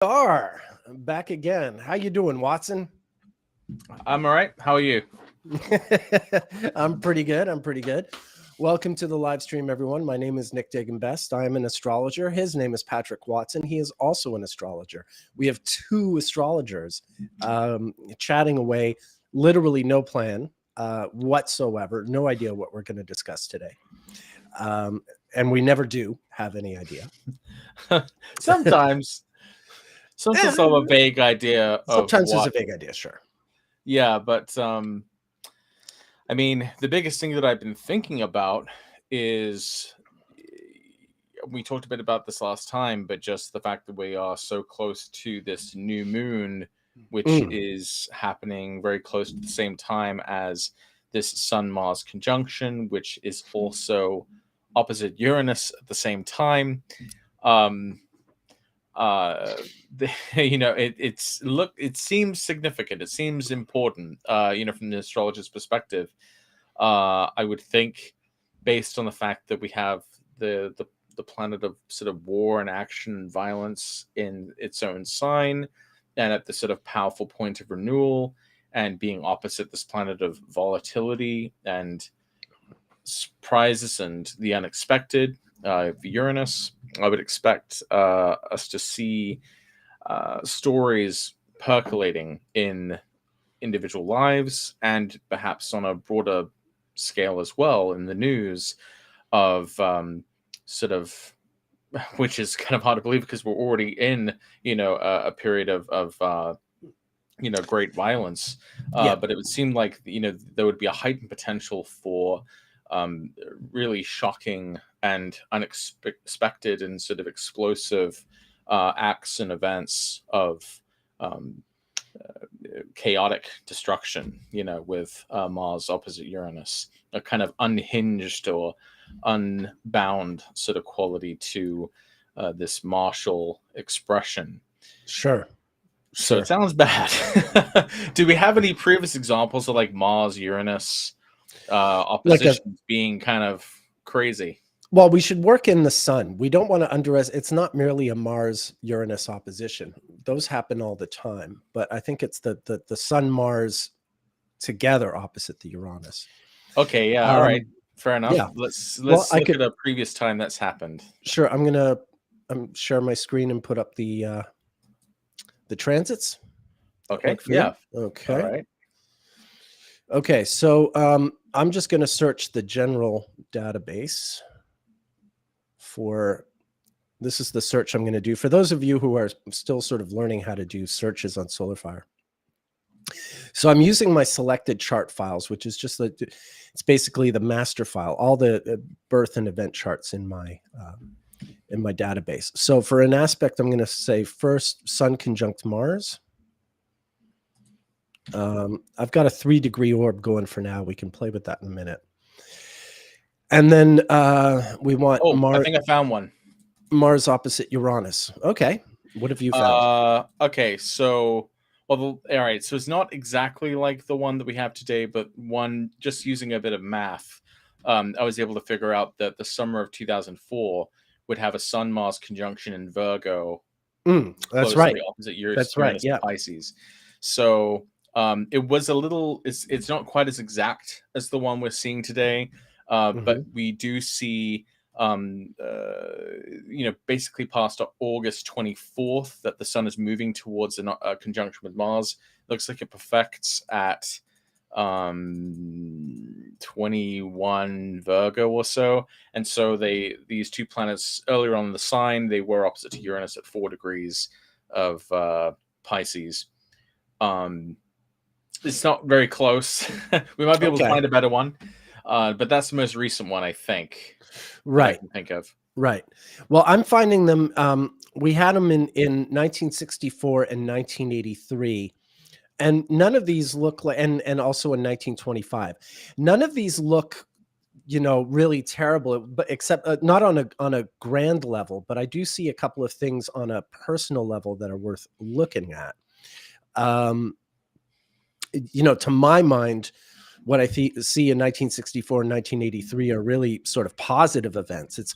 Are back again. How you doing, Watson? I'm all right. How are you? I'm pretty good. Welcome to the live stream, everyone. My name is Nick Dagan Best. I am an astrologer. His name is Patrick Watson. He is also an astrologer. We have two astrologers chatting away, literally no plan whatsoever. No idea what we're going to discuss today. And we never do have any idea. Sometimes I have a vague idea. Sometimes there's a vague idea, sure. Yeah, but I mean, the biggest thing that I've been thinking about is, we talked a bit about this last time, but just the fact that we are so close to this new moon, which is happening very close to the same time as this Sun-Mars conjunction, which is also opposite Uranus at the same time. It seems significant. It seems important, from the astrologer's perspective. I would think, based on the fact that we have the planet of sort of war and action and violence in its own sign, and at the sort of powerful point of renewal, and being opposite this planet of volatility and surprises and the unexpected, Uranus, I would expect us to see stories percolating in individual lives, and perhaps on a broader scale as well in the news of sort of, which is kind of hard to believe because we're already in a period of great violence, but it would seem like there would be a heightened potential for really shocking and unexpected and sort of explosive acts and events of chaotic destruction, with Mars opposite Uranus, a kind of unhinged or unbound sort of quality to this martial expression. Sure. So it sounds bad. Do we have any previous examples of like Mars-Uranus oppositions being kind of crazy? Well, we should work in the sun. We don't want to underestimate. It's not merely a Mars-Uranus opposition. Those happen all the time. But I think it's the Sun-Mars together opposite the Uranus. Okay, yeah, all right. Fair enough. Yeah. Let's look at a previous time that's happened. Sure. I'm going to share my screen and put up the transits. Okay, yeah. Okay. All right. Okay, so I'm just going to search the general database for, this is the search I'm going to do. For those of you who are still sort of learning how to do searches on SolarFire. So I'm using my selected chart files, which is just, it's basically the master file, all the birth and event charts in my database. So for an aspect, I'm going to say first Sun conjunct Mars. I've got a 3-degree orb going for now. We can play with that in a minute. And then we want Mars. I think I found one. Mars opposite Uranus. Okay. What have you found? Okay. So, all right. So it's not exactly like the one that we have today, but one just using a bit of math. I was able to figure out that the summer of 2004 would have a Sun-Mars conjunction in Virgo. That's right. Opposite Uranus. That's right. Yeah. Pisces. So it was a little. It's not quite as exact as the one we're seeing today. But we do see, basically past August 24th, that the sun is moving towards a conjunction with Mars. Looks like it perfects at 21 Virgo or so. And so these two planets earlier on in the sign, they were opposite to Uranus at 4 degrees of Pisces. It's not very close. We might be able to find a better one. But that's the most recent one, I think. Right. I can think of. Right. Well, I'm finding them. We had them in 1964 and 1983, and none of these look like, and also in 1925. None of these look, really terrible. But except not on a grand level. But I do see a couple of things on a personal level that are worth looking at. To my mind, what I see in 1964 and 1983 are really sort of positive events. It's,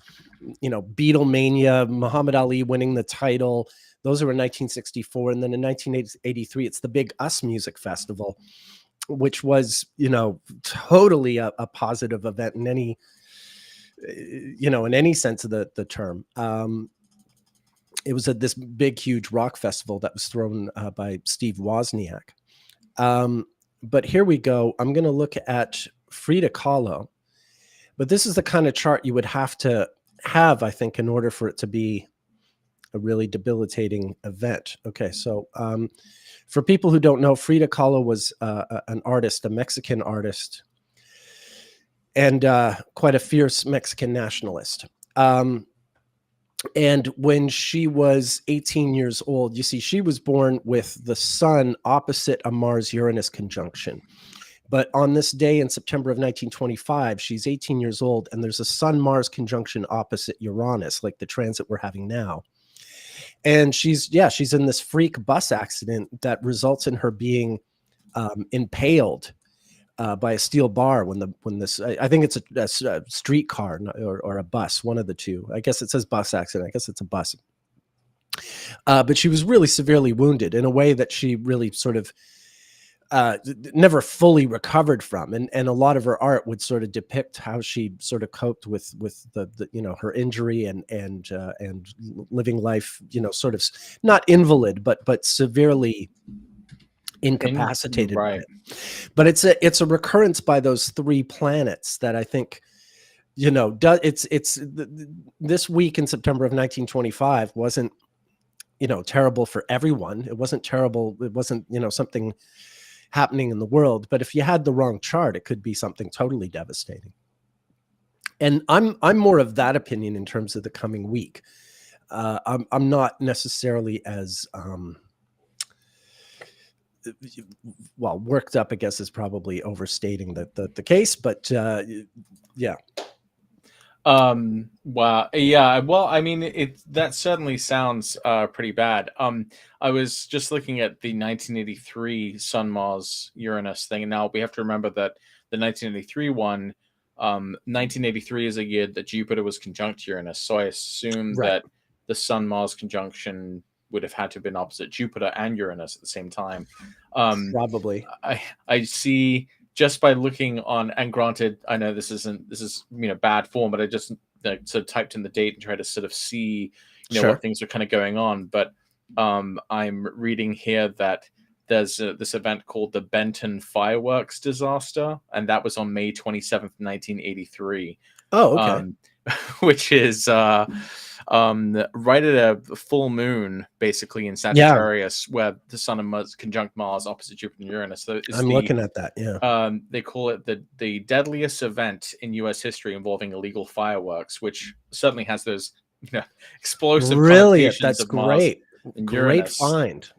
Beatlemania, Muhammad Ali winning the title. Those are in 1964. And then in 1983, it's the big Us Music Festival, which was, totally a positive event in any, in any sense of the term. It was this big, huge rock festival that was thrown by Steve Wozniak. But here we go. I'm going to look at Frida Kahlo. But this is the kind of chart you would have to have, I think, in order for it to be a really debilitating event. Okay, so for people who don't know, Frida Kahlo was an artist, a Mexican artist, and quite a fierce Mexican nationalist. And when she was 18 years old, you see, she was born with the sun opposite a Mars-Uranus conjunction. But on this day in September of 1925, she's 18 years old, and there's a Sun-Mars conjunction opposite Uranus, like the transit we're having now. And she's in this freak bus accident that results in her being impaled by a steel bar when this I think it's a streetcar or a bus, one of the two. I guess it says bus accident. I guess it's a bus. But she was really severely wounded in a way that she really sort of never fully recovered from, and a lot of her art would sort of depict how she sort of coped with the her injury and living life, sort of not invalid but severely incapacitated. Right. But it's a recurrence by those three planets that I think, it's this week in September of 1925 wasn't, terrible for everyone. It wasn't terrible. It wasn't, something happening in the world. But if you had the wrong chart, it could be something totally devastating. And I'm more of that opinion in terms of the coming week. I'm not necessarily as worked up, I guess, is probably overstating the case, but yeah. Wow. Yeah. Well, I mean, that certainly sounds pretty bad. I was just looking at the 1983 Sun Mars Uranus thing, and now we have to remember that the 1983 one, 1983 is a year that Jupiter was conjunct Uranus, so I assume that the Sun Mars conjunction would have had to have been opposite Jupiter and Uranus at the same time. Probably. I see, just by looking on, and granted, I know this is bad form, but I just sort of typed in the date and tried to sort of see what things are kind of going on. But I'm reading here that there's this event called the Benton fireworks disaster, and that was on May 27th, 1983. Oh, okay. Which is right at a full moon, basically, in Sagittarius, where the Sun and Mars conjunct Mars opposite Jupiter and Uranus. So I'm looking at that. Yeah. They call it the deadliest event in U.S. history involving illegal fireworks, which certainly has those explosive Brilliant. connotations. That's of Mars and great Uranus. Find.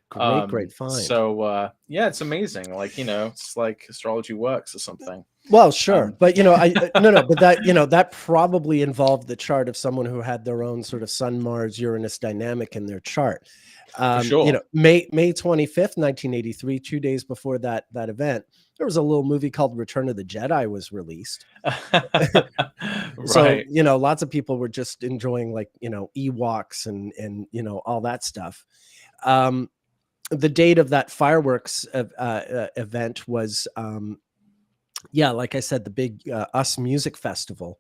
Great find. So yeah, it's amazing. Like, it's like astrology works or something. Well, sure, but no, but that probably involved the chart of someone who had their own sort of Sun Mars Uranus dynamic in their chart. Sure. May 25th, 1983, 2 days before that event, there was a little movie called Return of the Jedi was released. So, lots of people were just enjoying, like, Ewoks and all that stuff. The date of that fireworks event was like I said, the big Us Music Festival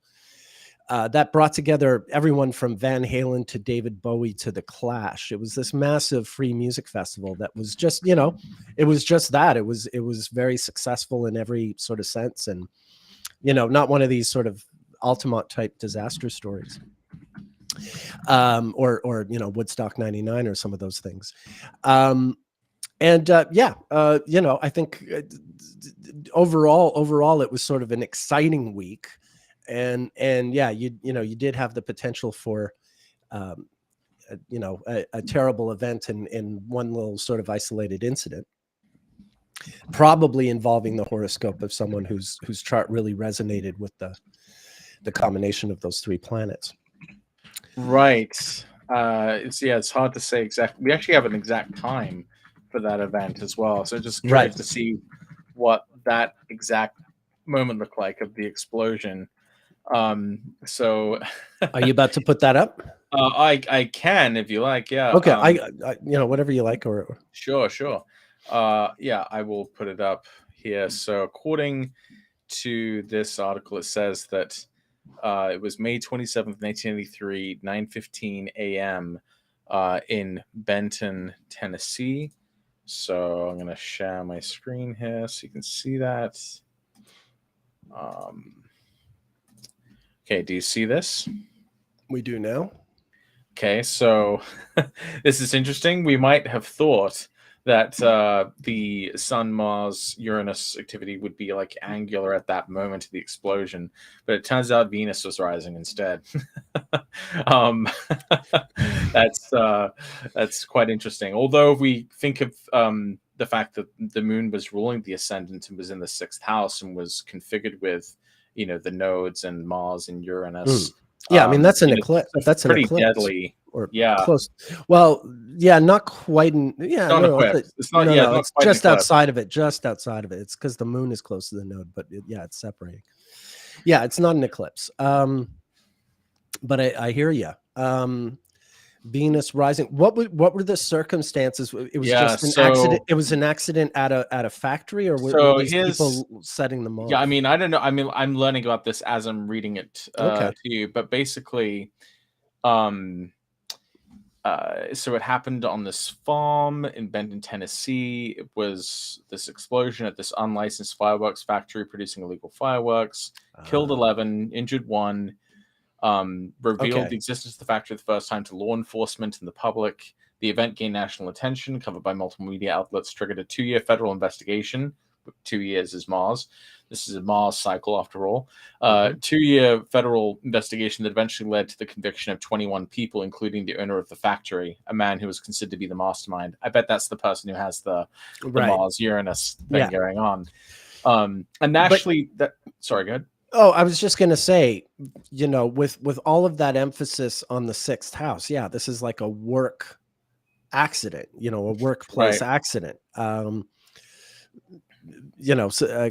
that brought together everyone from Van Halen to David Bowie to The Clash. It was this massive free music festival that was just, it was just that. It was very successful in every sort of sense, and not one of these sort of Altamont type disaster stories, or Woodstock '99 or some of those things. I think overall, it was sort of an exciting week, and you did have the potential for, a terrible event in one little sort of isolated incident, probably involving the horoscope of someone whose chart really resonated with the combination of those three planets. Right. It's hard to say exactly. We actually have an exact time for that event as well, so just curious to see what that exact moment look like of the explosion. So Are you about to put that up? I can if you like. Yeah. Okay. I whatever you like, or Sure. Yeah, I will put it up here. So according to this article, it says that it was May 27th, 1983, 9:15 a.m. In Benton, Tennessee. So I'm going to share my screen here so you can see that. Okay, do you see this? we do now. Okay, so this is interesting. We might have thought that the Sun, Mars, Uranus activity would be like angular at that moment of the explosion, but it turns out Venus was rising instead. That's quite interesting. Although if we think of the fact that the Moon was ruling the ascendant and was in the 6th house and was configured with, the nodes and Mars and Uranus. Yeah, I mean that's an eclipse. That's pretty an eclipse. deadly. Or Yeah. close. Well, yeah, not quite. It's not eclipse. It's not. it's just outside of it. Just outside of it. It's because the Moon is close to the node, but it's separating. Yeah, it's not an eclipse. But I hear you. Venus rising. What were the circumstances? It was just an accident. It was an accident at a factory, or were these people setting them off? Yeah, I mean, I don't know. I mean, I'm learning about this as I'm reading it to you. But basically, so it happened on this farm in Benton, Tennessee. It was this explosion at this unlicensed fireworks factory producing illegal fireworks. Killed 11, injured 1. Revealed the existence of the factory the first time to law enforcement and the public. The event gained national attention, covered by multiple media outlets, triggered a 2-year federal investigation. 2 years is Mars. This is a Mars cycle, after all. 2-year federal investigation that eventually led to the conviction of 21 people, including the owner of the factory, a man who was considered to be the mastermind. I bet that's the person who has the Mars-Uranus thing going on. And actually, sorry, go ahead. Oh, I was just going to say, with all of that emphasis on the 6th house, this is like a work accident, a workplace accident. So,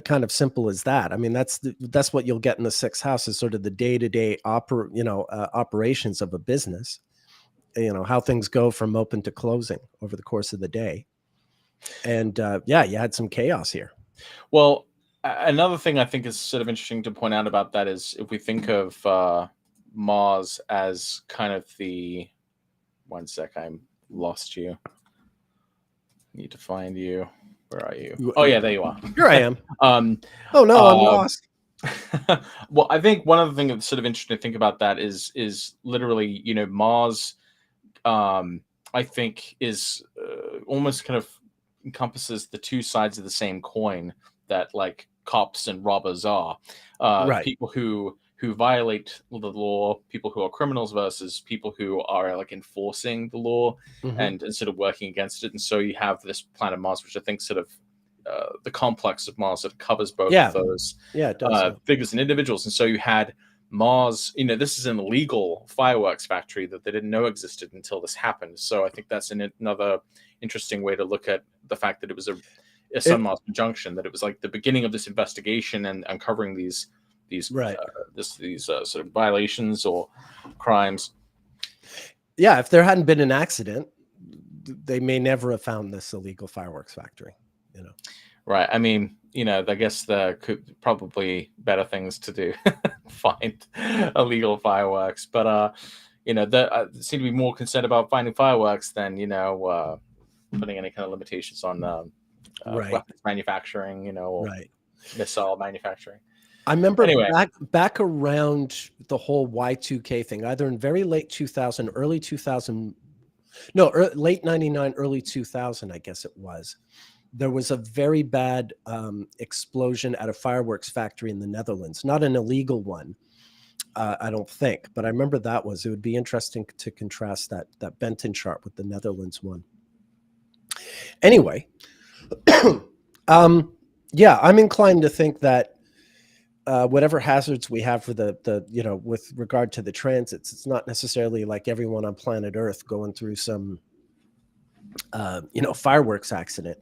kind of simple as that. I mean, that's what you'll get in the 6th house is sort of the day-to-day operations of a business, how things go from open to closing over the course of the day. And you had some chaos here. Well, another thing I think is sort of interesting to point out about that is if we think of Mars as kind of the... One sec, I lost you. Need to find you. Where are you? Oh, yeah, there you are. Here I am. I'm lost. Well, I think one of the things that's sort of interesting to think about that is literally, Mars, I think, is almost kind of encompasses the two sides of the same coin that like cops and robbers are. People who violate the law, people who are criminals versus people who are like enforcing the law and sort of working against it. And so you have this planet Mars, which I think sort of the complex of Mars that covers both of those figures and individuals. And so you had Mars, this is an illegal fireworks factory that they didn't know existed until this happened. So I think that's another interesting way to look at the fact that it was a Sun-Mars conjunction, that it was like the beginning of this investigation and uncovering these sort of violations or crimes. Yeah, if there hadn't been an accident, they may never have found this illegal fireworks factory. Right. I mean, I guess there could probably better things to do, find illegal fireworks. But they seem to be more concerned about finding fireworks than putting any kind of limitations on weapons manufacturing, or missile manufacturing. I remember back around the whole Y2K thing, either in very late 2000, early 2000, late 99, early 2000, I guess it was. There was a very bad explosion at a fireworks factory in the Netherlands, not an illegal one, I don't think, but I remember it would be interesting to contrast that Benton chart with the Netherlands one. Anyway, I'm inclined to think that whatever hazards we have for the with regard to the transits, it's not necessarily like everyone on planet Earth going through some fireworks accident.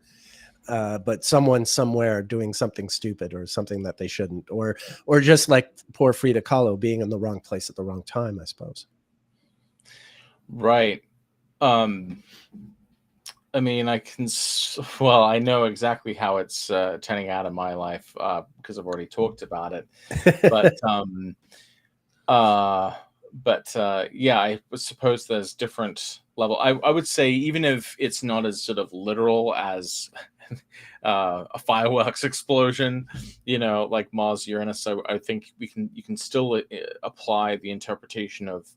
but someone somewhere doing something stupid or something that they shouldn't, or just like poor Frida Kahlo being in the wrong place at the wrong time, I suppose. Right. I mean, well, I know exactly how it's turning out in my life because I've already talked about it. But yeah, I suppose there's different level. I would say, even if it's not as sort of literal as a fireworks explosion, like Mars Uranus, so I think you can still apply the interpretation of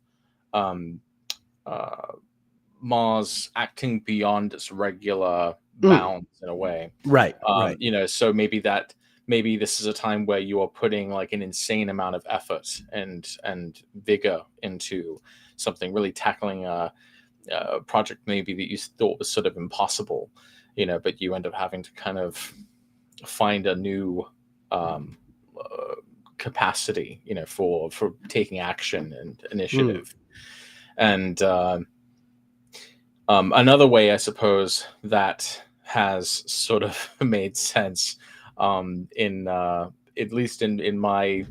Mars acting beyond its regular bounds in a way. Right. So maybe this is a time where you are putting like an insane amount of effort and vigor into something, really tackling a project maybe that you thought was sort of impossible, but you end up having to kind of find a new capacity, for taking action and initiative. And another way, I suppose, that has sort of made sense in at least in my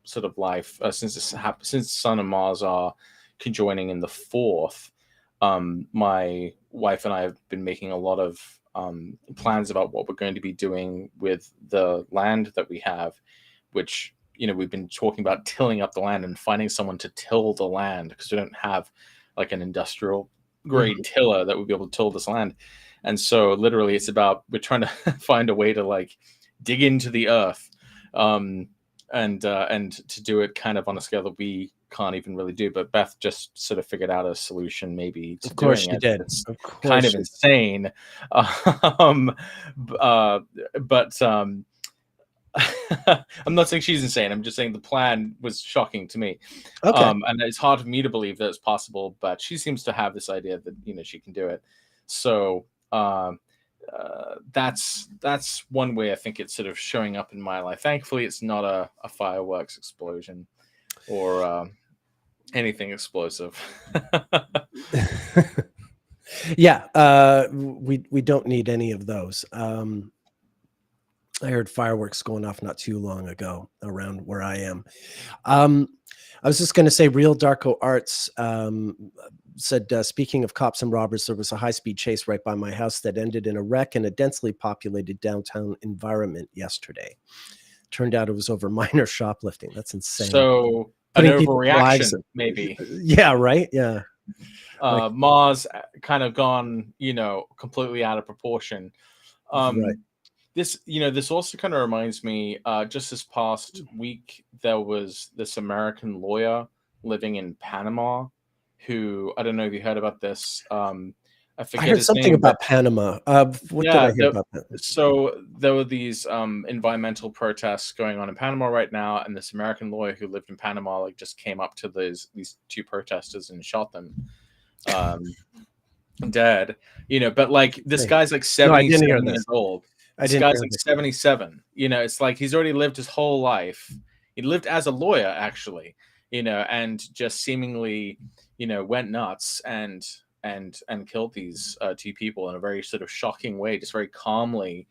sort of life, since Sun and Mars are conjoining in the 4th. My wife and I have been making a lot of plans about what we're going to be doing with the land that we have, which, we've been talking about tilling up the land and finding someone to till the land, because we don't have like an industrial grade tiller that would be able to till this land. And so literally it's about, we're trying to find a way to like dig into the earth and to do it kind of on a scale that we can't even really do. But Beth just sort of figured out a solution maybe to doing it. It's kind of insane. But I'm not saying she's insane. I'm just saying the plan was shocking to me. Okay. And it's hard for me to believe that it's possible, but she seems to have this idea that, she can do it. So that's one way I think it's sort of showing up in my life. Thankfully, it's not a fireworks explosion or anything explosive. Yeah, we don't need any of those. I heard fireworks going off not too long ago around where I am. I was just going to say, Real Darko Arts said, speaking of cops and robbers, there was a high-speed chase right by my house that ended in a wreck in a densely populated downtown environment yesterday. Turned out it was over minor shoplifting. That's insane. So an overreaction, maybe. Yeah, right? Yeah. Mars kind of gone, completely out of proportion. Right. This also kind of reminds me, just this past week, there was this American lawyer living in Panama who, I don't know if you heard about this. I forget heard his something name, about Panama. What did I hear about that? So there were these environmental protests going on in Panama right now, and this American lawyer who lived in Panama like just came up to these two protesters and shot them dead. But like this guy's like 77 years old. This guy's like 77. It's like he's already lived his whole life. He lived as a lawyer, actually, and just seemingly, went nuts and killed these two people in a very sort of shocking way, just very calmly,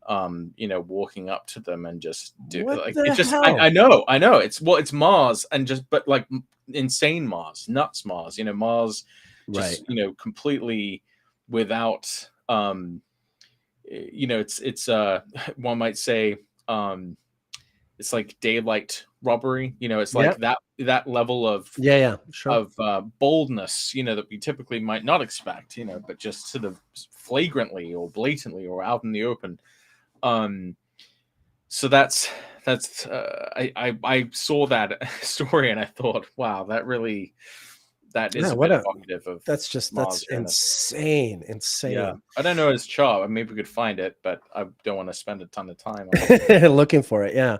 walking up to them and just I know it's Mars, and but like insane Mars, nuts Mars, Mars, just completely without it's one might say it's like daylight robbery, it's like that level of of boldness, that we typically might not expect, but just sort of flagrantly or blatantly or out in the open. So that's I saw that story and I thought, wow, that is a bit evocative of that's insane. Yeah, I don't know his chart. Maybe we could find it, but I don't want to spend a ton of time looking for it. Yeah.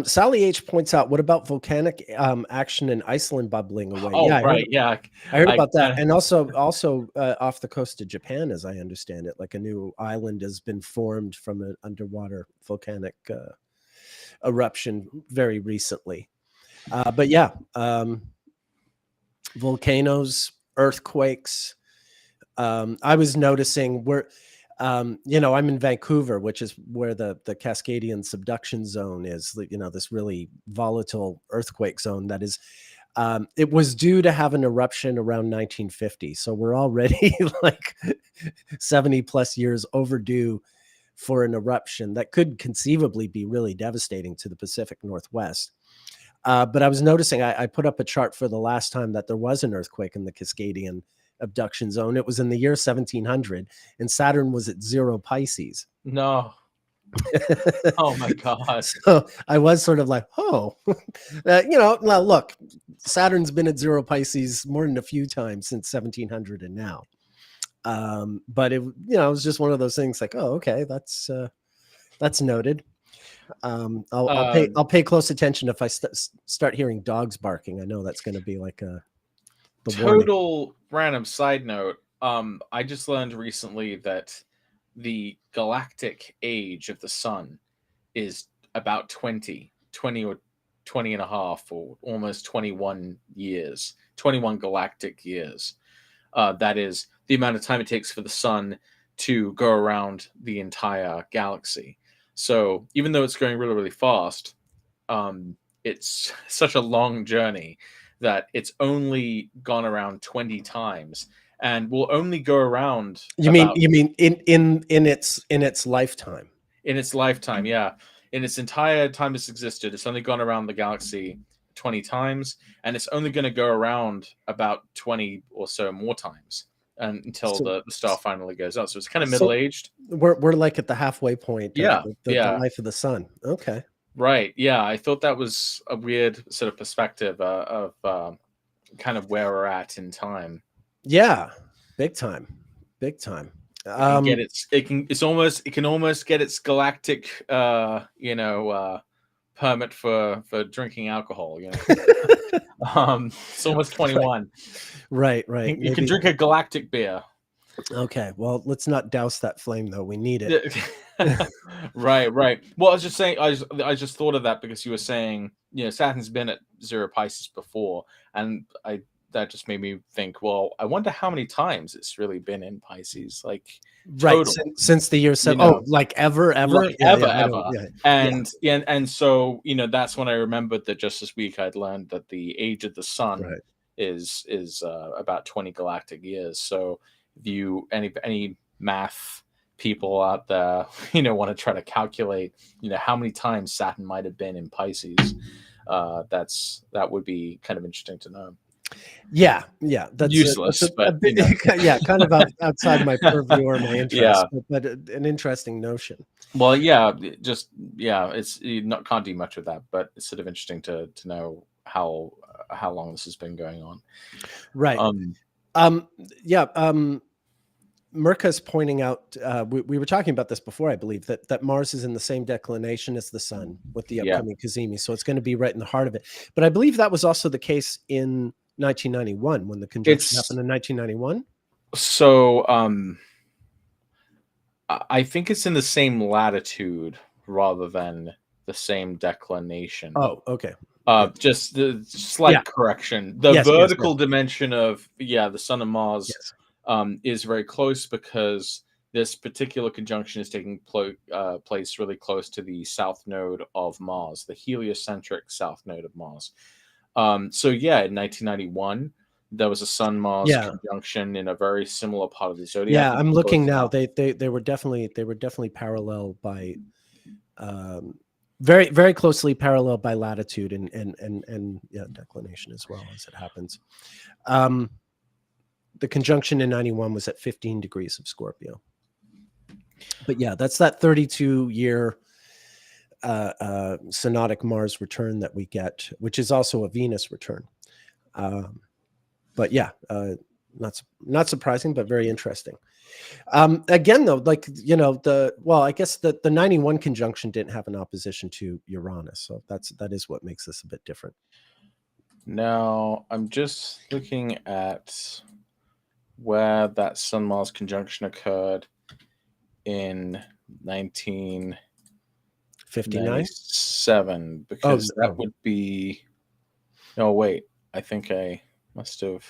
Sally H points out, what about volcanic action in Iceland bubbling away? Oh, yeah, right. I heard about that. And also off the coast of Japan, as I understand it, like a new island has been formed from an underwater volcanic eruption very recently. But yeah, volcanoes, earthquakes. I was noticing You know, I'm in Vancouver, which is where the Cascadian subduction zone is, you know, this really volatile earthquake zone that is, it was due to have an eruption around 1950. So we're already like 70 plus years overdue for an eruption that could conceivably be really devastating to the Pacific Northwest. But I was noticing, I put up a chart for the last time that there was an earthquake in the Cascadian abduction zone. It was in the year 1700, and Saturn was at 0 Pisces. No. Oh my God. So I was sort of like, oh, you know, now look, Saturn's been at 0 Pisces more than a few times since 1700 and now. But it, you know, it was just one of those things like, oh, okay, that's noted. I'll pay close attention if I start hearing dogs barking. I know that's going to be like a total random side note. I just learned recently that the galactic age of the sun is about 20 or 20 and a half, or almost 21 years, 21 galactic years. That is the amount of time it takes for the sun to go around the entire galaxy. So even though it's going really, really fast, it's such a long journey that it's only gone around 20 times and will only go around. You mean in its lifetime? In its lifetime, yeah. In its entire time it's existed, it's only gone around the galaxy 20 times, and it's only going to go around about 20 or so more times until the star finally goes out. So it's kind of middle-aged. We're like at the halfway point. Yeah, the life of the sun. Okay. Right. Yeah, I thought that was a weird sort of perspective of kind of where we're at in time. Yeah, big time. It can almost get its galactic permit for drinking alcohol. You know, it's almost 21. Right. You can drink a galactic beer. Okay, well, let's not douse that flame though. We need it. Right. Well, I was just saying, I just thought of that because you were saying, you know, Saturn's been at 0 Pisces before, and that just made me think, well, I wonder how many times it's really been in Pisces, like right since the year 7. Oh, like ever, like ever. And so, you know, that's when I remembered that just this week I'd learned that the age of the sun is about 20 galactic years. So if you any math people out there, you know, want to try to calculate, you know, how many times Saturn might have been in Pisces, that would be kind of interesting to know. Yeah, that's useless, but bit, kind of outside my purview or my interest, but an interesting notion. Well, it's can't do much with that, but it's sort of interesting to know how long this has been going on. Right. Mirka's pointing out, we were talking about this before, I believe, that Mars is in the same declination as the sun with the upcoming Cazimi, so it's going to be right in the heart of it. But I believe that was also the case in 1991 when the conjunction happened in 1991. So I think it's in the same latitude rather than the same declination. Oh, okay. Just the slight correction. The vertical dimension of the sun and Mars is very close because this particular conjunction is taking place really close to the south node of Mars, the heliocentric south node of Mars. So in 1991, there was a Sun-Mars conjunction in a very similar part of the zodiac. Yeah, I'm looking now. They were definitely parallel by very, very closely parallel by latitude and declination as well, as it happens. The conjunction in 91 was at 15 degrees of Scorpio. But that's that 32-year synodic Mars return that we get, which is also a Venus return. But not surprising, but very interesting. Again, though, like, you know, I guess the 91 conjunction didn't have an opposition to Uranus, so that is what makes this a bit different. Now I'm just looking at where that Sun-Mars conjunction occurred in 1959, because that would be. No, wait. I think I must have.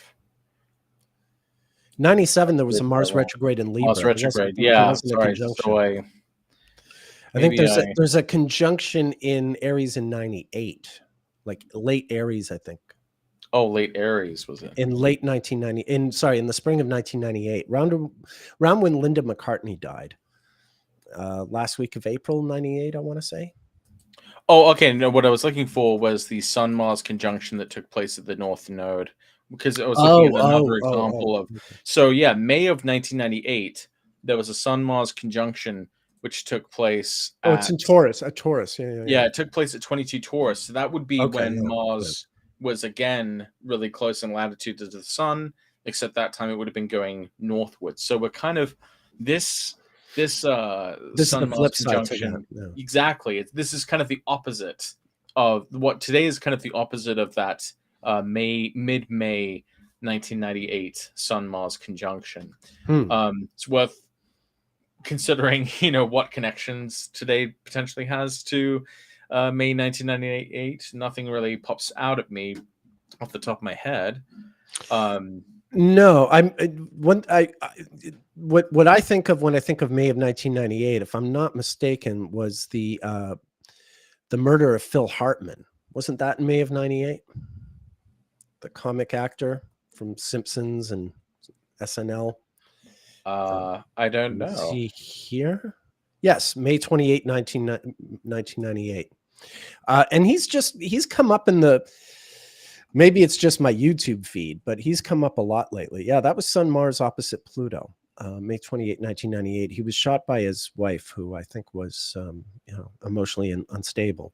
97, there was a With, Mars retrograde in Mars Libra. retrograde. It Yeah, wasn't a sorry. conjunction. So I think maybe there's a conjunction in Aries in 98, like late Aries, I think. Oh, late Aries was it? In late 1990, in the spring of 1998, round when Linda McCartney died. Last week of April 98, I want to say. Oh, okay. No, what I was looking for was the Sun Mars conjunction that took place at the North Node, because I was looking at another example of. Okay. So yeah, May of 1998, there was a Sun Mars conjunction which took place. It's in Taurus. A Taurus. Yeah, it took place at 22 Taurus. So that would be Okay, when yeah, Mars was again really close in latitude to the Sun, except that time it would have been going northwards. So we're kind of this Sun Mars conjunction. Exactly. This is kind of the opposite of what today is kind of the opposite of that mid-May 1998 Sun Mars conjunction. It's worth considering, what connections today potentially has to May 1998. Nothing really pops out at me off the top of my head. No, what I think of when I think of May of 1998, if I'm not mistaken, was the murder of Phil Hartman. Wasn't that in May of 98? The comic actor from Simpsons and SNL. I don't know. Is he here? Yes, May 28, 1998. And he's come up in the, maybe it's just my YouTube feed, but he's come up a lot lately. Yeah, that was Sun Mars opposite Pluto, May 28, 1998. He was shot by his wife, who I think was, emotionally unstable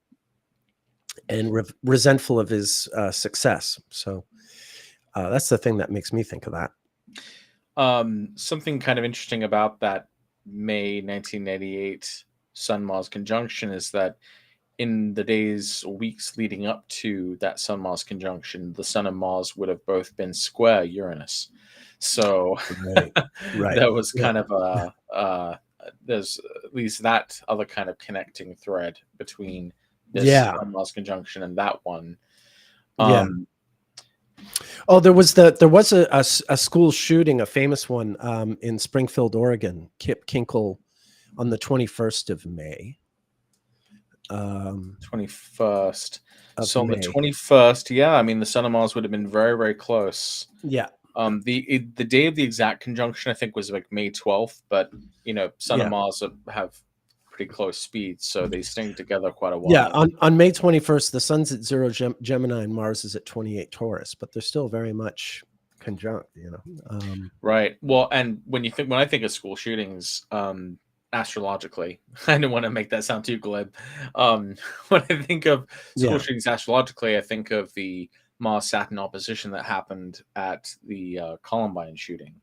and resentful of his success. So that's the thing that makes me think of that. Something kind of interesting about that May 1988 Sun Mars conjunction is that in the days or weeks leading up to that Sun Mars conjunction, the Sun and Mars would have both been square Uranus. So right. there was kind of there's at least that other kind of connecting thread between this Sun Mars conjunction and that one. Oh, there was a school shooting, a famous one in Springfield, Oregon. Kip Kinkle on the 21st of May. 21st. So on the 21st, yeah, I mean the Sun and Mars would have been very, very close. Yeah. The day of the exact conjunction, I think, was like May 12th, but Sun and Mars have pretty close speeds, so they stay together quite a while. Yeah, on May 21st, the Sun's at 0 Gemini and Mars is at 28 Taurus, but they're still very much conjunct, Right. Well, and when I think of school shootings, astrologically, I don't want to make that sound too glib. When I think of school shootings astrologically, I think of the Mars-Saturn opposition that happened at the Columbine shooting,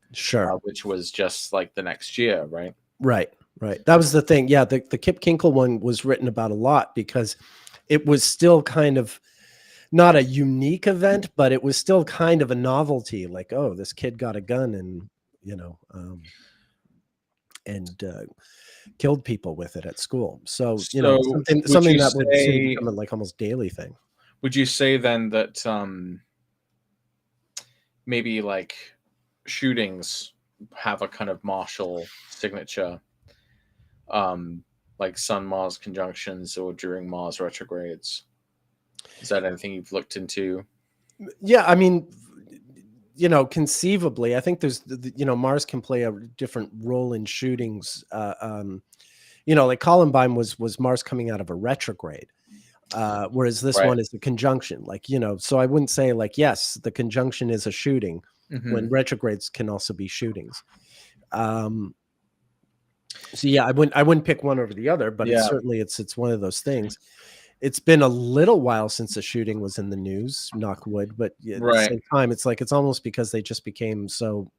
which was just like the next year, right? Right. That was the thing. Yeah, the Kip Kinkle one was written about a lot because it was still kind of not a unique event, but it was still kind of a novelty. Like, oh, this kid got a gun and killed people with it at school. So something that would soon become a like almost daily thing. Would you say then that maybe like shootings have a kind of martial signature? Like Sun Mars conjunctions or during Mars retrogrades? Is that anything you've looked into? Yeah, I mean, conceivably, I think there's, Mars can play a different role in shootings. Like Columbine was Mars coming out of a retrograde, whereas this one is a conjunction. Like, so I wouldn't say like, yes, the conjunction is a shooting when retrogrades can also be shootings. So yeah, I wouldn't pick one over the other, but it's one of those things. It's been a little while since a shooting was in the news, knock wood, but at the same time, it's like it's almost because they just became so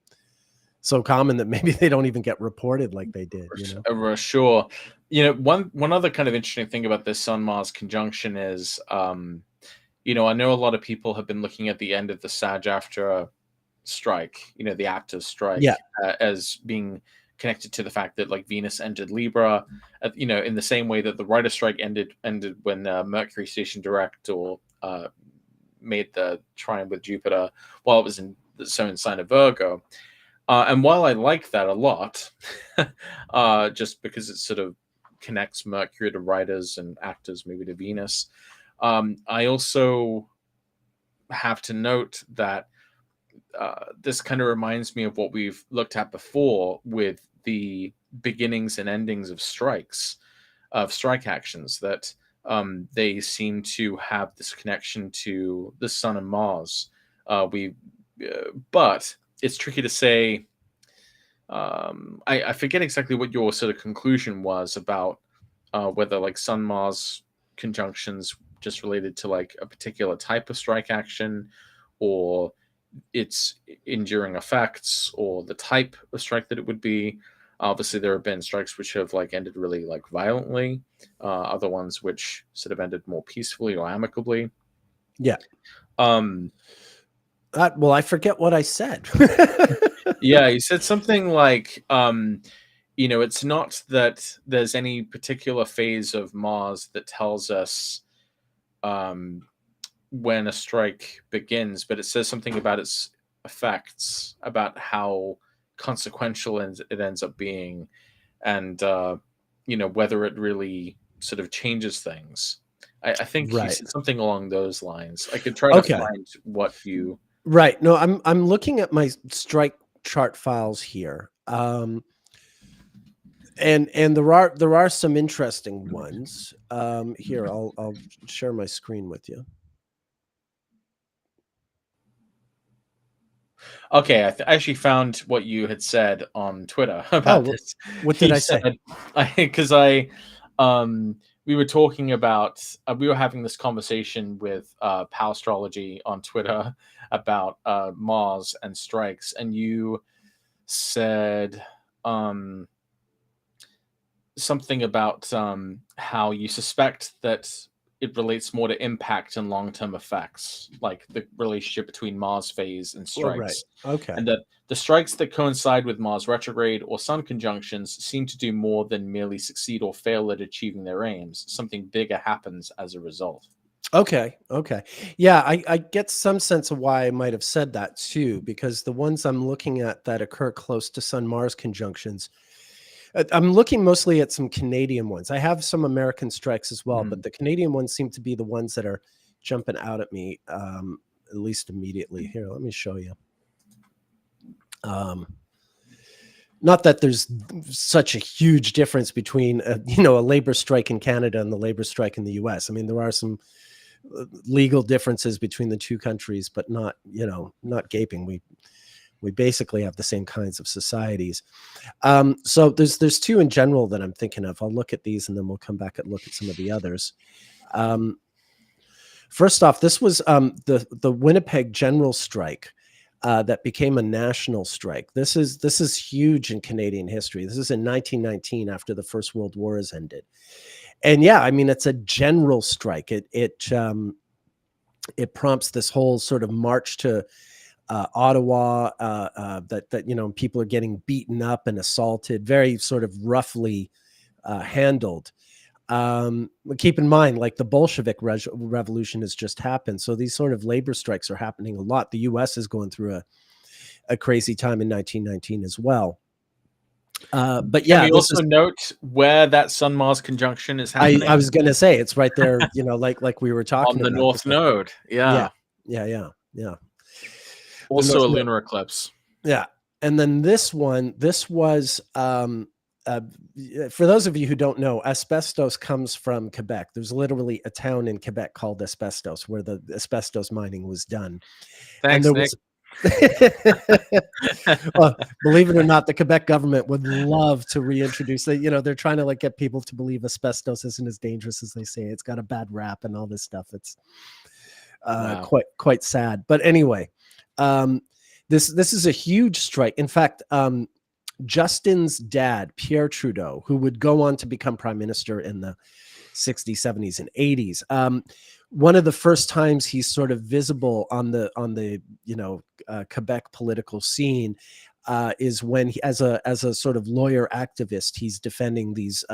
common that maybe they don't even get reported like they did. Sure. One other kind of interesting thing about this Sun Mars conjunction is, I know a lot of people have been looking at the end of the SAG-AFTRA strike, the actors strike, as being connected to the fact that like Venus entered Libra, in the same way that the writer strike ended when Mercury stationed direct or made the trine with Jupiter while it was in the sign of Virgo. And while I like that a lot, just because it sort of connects Mercury to writers and actors, maybe to Venus, I also have to note that this kind of reminds me of what we've looked at before with the beginnings and endings of strike actions, that they seem to have this connection to the Sun and Mars. But it's tricky to say. I forget exactly what your sort of conclusion was about whether like Sun Mars conjunctions just related to like a particular type of strike action, or its enduring effects, or the type of strike that it would be. Obviously, there have been strikes which have like ended really like violently, other ones which sort of ended more peacefully or amicably. Yeah. Um, well, I forget what I said. yeah, you said something like, it's not that there's any particular phase of Mars that tells us when a strike begins, but it says something about its effects, about how consequential it ends up being, and whether it really sort of changes things. I think you said something along those lines. I could try to find what you. Right. No, I'm looking at my strike chart files here. And there are some interesting ones. Here, I'll share my screen with you. Okay, I actually found what you had said on Twitter about this. What did I say? Because we were talking about, we were having this conversation with Astrology on Twitter about Mars and strikes, and you said something about how you suspect that it relates more to impact and long-term effects, like the relationship between Mars phase and strikes. Right. Okay. And that the strikes that coincide with Mars retrograde or Sun conjunctions seem to do more than merely succeed or fail at achieving their aims. Something bigger happens as a result. Okay. Yeah, I get some sense of why I might have said that too, because the ones I'm looking at that occur close to Sun-Mars conjunctions, I'm looking mostly at some Canadian ones. I have some American strikes as well, but the Canadian ones seem to be the ones that are jumping out at me, at least immediately. Here, let me show you. Not that there's such a huge difference between, a labor strike in Canada and the labor strike in the US. I mean, there are some legal differences between the two countries, but not gaping. We basically have the same kinds of societies. So there's two in general that I'm thinking of. I'll look at these and then we'll come back and look at some of the others. First off, this was the Winnipeg general strike that became a national strike. This is huge in Canadian history. This is in 1919, after the First World War has ended. And yeah, I mean, it's a general strike. It prompts this whole sort of march to Ottawa, that people are getting beaten up and assaulted, very sort of roughly handled. Keep in mind, like the Bolshevik revolution has just happened, so these sort of labor strikes are happening a lot. The U.S. is going through a crazy time in 1919 as well. But yeah, can we also note where that Sun-Mars conjunction is happening? I was going to say it's right there, like we were talking on the about, North Node. Yeah. Also a lunar eclipse. Yeah. And then this was, for those of you who don't know, asbestos comes from Quebec. There's literally a town in Quebec called Asbestos where the asbestos mining was done. Thanks, and Nick. Well, believe it or not, the Quebec government would love to reintroduce it. They're trying to get people to believe asbestos isn't as dangerous as they say. It's got a bad rap and all this stuff. It's wow. quite sad. But anyway, this is a huge strike. In fact, Justin's dad, Pierre Trudeau, who would go on to become prime minister in the 60s, 70s, and 80s. One of the first times he's sort of visible on the Quebec political scene is when he, as a sort of lawyer activist, he's defending these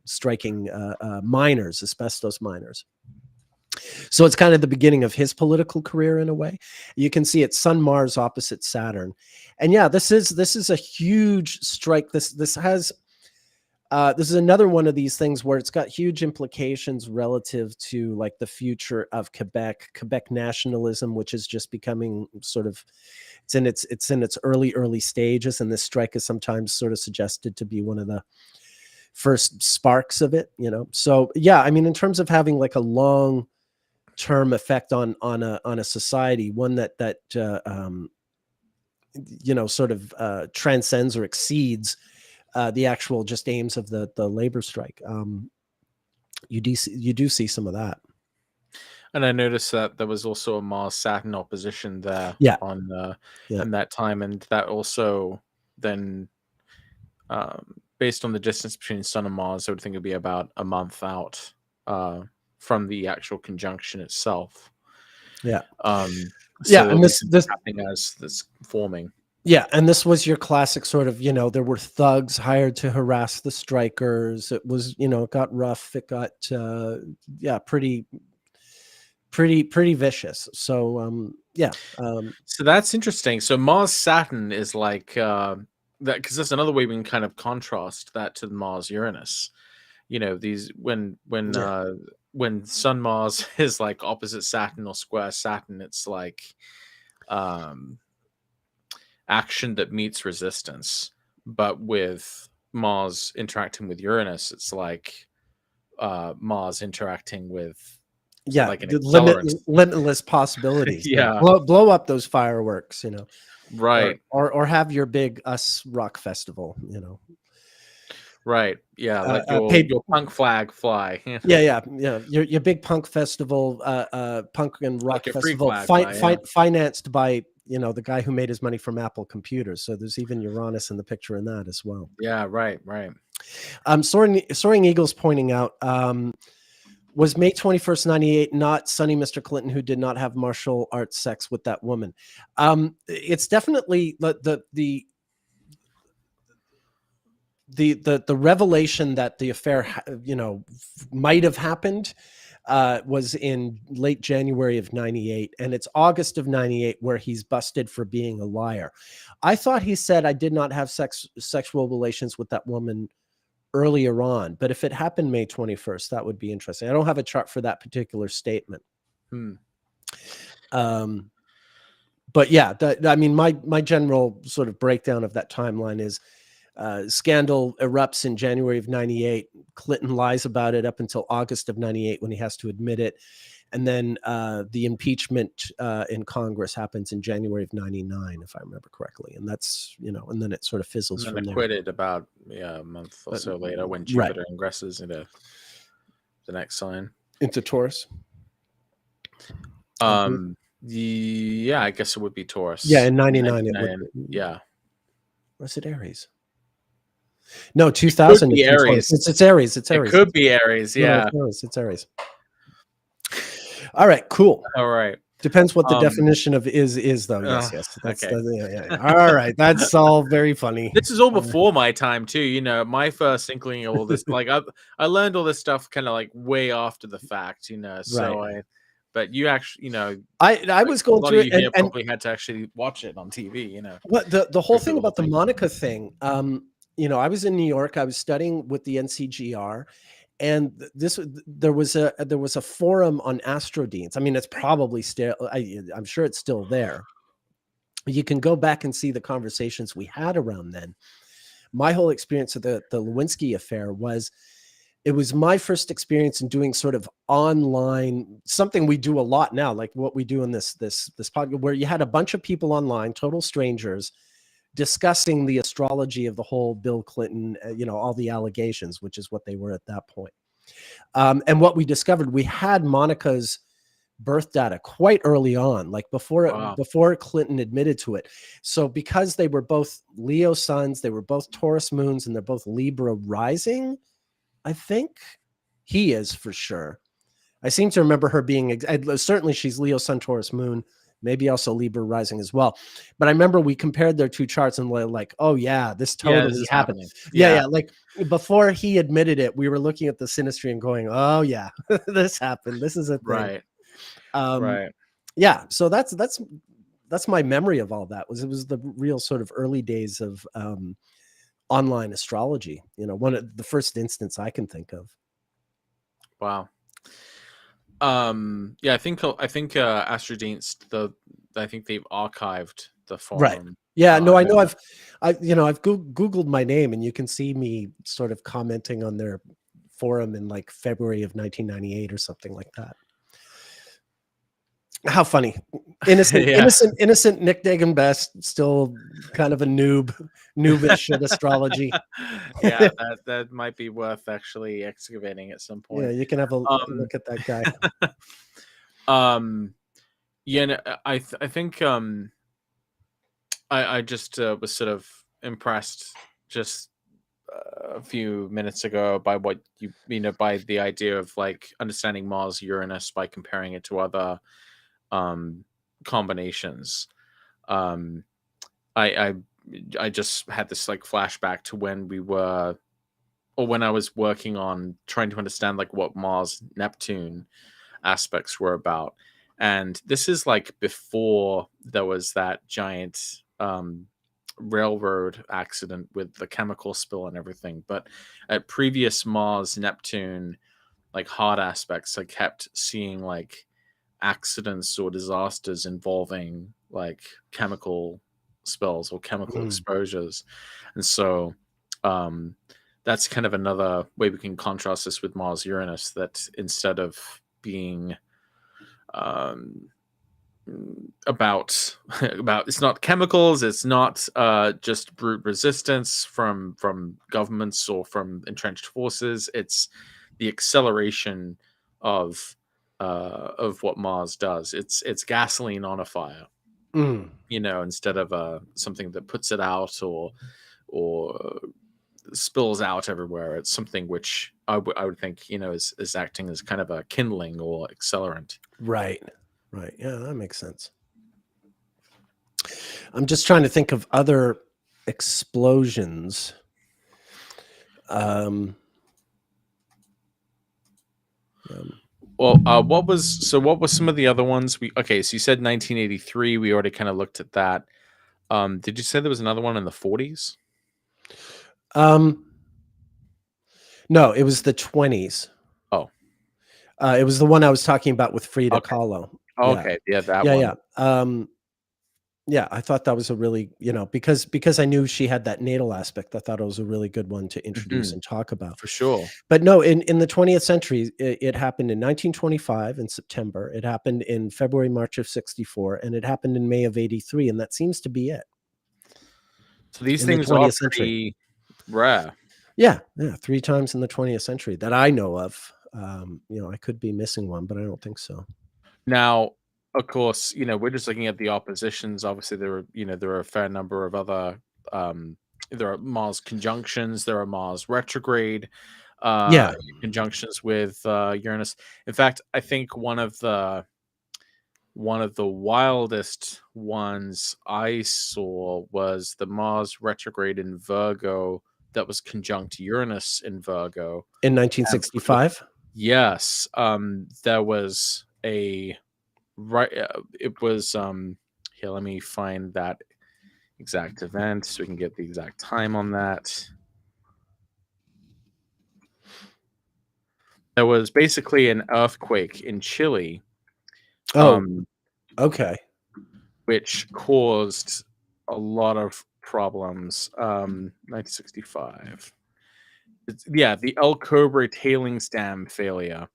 striking miners, asbestos miners. So it's kind of the beginning of his political career in a way. You can see it's Sun Mars opposite Saturn. And yeah, this is a huge strike. This is another one of these things where it's got huge implications relative to like the future of Quebec nationalism, which is just becoming sort of, it's in its early stages. And this strike is sometimes sort of suggested to be one of the first sparks of it, you know? So yeah, I mean, in terms of having like a long term effect on a society, one that you know, sort of transcends or exceeds the actual just aims of the labor strike. You do see some of that. And I noticed that there was also a Mars-Saturn opposition there on in that time, and that also then, based on the distance between Sun and Mars, I would think it'd be about a month out from the actual conjunction itself. Yeah. So and this happening as this forming. Yeah, and this was your classic sort of, you know, there were thugs hired to harass the strikers. It was, you know, it got rough. It got pretty vicious. So so that's interesting. So Mars-Saturn is like that, because that's another way we can kind of contrast that to Mars-Uranus. You know, these when Sun Mars is like opposite Saturn or square Saturn, it's like action that meets resistance. But with Mars interacting with Uranus, it's like Mars interacting with like an limitless possibilities. Yeah, blow up those fireworks, you know, right, or have your big us rock festival, you know. Right. Yeah. Like your punk flag fly. yeah. Your big punk festival, punk and rock like festival, financed by, you know, the guy who made his money from Apple computers. So there's even Uranus in the picture in that as well. Yeah. Right. Soaring Eagles pointing out, was May 21st, 98, not Sonny Mr. Clinton, who did not have martial arts sex with that woman. It's definitely the revelation that the affair, you know, might have happened was in late January of 98, and it's August of 98 where he's busted for being a liar. I thought he said, I did not have sexual relations with that woman earlier on, but if it happened May 21st, that would be interesting. I don't have a chart for that particular statement. But yeah, I mean, my general sort of breakdown of that timeline is scandal erupts in January of 98. Clinton lies about it up until August of 98 when he has to admit it. And then the impeachment in Congress happens in January of 99, if I remember correctly. And that's, you know, and then it sort of fizzles from there. Acquitted about a month or so later when Jupiter ingresses into the next sign. Into Taurus. Yeah, I guess it would be Taurus. Yeah, in 99 it would. Yeah. Or is it Aries? No, 2000. It Aries. It's Aries. It's Aries. It could be Aries. Yeah. No, it's Aries. All right, cool. All right. Depends what the definition of is though. Yes. That's, okay. Yeah. All right, that's all very funny. This is all before my time too. You know, my first inkling of all this, like I learned all this stuff kind of like way after the fact. You know, so but you actually, you know, I was going through it and probably had to actually watch it on TV. You know, what the whole thing about the Monica thing. You know, I was in New York. I was studying with the NCGR. And there was a forum on astrodeans. I mean, it's probably still, I'm sure it's still there. You can go back and see the conversations we had around then. My whole experience of the Lewinsky affair was, it was my first experience in doing sort of online, something we do a lot now, like what we do in this podcast, where you had a bunch of people online, total strangers, discussing the astrology of the whole Bill Clinton, you know, all the allegations, which is what they were at that point. And what we discovered, we had Monica's birth data quite early on, like before Clinton admitted to it. So because they were both Leo suns, they were both Taurus moons, and they're both Libra rising, I think he is for sure. I seem to remember her being, certainly she's Leo sun, Taurus moon, maybe also Libra rising as well. But I remember we compared their two charts and we're like, oh yeah, this totally is happening. Yeah. Like before he admitted it, we were looking at the synastry and going, oh yeah, this happened. This is a thing. Right. Right. Yeah, so that's my memory of all that. It was the real sort of early days of online astrology. One of the first instance I can think of. Wow. Yeah, I think Astrodienst, I think they've archived the Right. forum. Yeah. No, I know. I've Googled my name, and you can see me sort of commenting on their forum in like February of 1998 or something like that. How funny. Innocent, Yeah. innocent Nick Dagan Best, still kind of a noobish at astrology. Yeah, that might be worth actually excavating at some point. Yeah, you can have a look at that guy. Yeah, no, I think I just was sort of impressed just a few minutes ago by what by the idea of like understanding Mars Uranus by comparing it to other combinations. I just had this like flashback to when I was working on trying to understand like what Mars-Neptune aspects were about. And this is like before there was that giant railroad accident with the chemical spill and everything. But at previous Mars-Neptune, like hard aspects, I kept seeing like accidents or disasters involving like chemical spills or chemical exposures. And so that's kind of another way we can contrast this with Mars Uranus, that instead of being about it's not chemicals, it's not just brute resistance from governments or from entrenched forces, it's the acceleration of what Mars does. It's gasoline on a fire, instead of something that puts it out or spills out everywhere. It's something which I would think is acting as kind of a kindling or accelerant. Right. Yeah, that makes sense. I'm just trying to think of other explosions. Well, what was some of the other ones? So you said 1983. We already kind of looked at that. Did you say there was another one in the 40s? No, it was the 20s. Oh, it was the one I was talking about with Frida Kahlo. Okay, yeah, that one. Yeah, I thought that was a really, because I knew she had that natal aspect, I thought it was a really good one to introduce and talk about. For sure. But no, in the 20th century, it happened in 1925 in September. It happened in February, March of 64, and it happened in May of 83, and that seems to be it. So these things are pretty rare. Yeah, 3 times in the 20th century that I know of. I could be missing one, but I don't think so. Now, of course, we're just looking at the oppositions. Obviously, there are a fair number of other. There are Mars conjunctions. There are Mars retrograde. Conjunctions with Uranus. In fact, I think one of the wildest ones I saw was the Mars retrograde in Virgo that was conjunct Uranus in Virgo in 1965. Yes, there was a it was here, let me find that exact event so we can get the exact time on that. There was basically an earthquake in Chile. Okay. Which caused a lot of problems. 1965. The El Cobre tailings dam failure.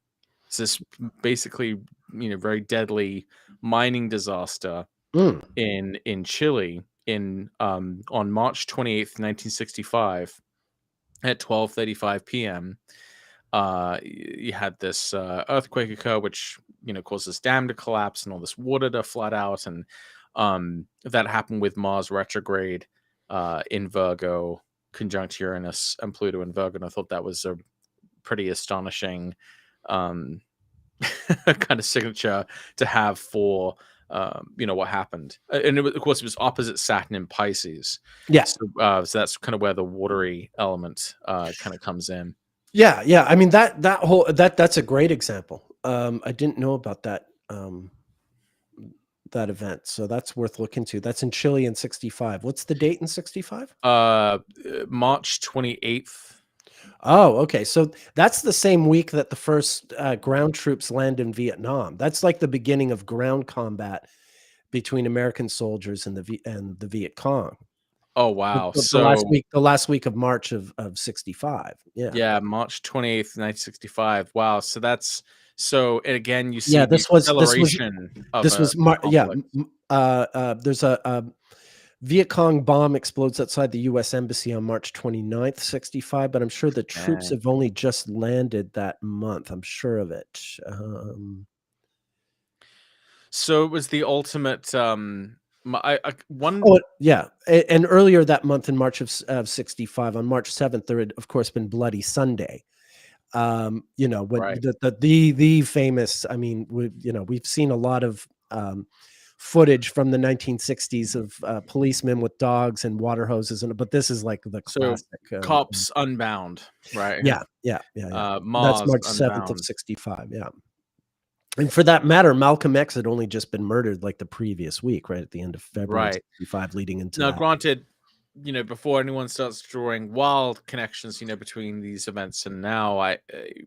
It's this basically, very deadly mining disaster in Chile on March 28th, 1965 at 12:35 p.m. You had this earthquake occur, which caused this dam to collapse and all this water to flood out, and that happened with Mars retrograde in Virgo, conjunct Uranus and Pluto in Virgo. And I thought that was a pretty astonishing kind of signature to have for what happened. And of course, it was opposite Saturn in Pisces. Yeah. So that's kind of where the watery element kind of comes in. Yeah. I mean, that's a great example. I didn't know about that. that event. So that's worth looking to. That's in Chilean 65. What's the date in 65? March 28th. Oh, okay. So that's the same week that the first ground troops land in Vietnam. That's like the beginning of ground combat between American soldiers and the Viet Cong. Oh wow! The last week of March of 65. Yeah, March 28th, 1965. Wow. So that's again you see this was there's a Viet Cong bomb explodes outside the U.S. Embassy on March 29th, 65, but I'm sure the troops have only just landed that month. I'm sure of it. So it was the ultimate. And earlier that month in March of 65, on March 7th, there had, of course, been Bloody Sunday. When the famous, I mean, we've seen a lot of footage from the 1960s of policemen with dogs and water hoses, but this is like the classic. Cops Unbound, right? Yeah. That's March 7th of 65. Yeah. And for that matter, Malcolm X had only just been murdered like the previous week, right at the end of February 65, leading into now, granted, before anyone starts drawing wild connections, between these events and now,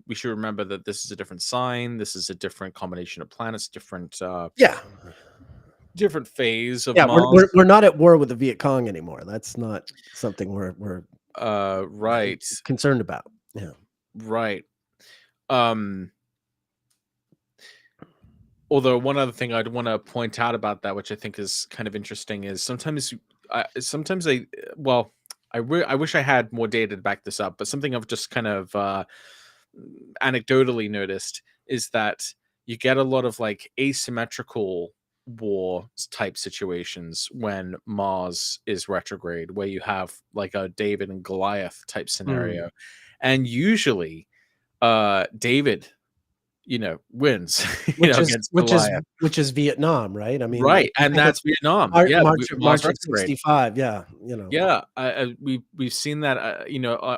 we should remember that this is a different sign. This is a different combination of planets, different phase of Mars. We're not at war with the Viet Cong anymore. That's not something we're concerned about. Yeah. Right. Although one other thing I'd want to point out about that, which I think is kind of interesting, is sometimes I wish I had more data to back this up, but something I've just kind of anecdotally noticed is that you get a lot of like asymmetrical war type situations when Mars is retrograde, where you have like a David and Goliath type scenario, and usually David wins, which is Vietnam, right? I mean, right, and that's Vietnam. March of 65. Yeah, we've seen that.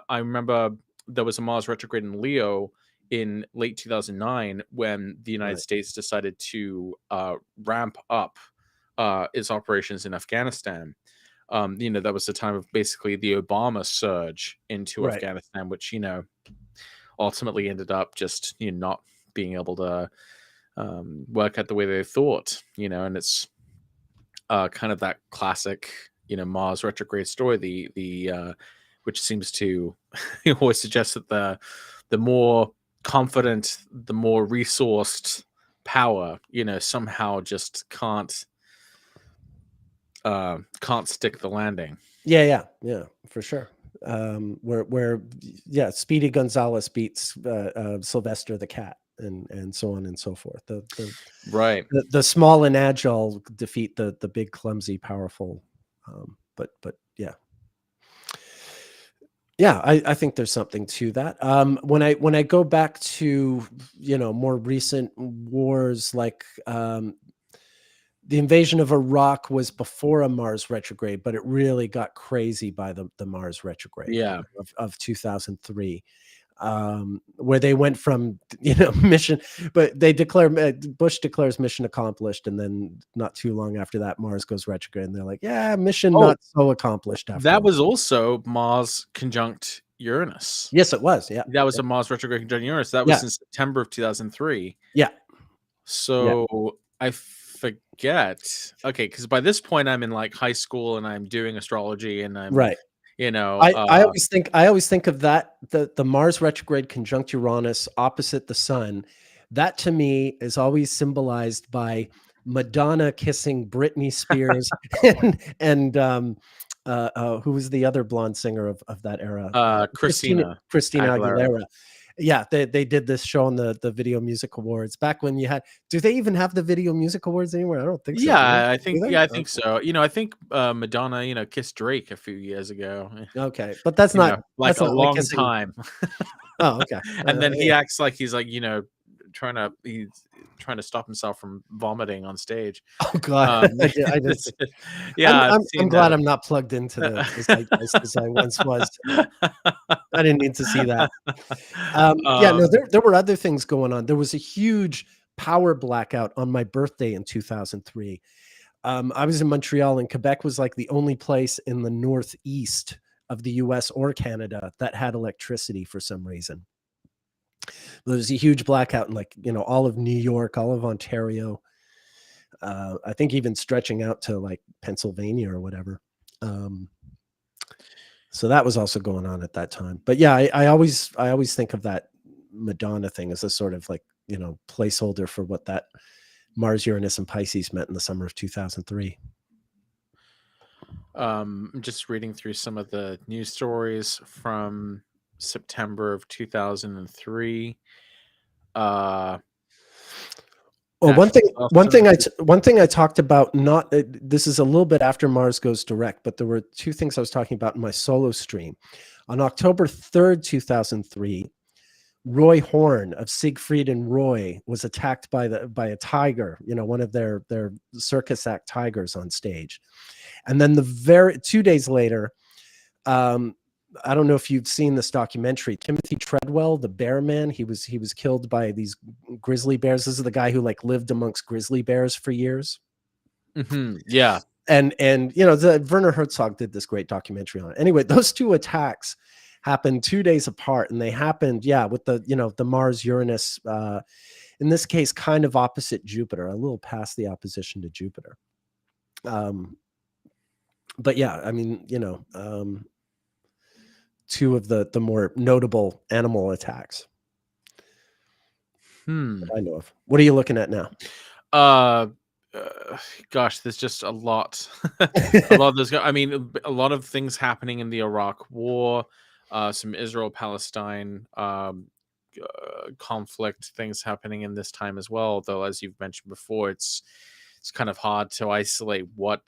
I remember there was a Mars retrograde in Leo in late 2009 when the United States decided to ramp up its operations in Afghanistan. That was the time of basically the Obama surge into Afghanistan, which ultimately ended up just not being able to work out the way they thought, and it's kind of that classic, Mars retrograde story, the which seems to always suggest that the more confident, the more resourced power, somehow just can't stick the landing. Yeah, for sure. Where Speedy Gonzalez beats Sylvester the Cat, and so on and so forth. The small and agile defeat the big, clumsy, powerful. But I think there's something to that. When I go back to more recent wars, like the invasion of Iraq was before a Mars retrograde, but it really got crazy by the Mars retrograde of 2003. Where they went from mission, but Bush declares mission accomplished, and then not too long after that, Mars goes retrograde, and they're like, mission not so accomplished. That was also Mars conjunct Uranus. Yes, it was. Yeah, that was a Mars retrograde conjunct Uranus. That was in September of 2003. Yeah. So I forget. Okay, because by this point I'm in like high school and I'm doing astrology, and I'm I always think of that, the Mars retrograde conjunct Uranus opposite the sun. That to me is always symbolized by Madonna kissing Britney Spears and who was the other blonde singer of that era? Christina Aguilera. Yeah, they did this show on the Video Music Awards back when you had. Do they even have the Video Music Awards anymore? I don't think so. Yeah, I think so. I think Madonna, kissed Drake a few years ago. Okay, but that's not like a long time. Oh, okay. And then he acts like he's like trying to stop himself from vomiting on stage. Oh God! I'm glad I'm not plugged into the as I once was. I didn't need to see that. No, there were other things going on. There was a huge power blackout on my birthday in 2003. I was in Montreal, and Quebec was like the only place in the northeast of the US or Canada that had electricity for some reason. There was a huge blackout in, like, you know, all of New York, all of Ontario. I think even stretching out to like Pennsylvania or whatever. So that was also going on at that time. But yeah, I always think of that Madonna thing as a sort of like, you know, placeholder for what that Mars, Uranus, and Pisces meant in the summer of 2003. Just reading through some of the news stories from September of 2003. Well, one thing I talked about, not this is a little bit after Mars goes direct, but there were two things I was talking about in my solo stream. On October 3rd, 2003, Roy Horn of Siegfried and Roy was attacked by a tiger, you know, one of their circus act tigers on stage. And then 2 days later, I don't know if you've seen this documentary, Timothy Treadwell, the bear man. He was killed by these grizzly bears. This is the guy who like lived amongst grizzly bears for years. Yeah. And you know, Werner Herzog did this great documentary on it. Anyway, those two attacks happened 2 days apart, and they happened, yeah, with the, you know, the Mars Uranus, in this case, kind of opposite Jupiter, a little past the opposition to Jupiter. But yeah, I mean, you know, two of the more notable animal attacks that I know of. What are you looking at now? Gosh, there's just a lot. A lot of those. I mean, a lot of things happening in the Iraq War, some Israel-Palestine conflict things happening in this time as well. Though, as you've mentioned before, it's kind of hard to isolate what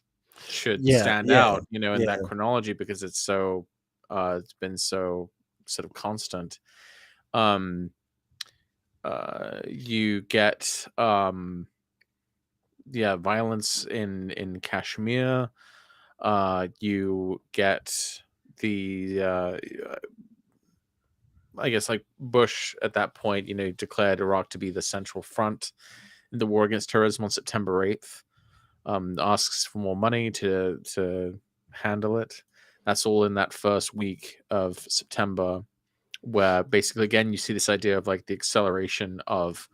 should stand out, you know, in that chronology, because it's so it's been so sort of constant. You get violence in Kashmir. You get the I guess like Bush at that point, you know, declared Iraq to be the central front in the war against terrorism on September 8th. Asks for more money to handle it. That's all in that first week of September, where basically, again, you see this idea of like the acceleration of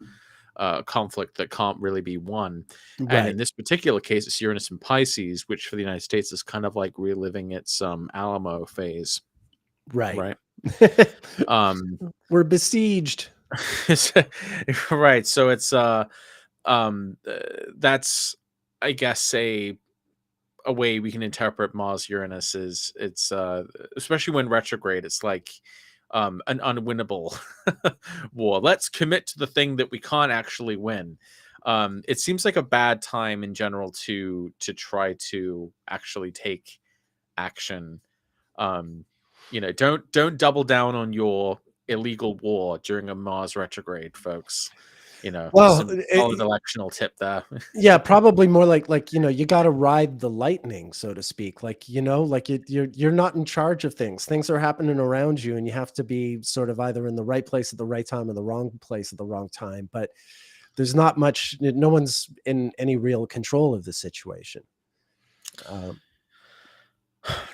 conflict that can't really be won. Right. And in this particular case, it's Uranus and Pisces, which for the United States is kind of like reliving its Alamo phase. Right. We're besieged. Right. So it's that's, I guess, a way we can interpret Mars Uranus is it's especially when retrograde, it's like an unwinnable war. Let's commit to the thing that we can't actually win. It seems like a bad time in general to try to actually take action. You know, don't double down on your illegal war during a Mars retrograde, folks. You know, well, some solid electional tip there. Yeah, probably more like, you know, you got to ride the lightning, so to speak. Like, you know, like you're not in charge of things. Things are happening around you, and you have to be sort of either in the right place at the right time or the wrong place at the wrong time. But there's not much. No one's in any real control of the situation.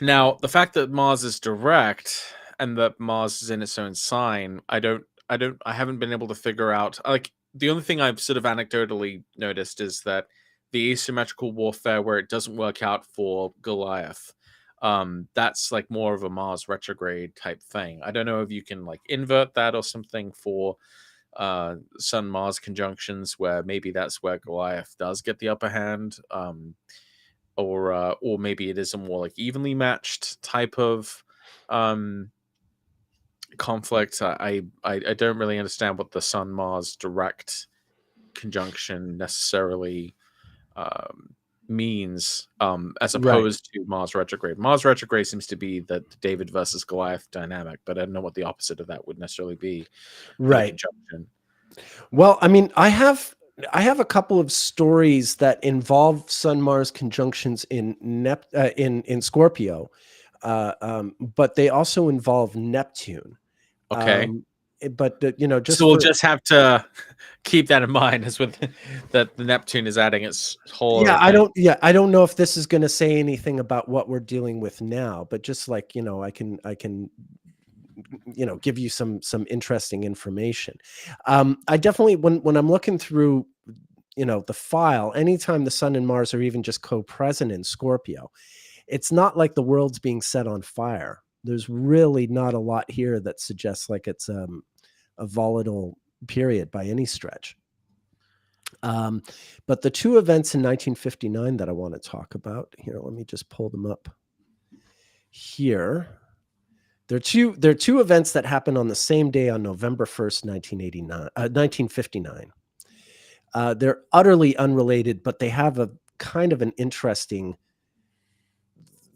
Now, the fact that Mars is direct and that Mars is in its own sign, I haven't been able to figure out. Like, the only thing I've sort of anecdotally noticed is that the asymmetrical warfare where it doesn't work out for Goliath, that's like more of a Mars retrograde type thing. I don't know if you can like invert that or something for Sun Mars conjunctions, where maybe that's where Goliath does get the upper hand, or maybe it is a more like evenly matched type of conflict. I don't really understand what the Sun Mars direct conjunction necessarily means, as opposed to Mars retrograde. Mars retrograde seems to be the David versus Goliath dynamic, but I don't know what the opposite of that would necessarily be. Right. Well, I mean, I have a couple of stories that involve Sun Mars conjunctions in Scorpio, but they also involve Neptune. Okay. you know, just so we'll just have to keep that in mind as with that the Neptune is adding its whole. Yeah, I don't know if this is going to say anything about what we're dealing with now, but just like, you know, I can you know, give you some interesting information. I definitely, when I'm looking through, you know, the file, anytime the Sun and Mars are even just co-present in Scorpio, it's not like the world's being set on fire. There's really not a lot here that suggests like it's a volatile period by any stretch. But the two events in 1959 that I want to talk about here, let me just pull them up here. They're two events that happened on the same day on November 1st, 1959. They're utterly unrelated, but they have a kind of an interesting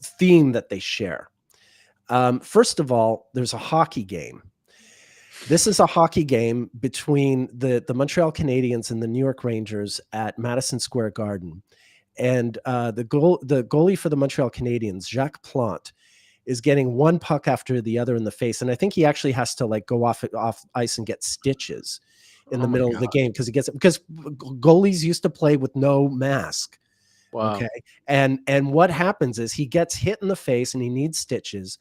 theme that they share. First of all, there's a hockey game. This is a hockey game between the Montreal Canadiens and the New York Rangers at Madison Square Garden. And the goalie for the Montreal Canadiens, Jacques Plante, is getting one puck after the other in the face. And I think he actually has to like go off ice and get stitches in the middle of the game because goalies used to play with no mask. Wow. Okay. And what happens is he gets hit in the face and he needs stitches.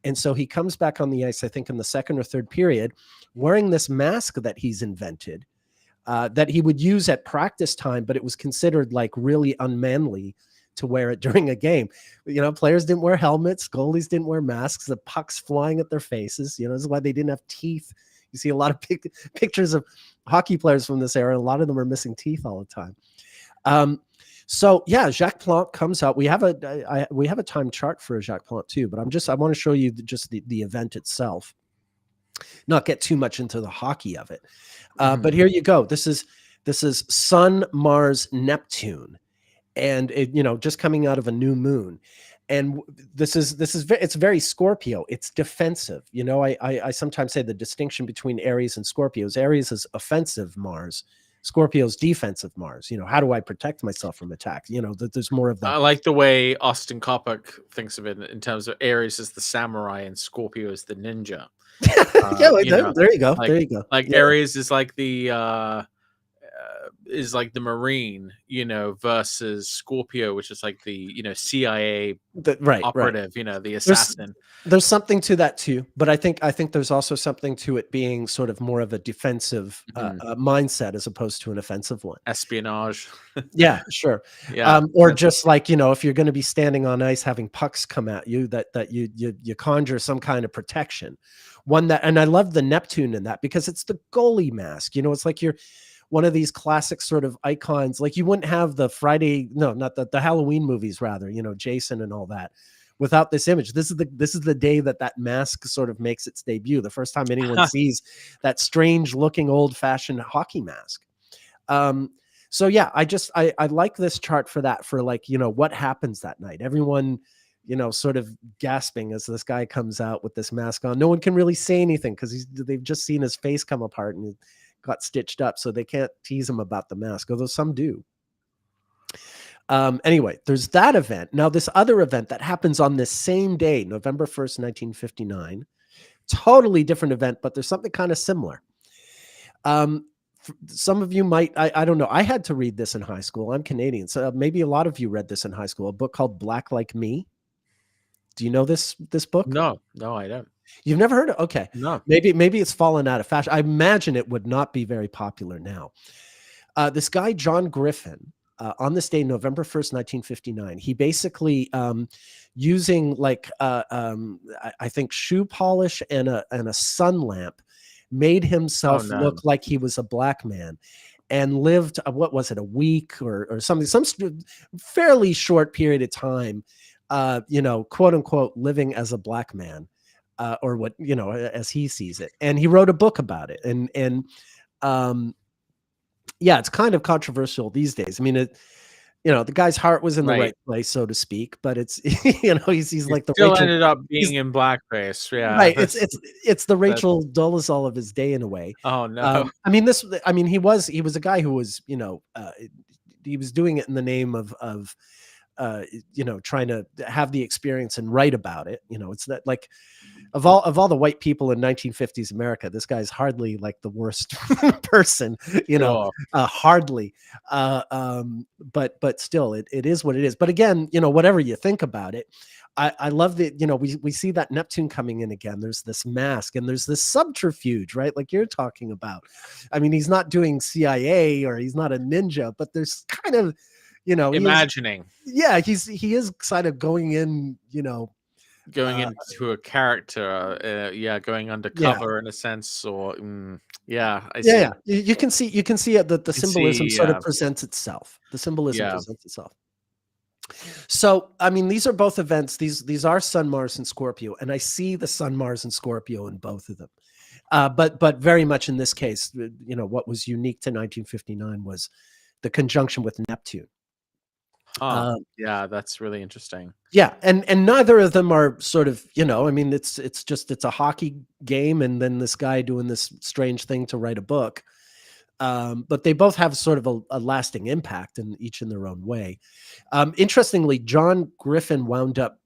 And so he comes back on the ice, I think in the second or third period, wearing this mask that he's invented, that he would use at practice time, but it was considered like really unmanly to wear it during a game. You know, players didn't wear helmets, goalies didn't wear masks, the pucks flying at their faces. You know, this is why they didn't have teeth. You see a lot of pictures of hockey players from this era. A lot of them are missing teeth all the time. So yeah, Jacques Plante comes out. We have a time chart for Jacques Plante too, but I want to show you just the event itself, not get too much into the hockey of it. But here you go. This is Sun, Mars, Neptune, and it, you know, just coming out of a new moon. And it's very Scorpio. It's defensive. You know, I sometimes say the distinction between Aries and Scorpios. Aries is offensive Mars. Scorpio's defensive Mars. You know, how do I protect myself from attack? You know, there's more of that. I like the way Austin Coppock thinks of it in terms of Aries as the samurai and Scorpio as the ninja. Yeah, there you go. Like, there you go. Like yeah. Aries is like the Marine, you know, versus Scorpio, which is like the, you know, CIA operative, you know, the assassin. There's something to that too, but I think there's also something to it being sort of more of a defensive mindset as opposed to an offensive one. Espionage. Yeah, sure. Yeah. Or just like, you know, if you're going to be standing on ice having pucks come at you, that you conjure some kind of protection. And I love the Neptune in that because it's the goalie mask. You know, it's like you're one of these classic sort of icons. Like you wouldn't have the the Halloween movies, rather, you know, Jason and all that, without this image. This is the day that mask sort of makes its debut. The first time anyone sees that strange looking old fashioned hockey mask. So yeah, I like this chart for that, for like, you know, what happens that night. Everyone, you know, sort of gasping as this guy comes out with this mask on. No one can really say anything because they've just seen his face come apart and got stitched up, so they can't tease him about the mask, although some do. Anyway, there's that event. Now, this other event that happens on this same day, November 1st, 1959, totally different event, but there's something kind of similar. Some of you might, I don't know. I had to read this in high school. I'm Canadian, so maybe a lot of you read this in high school, a book called Black Like Me. Do you know this book? No, I don't. You've never heard of it? Okay. No. Maybe it's fallen out of fashion. I imagine it would not be very popular now. This guy, John Griffin, on this day, November 1st, 1959, he basically, using like, I think shoe polish and a sun lamp, made himself look like he was a black man and lived, what was it, a week or something, some fairly short period of time, you know, quote unquote, living as a black man. Or what, you know, as he sees it. And he wrote a book about it. And yeah, it's kind of controversial these days. I mean, you know, the guy's heart was in the right place, so to speak, but it's, you know, he's like the still Rachel, ended up being in blackface. Yeah. Right. It's the Rachel Dolezal of his day in a way. Oh no. I mean, he was a guy who was, you know, he was doing it in the name of trying to have the experience and write about it. It's that, like, of all the white people in 1950s America, this guy's hardly like the worst person, Sure. hardly. But still, it is what it is. But again, whatever you think about it, I love that, we see that Neptune coming in again. There's this mask and there's this subterfuge, right? Like you're talking about. I mean, he's not doing CIA or he's not a ninja, but there's kind of, Imagining. He is kind of going in, Going into a character, going undercover in a sense, or I see. Yeah. You can see it, that the symbolism sort of presents itself. The symbolism Yeah. presents itself. So, I mean, these are both events. These are Sun, Mars, and Scorpio, and I see the Sun, Mars, and Scorpio in both of them. But very much in this case, what was unique to 1959 was the conjunction with Neptune. Yeah, that's really interesting. Yeah, and neither of them are sort of, I mean, it's a hockey game, and then this guy doing this strange thing to write a book. But they both have sort of a lasting impact, and each in their own way. Interestingly, John Griffin wound up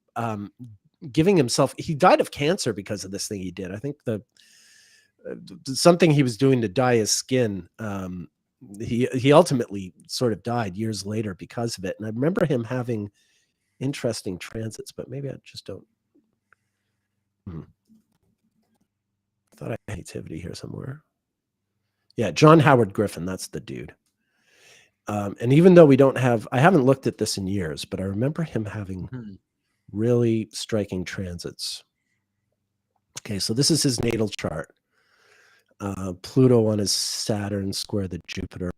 giving himself. He died of cancer because of this thing he did. I think something he was doing to dye his skin. He ultimately sort of died years later because of it. And I remember him having interesting transits, but maybe I just don't. I thought I had activity here somewhere. Yeah, John Howard Griffin, that's the dude. And even though I haven't looked at this in years, but I remember him having really striking transits. Okay, so this is his natal chart. Pluto on his Saturn, square the Jupiter.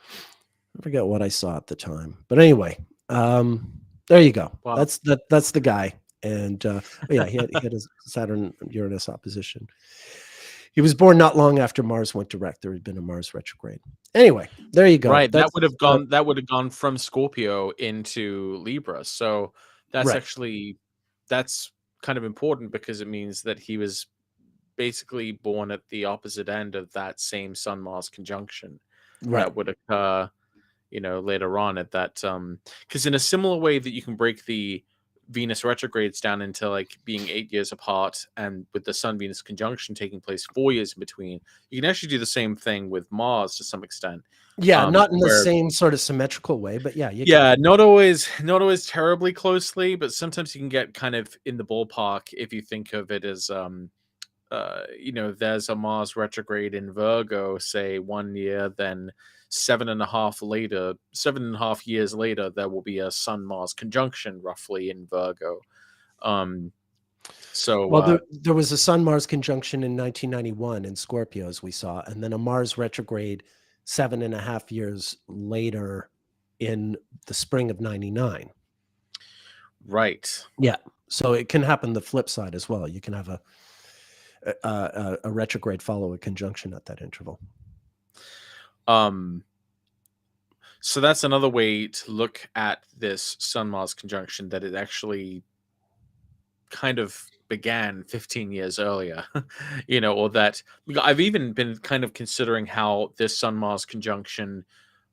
I forget what I saw at the time, but anyway, there you go. Wow. That's the guy, and he had his Saturn Uranus opposition. He was born not long after Mars went direct. There had been a Mars retrograde. Anyway, there you go. Right, that would have gone from Scorpio into Libra. So that's right. That's kind of important because it means that he was basically born at the opposite end of that same Sun-Mars conjunction that would occur, later on at that. Because in a similar way that you can break the Venus retrogrades down into like being 8 years apart, and with the Sun Venus conjunction taking place 4 years in between, you can actually do the same thing with Mars to some extent. Yeah, not in the same sort of symmetrical way, but not always terribly closely, but sometimes you can get kind of in the ballpark if you think of it as there's a Mars retrograde in Virgo, say 1 year, then 7.5 years later, there will be a Sun Mars conjunction roughly in Virgo. There was a Sun Mars conjunction in 1991 in Scorpio, as we saw, and then a Mars retrograde 7.5 years later in the spring of 99. Right. Yeah. So it can happen the flip side as well. You can have a retrograde follow a conjunction at that interval. So that's another way to look at this Sun-Mars conjunction, that it actually kind of began 15 years earlier, or that I've even been kind of considering how this Sun-Mars conjunction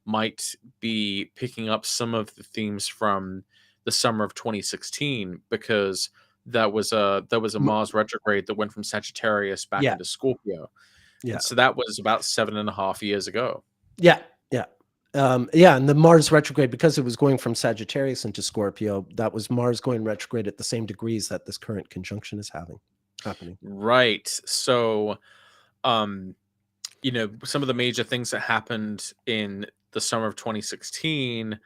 might be picking up some of the themes from the summer of 2016, because there was a Mars retrograde that went from Sagittarius back into Scorpio. Yeah. And so that was about 7.5 years ago. Yeah. And the Mars retrograde, because it was going from Sagittarius into Scorpio, that was Mars going retrograde at the same degrees that this current conjunction is happening. Right. So, some of the major things that happened in the summer of 2016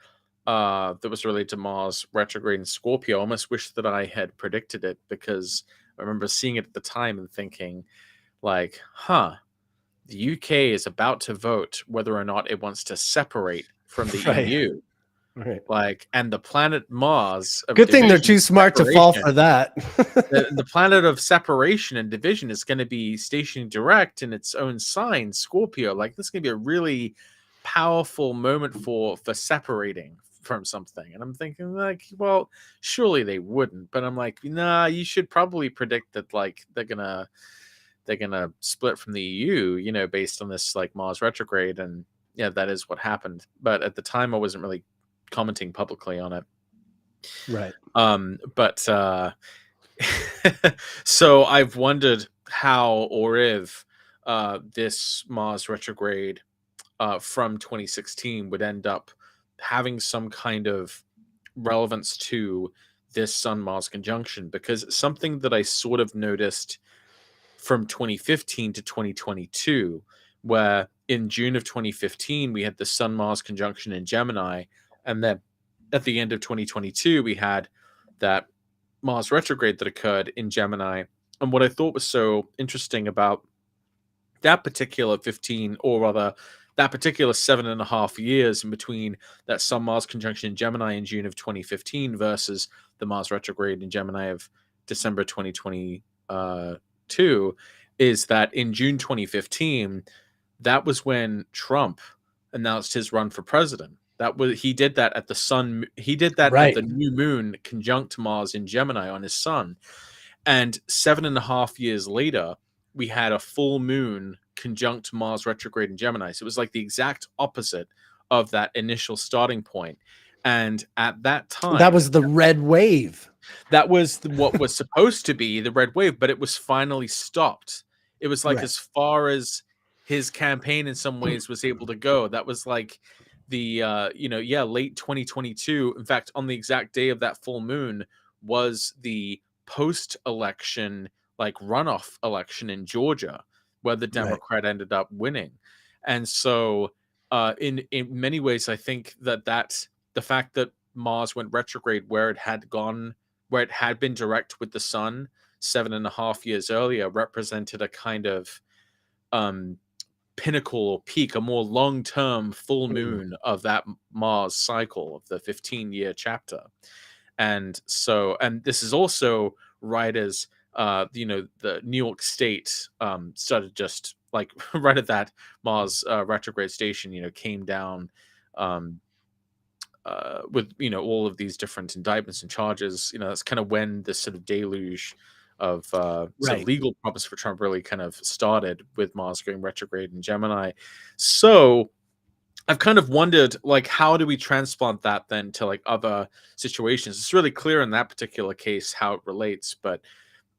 that was related to Mars retrograde in Scorpio, I almost wish that I had predicted it, because I remember seeing it at the time and thinking, like, the UK is about to vote whether or not it wants to separate from the EU. Right. Like, and the planet Mars. Good thing they're too smart to fall for that. the planet of separation and division is going to be stationed direct in its own sign, Scorpio. Like, this is going to be a really powerful moment for separating from something. And I'm thinking, like, well, surely they wouldn't. But I'm like, nah, you should probably predict that, like, they're gonna split from the EU, based on this like Mars retrograde. And yeah, that is what happened. But at the time, I wasn't really commenting publicly on it. Right. But so I've wondered how or if this Mars retrograde from 2016 would end up having some kind of relevance to this Sun-Mars conjunction, because something that I sort of noticed from 2015 to 2022, where in June of 2015 we had the Sun-Mars conjunction in Gemini, and then at the end of 2022 we had that Mars retrograde that occurred in Gemini. And what I thought was so interesting about that particular 15, or rather that particular 7.5 years in between that Sun-Mars conjunction in Gemini in June of 2015 versus the Mars retrograde in Gemini of December 2022, is that in June 2015, that was when Trump announced his run for president. He did that at the sun. He did that Right. at the new moon conjunct Mars in Gemini on his sun. And 7.5 years later, we had a full moon conjunct Mars retrograde in Gemini. So it was like the exact opposite of that initial starting point. And at that time, That was the red wave. that was what was supposed to be the red wave, but it was finally stopped. It was like Right. as far as his campaign in some ways was able to go. That was like the late 2022. In fact, on the exact day of that full moon was the post-election like runoff election in Georgia, where the Democrat ended up winning. And so in many ways, I think that the fact that Mars went retrograde where it had been direct with the sun 7.5 years earlier represented a kind of pinnacle or peak, a more long-term full moon of that Mars cycle of the 15-year chapter. And so, and this is also right as the New York State started just like right at that Mars retrograde station, came down with all of these different indictments and charges. That's kind of when this sort of deluge of sort of legal problems for Trump really kind of started, with Mars going retrograde in Gemini. So I've kind of wondered, like, how do we transplant that then to like other situations? It's really clear in that particular case how it relates, but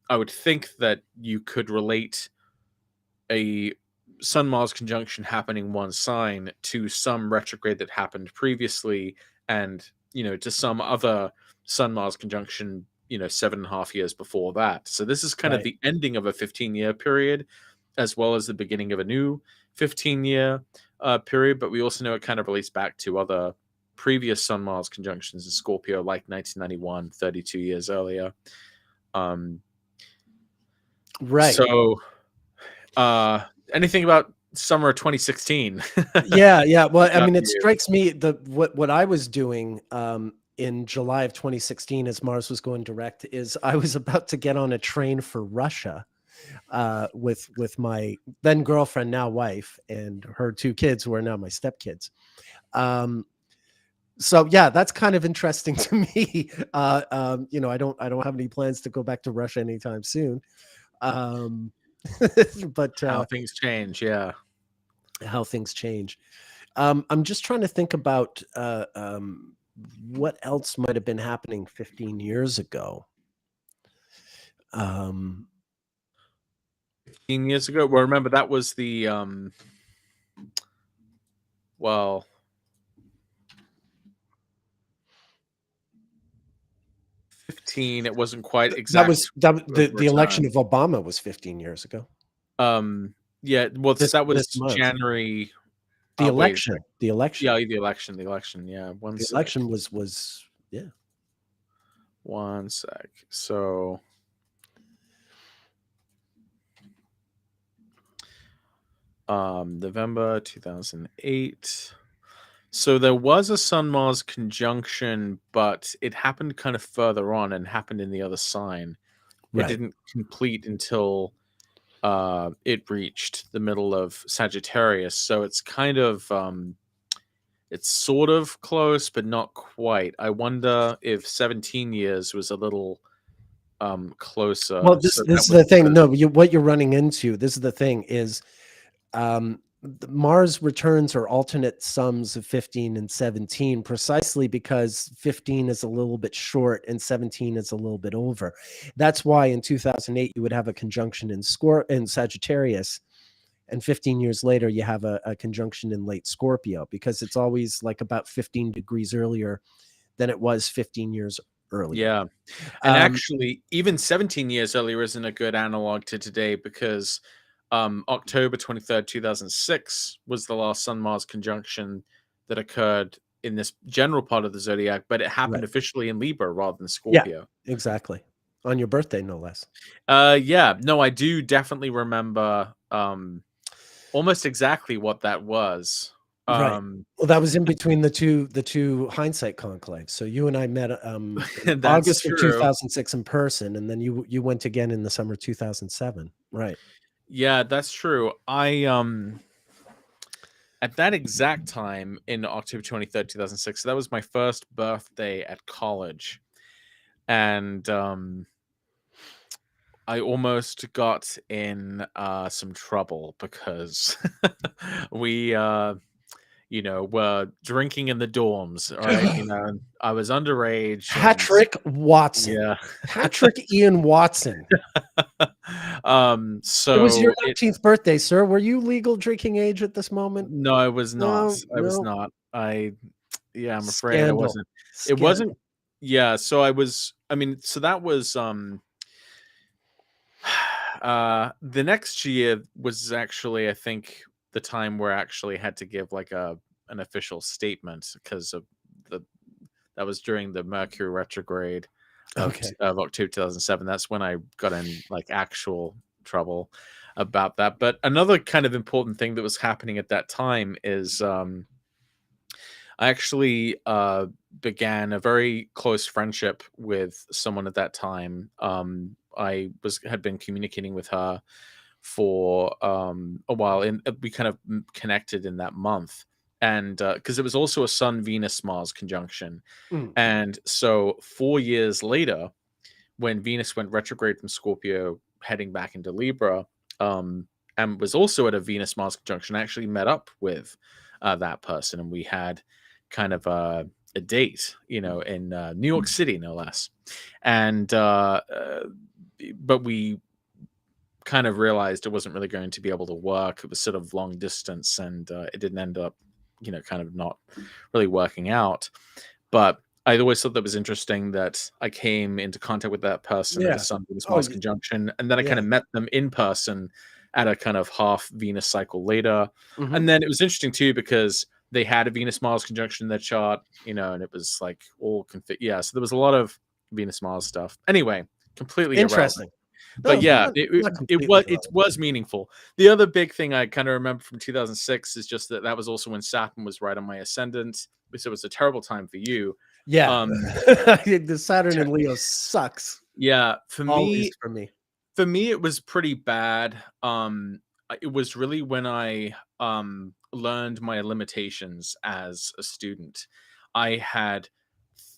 I would think that you could relate a Sun-Mars conjunction happening one sign to some retrograde that happened previously, and to some other Sun-Mars conjunction 7.5 years before that. So this is kind of the ending of a 15-year period, as well as the beginning of a new 15-year period. But we also know it kind of relates back to other previous Sun-Mars conjunctions in Scorpio, like 1991, 32 years earlier. So anything about summer 2016? Yeah. Well, I mean, it strikes me what I was doing in July of 2016 as Mars was going direct is I was about to get on a train for Russia with my then girlfriend, now wife, and her 2 kids, who are now my stepkids. So yeah, that's kind of interesting to me. I don't have any plans to go back to Russia anytime soon. But how things change. How things change. I'm just trying to think about what else might have been happening 15 years ago. 15 years ago. Well, remember that was the 15. It wasn't quite exact. The election of Obama was 15 years ago. Yeah, well, that was January. The election. The election. Yeah, the election. Yeah, the election was yeah. One sec. So November 2008. So there was a Sun-Mars conjunction, but it happened kind of further on and happened in the other sign. It didn't complete until it reached the middle of Sagittarius. So it's kind of it's sort of close, but not quite. I wonder if 17 years was a little closer. Well, this is the thing. No, what you're running into, this is the thing, is the Mars returns are alternate sums of 15 and 17, precisely because 15 is a little bit short and 17 is a little bit over. That's why in 2008 you would have a conjunction in Sagittarius, and 15 years later you have a conjunction in late Scorpio, because it's always like about 15 degrees earlier than it was 15 years earlier. Yeah. And actually, even 17 years earlier isn't a good analog to today, because October 23rd, 2006 was the last Sun-Mars conjunction that occurred in this general part of the zodiac, but it happened officially in Libra rather than Scorpio. Yeah, exactly. On your birthday, no less. Yeah. No, I do definitely remember almost exactly what that was. Right. Well, that was in between the two hindsight conclaves. So you and I met in August of 2006 in person, and then you went again in the summer 2007. Right. Yeah, that's true. I at that exact time in October 23rd, 2006, that was my first birthday at college. And I almost got in some trouble because we were drinking in the dorms, right? And I was underage. Patrick Watson. Yeah. Patrick Ian Watson. So it was your 19th birthday, sir. Were you legal drinking age at this moment? No, I was not. No, I was not. I'm afraid Scandal. I wasn't. Scandal. It wasn't. Yeah. So I was. I mean, so that was the next year was actually, I think, the time where I actually had to give like an official statement, because of that was during the Mercury retrograde of October 2007. That's when I got in like actual trouble about that. But another kind of important thing that was happening at that time is I actually began a very close friendship with someone at that time. I had been communicating with her for a while, and we kind of connected in that month. And because it was also a Sun Venus Mars conjunction. And so 4 years later, when Venus went retrograde from Scorpio heading back into Libra, and was also at a Venus Mars conjunction, I actually met up with that person, and we had kind of a date, in New York City, no less. And but we kind of realized it wasn't really going to be able to work. It was sort of long distance, and it didn't end up, kind of not really working out. But I always thought that was interesting that I came into contact with that person at the Sun Venus Mars conjunction, and then I kind of met them in person at a kind of half Venus cycle later. And then it was interesting too, because they had a Venus Mars conjunction in their chart, and it was like all so there was a lot of Venus Mars stuff. Anyway, completely interesting. But it was meaningful. The other big thing I kind of remember from 2006 is just that was also when Saturn was right on my ascendant, so it was a terrible time for you. Yeah, the Saturn in Leo sucks. Yeah, for me, it was pretty bad. It was really when I learned my limitations as a student. I had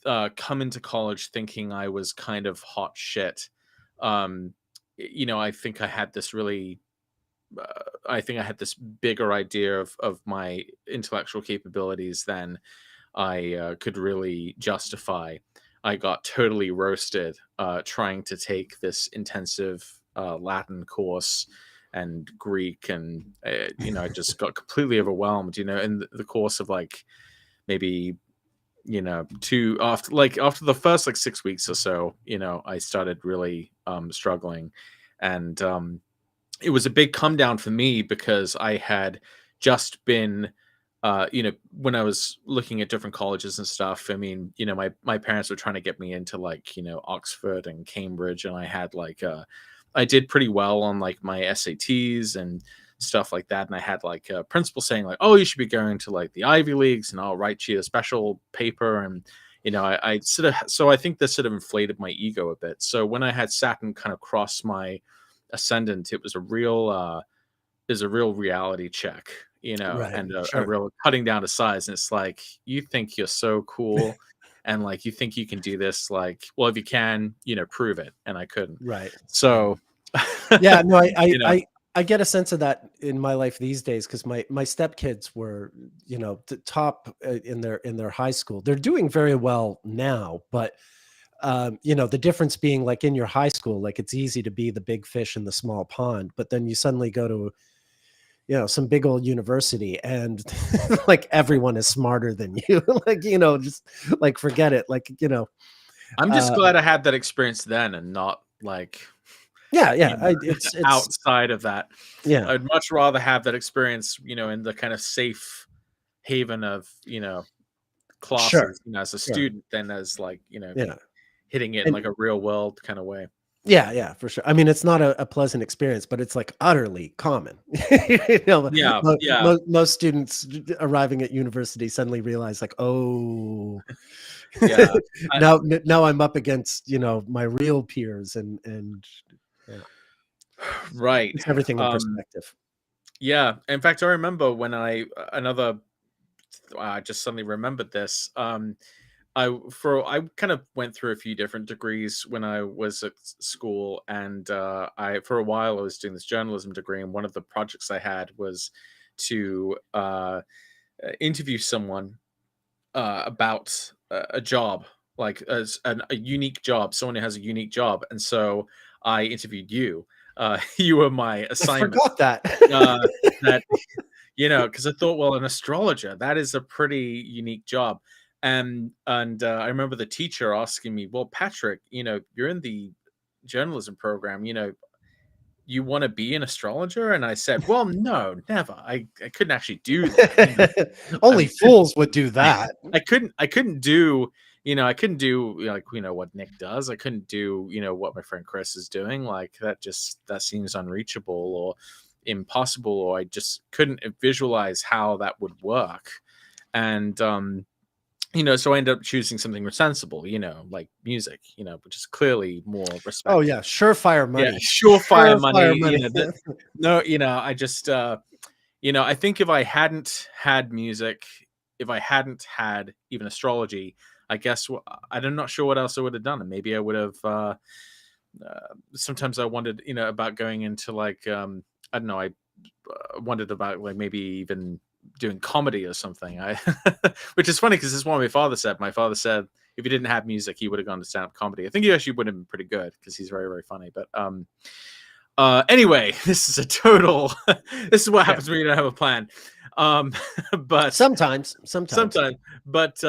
come into college thinking I was kind of hot shit. I think I had this really I think I had this bigger idea of my intellectual capabilities than I could really justify. I got totally roasted trying to take this intensive Latin course and Greek, and I just got completely overwhelmed, in the course of like maybe after the first like 6 weeks or so, I started really struggling. And it was a big come down for me, because I had just been when I was looking at different colleges and stuff. I mean, my parents were trying to get me into like Oxford and Cambridge, and I had like I did pretty well on like my SATs and stuff like that, and I had like a principal saying like, oh, you should be going to like the Ivy Leagues, and I'll write you a special paper. And I sort of, so I think this sort of inflated my ego a bit. So when I had Saturn kind of cross my ascendant, it was a real reality check, and a real cutting down to size. And it's like, you think you're so cool and like you think you can do this, like, well, if you can, prove it. And I couldn't. Right. So yeah, no, I get a sense of that in my life these days because my stepkids were, you know, the top in their high school. They're doing very well now, but you know, the difference being like in your high school, like it's easy to be the big fish in the small pond, but then you suddenly go to, you know, some big old university and like everyone is smarter than you. Like, you know, just like forget it. Like, you know, I'm just glad I had that experience then and not like yeah, you yeah. know, It's outside of that. yeah, I'd much rather have that experience, you know, in the kind of safe haven of, you know, sure, classes, you know, as a sure. student than as like, you know, Yeah. hitting it in And like a real world kind of way. yeah, yeah, for sure. I mean, it's not a pleasant experience, but it's like utterly common. You know, Yeah, yeah, most students arriving at university suddenly realize, like, oh, yeah. I, now I'm up against, you know, my real peers, and yeah, right. it's everything in perspective. Yeah. In fact, I remember when I just suddenly remembered this. I kind of went through a few different degrees when I was at school, and I for a while I was doing this journalism degree, and one of the projects I had was to interview someone about a job, like as a unique job, someone who has a unique job, and so I interviewed you. You were my I assignment. forgot that. That you know, because I thought, well, an astrologer, that is a pretty unique job. And I remember the teacher asking me, well, Patrick, you know, you're in the journalism program, you know, you want to be an astrologer? And I said, well, no, never. I couldn't actually do that. You know, Only couldn't, fools would do that. I couldn't do, you know, I couldn't do like, you know, what Nick does. I couldn't do, you know, what my friend Chris is doing. Like that seems unreachable or impossible, or I just couldn't visualize how that would work. And you know, so I ended up choosing something more sensible, you know, like music, you know, which is clearly more Oh respected. yeah, surefire Yeah, money. surefire money. Surefire You money. know, no, you know, I just you know, I think if I hadn't had music, if I hadn't had even astrology, I guess I'm not sure what else I would have done. And maybe I would have sometimes I wondered, you know, about going into like I don't know, I wondered about like maybe even doing comedy or something. I which is funny because this is what my father said. My father said if he didn't have music, he would have gone to stand-up comedy. I think he actually would have been pretty good because he's very, very funny. But anyway, this is a total this is what happens when you don't have a plan. But Sometimes. but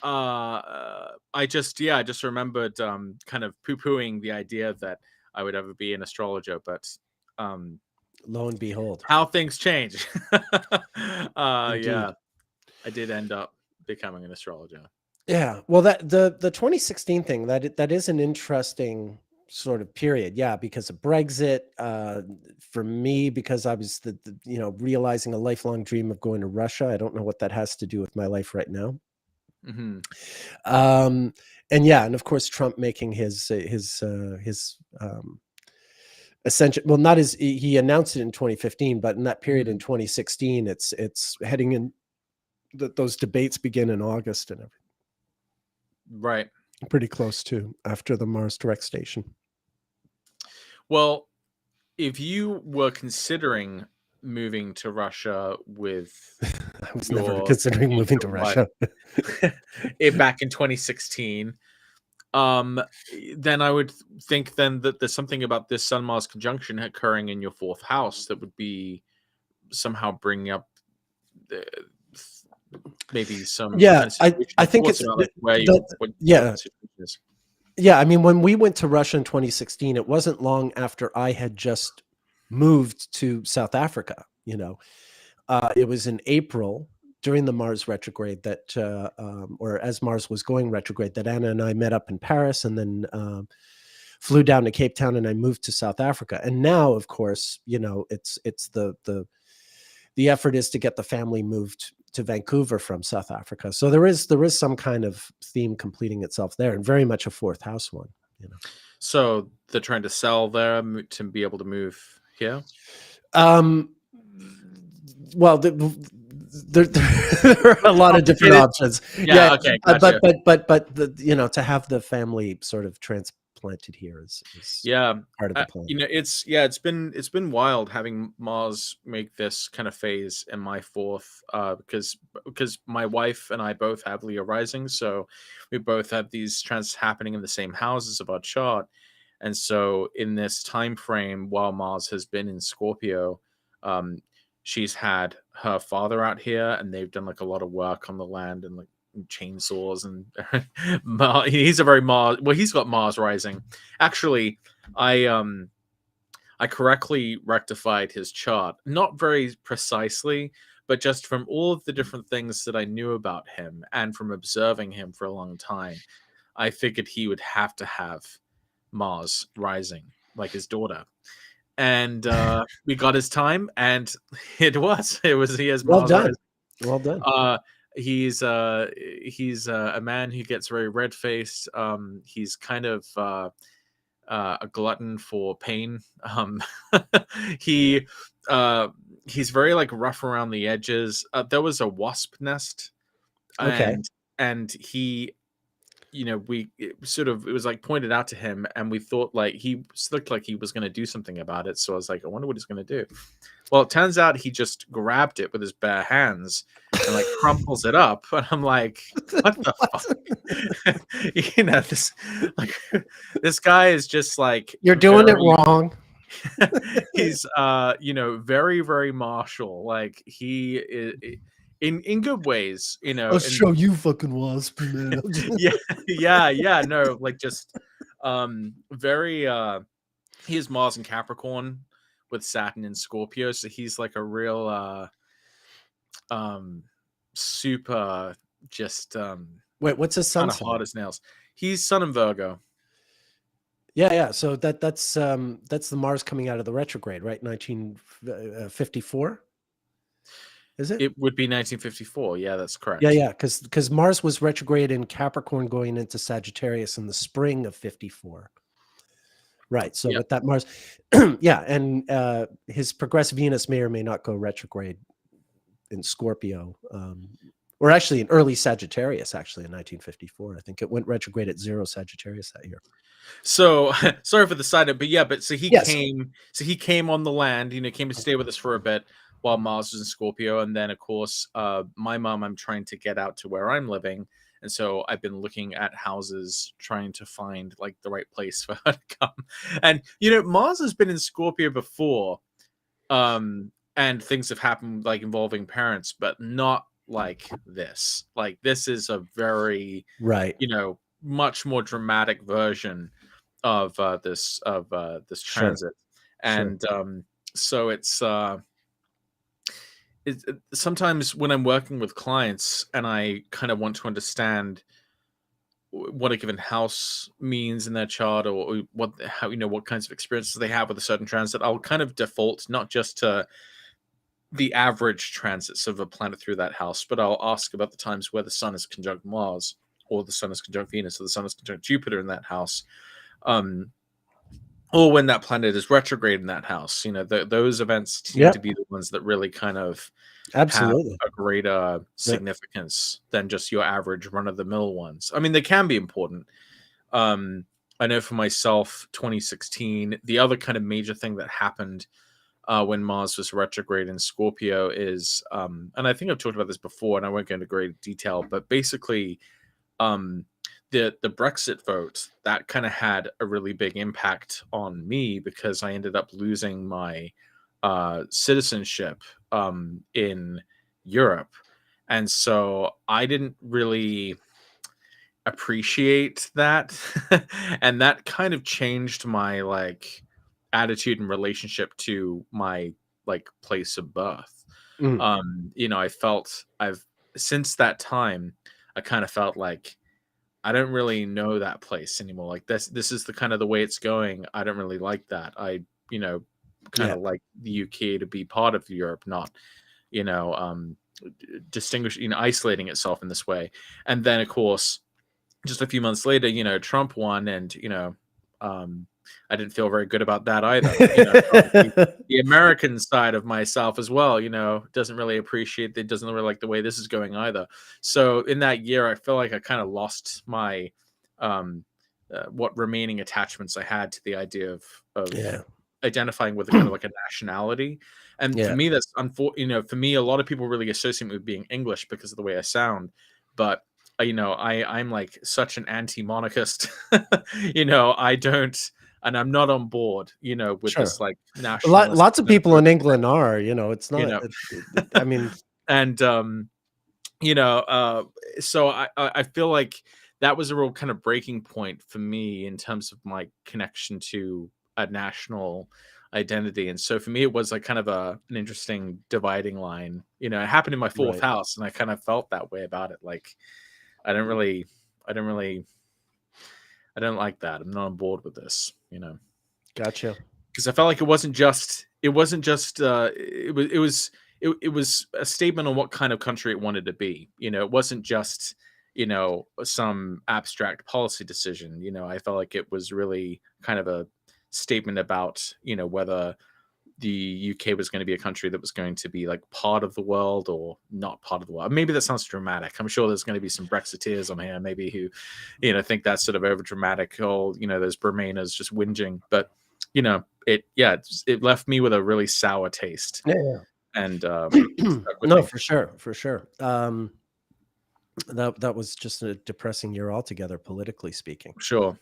I just remembered kind of poo-pooing the idea that I would ever be an astrologer, but Lo and behold. how things change. Indeed. Yeah, I did end up becoming an astrologer. Yeah. Well, the 2016 thing, that is an interesting sort of period. Yeah, because of Brexit. For me, because I was the you know, realizing a lifelong dream of going to Russia. I don't know what that has to do with my life right now. Mm-hmm. And yeah, and of course Trump making his essential, well, not his, he announced it in 2015, but in that period in 2016, it's heading in those debates begin in August and everything. Right. Pretty close to after the Mars direct station. Well, if you were considering moving to Russia with I was never considering moving to Russia. Back in 2016, then I would think then that there's something about this Sun Mars conjunction occurring in your fourth house that would be somehow bringing up maybe some Yeah, I think it's about, like, where yeah. Yeah, I mean, when we went to Russia in 2016, it wasn't long after I had just moved to South Africa. You know, it was in April during the Mars retrograde that, or as Mars was going retrograde, that Anna and I met up in Paris, and then flew down to Cape Town, and I moved to South Africa. And now, of course, you know, it's the effort is to get the family moved to Vancouver from South Africa. So there is some kind of theme completing itself there, and very much a fourth house one. You know, so they're trying to sell there to be able to move here. Well, there are a lot of different options. Yeah. Okay. Gotcha. But you know, to have the family sort of transplanted planted here is Yeah, part of the plan. it's been wild having Mars make this kind of phase in my fourth, because my wife and I both have Leo rising, so we both have these transits happening in the same houses of our chart, and so in this time frame while Mars has been in Scorpio, um, she's had her father out here, and they've done like a lot of work on the land and like chainsaws and he's a very Mars. Well, he's got Mars rising. Actually, I correctly rectified his chart, not very precisely, but just from all of the different things that I knew about him and from observing him for a long time, I figured he would have to have Mars rising, like his daughter. And we got his time, and it was he has Well Mars done. rising. Well done. He's a man who gets very red faced. He's kind of a glutton for pain. He he's very like rough around the edges. There was a wasp nest, Okay. and he, it was like pointed out to him, and we thought like he looked like he was going to do something about it. So I was like, I wonder what he's going to do. Well, it turns out he just grabbed it with his bare hands and like crumples it up, and I'm like, what the fuck? This guy is just like, You're doing it wrong. He's very, very martial. Like he is in good ways, I'll show you, fucking wasp, man. yeah, no, like just very he has Mars in Capricorn with Saturn in Scorpio, so he's like a real super just Wait, what's his sun kind of hard as nails. He's Sun in Virgo. Yeah. So that's the Mars coming out of the retrograde, right? 1954. Is it? It would be 1954. Yeah, that's correct. Yeah. Because Mars was retrograde in Capricorn going into Sagittarius in the spring of 54. Right. So with that Mars, yeah, and his progressive Venus may or may not go retrograde in Scorpio, or actually in early Sagittarius, actually in 1954. I think it went retrograde at 0 Sagittarius that year. So sorry for the side note, but so he came on the land, came to stay with us for a bit while Mars was in Scorpio. And then of course, my mom, I'm trying to get out to where I'm living. And so I've been looking at houses, trying to find like the right place for her to come. And, Mars has been in Scorpio before. And things have happened like involving parents, but not like this. Like this is a very, much more dramatic version of this transit. And so it's sometimes when I'm working with clients and I kind of want to understand what a given house means in their chart, or what kinds of experiences they have with a certain transit, I'll kind of default not just to the average transits of a planet through that house, but I'll ask about the times where the sun is conjunct Mars, or the sun is conjunct Venus, or the sun is conjunct Jupiter in that house, or when that planet is retrograde in that house. Those events seem to be the ones that really kind of have a greater significance than just your average run-of-the-mill ones. I mean, they can be important. I know for myself, 2016, the other kind of major thing that happened when Mars was retrograde in Scorpio is, and I think I've talked about this before, and I won't go into great detail, but basically, the Brexit vote, that kind of had a really big impact on me, because I ended up losing my citizenship in Europe. And so I didn't really appreciate that. And that kind of changed my attitude and relationship to my place of birth. I felt since that time, I kind of felt like I don't really know that place anymore. Like this is the kind of the way it's going. I don't really like that. I, kind of like the UK to be part of Europe, not, distinguish, isolating itself in this way. And then of course, just a few months later, Trump won, and, I didn't feel very good about that either. The American side of myself as well, doesn't really appreciate it, doesn't really like the way this is going either. So in that year, I feel like I kind of lost my what remaining attachments I had to the idea of Yeah. identifying with a kind of like a nationality. And for Yeah. me, that's for me, a lot of people really associate me with being English because of the way I sound. But I'm like such an anti-monarchist. I don't, and I'm not on board, with Sure. this like nationalist Lots of people in England are, it's you not, know, I mean, and so I feel like that was a real kind of breaking point for me in terms of my connection to a national identity. And so for me, it was like kind of an interesting dividing line. It happened in my fourth right. house, and I kind of felt that way about it. Like I don't really, I don't really, I don't like that. I'm not on board with this. Gotcha. Because I felt like it wasn't just it was a statement on what kind of country it wanted to be. It wasn't just some abstract policy decision. I felt like it was really kind of a statement about whether the UK was going to be a country that was going to be like part of the world or not part of the world. Maybe that sounds dramatic. I'm sure there's going to be some Brexiteers on here, maybe who, think that's sort of over dramatic. Or those Remainers just whinging, but it left me with a really sour taste. Yeah. And No, for sure. That was just a depressing year altogether, politically speaking. Sure.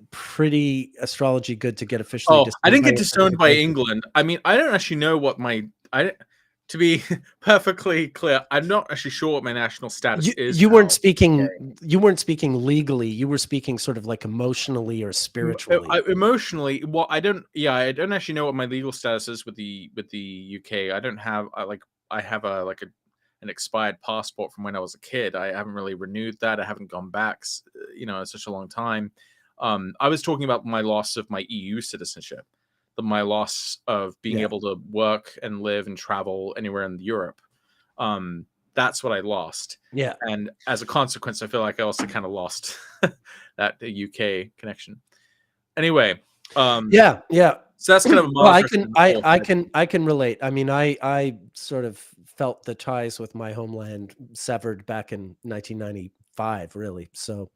Pretty astrology good to get officially. I didn't get disowned by England. I mean, I don't actually know what to be perfectly clear, I'm not actually sure what my national status is. You weren't speaking. You weren't speaking legally. You were speaking sort of like emotionally or spiritually. Emotionally, well, I don't actually know what my legal status is with the UK. I don't have I have an expired passport from when I was a kid. I haven't really renewed that. I haven't gone back, in such a long time. I was talking about my loss of my EU citizenship, my loss of being able to work and live and travel anywhere in Europe. That's what I lost. Yeah. And as a consequence, I feel like I also kind of lost that UK connection. Anyway. Yeah. So that's kind of I can relate. I mean, I sort of felt the ties with my homeland severed back in 1995, really. So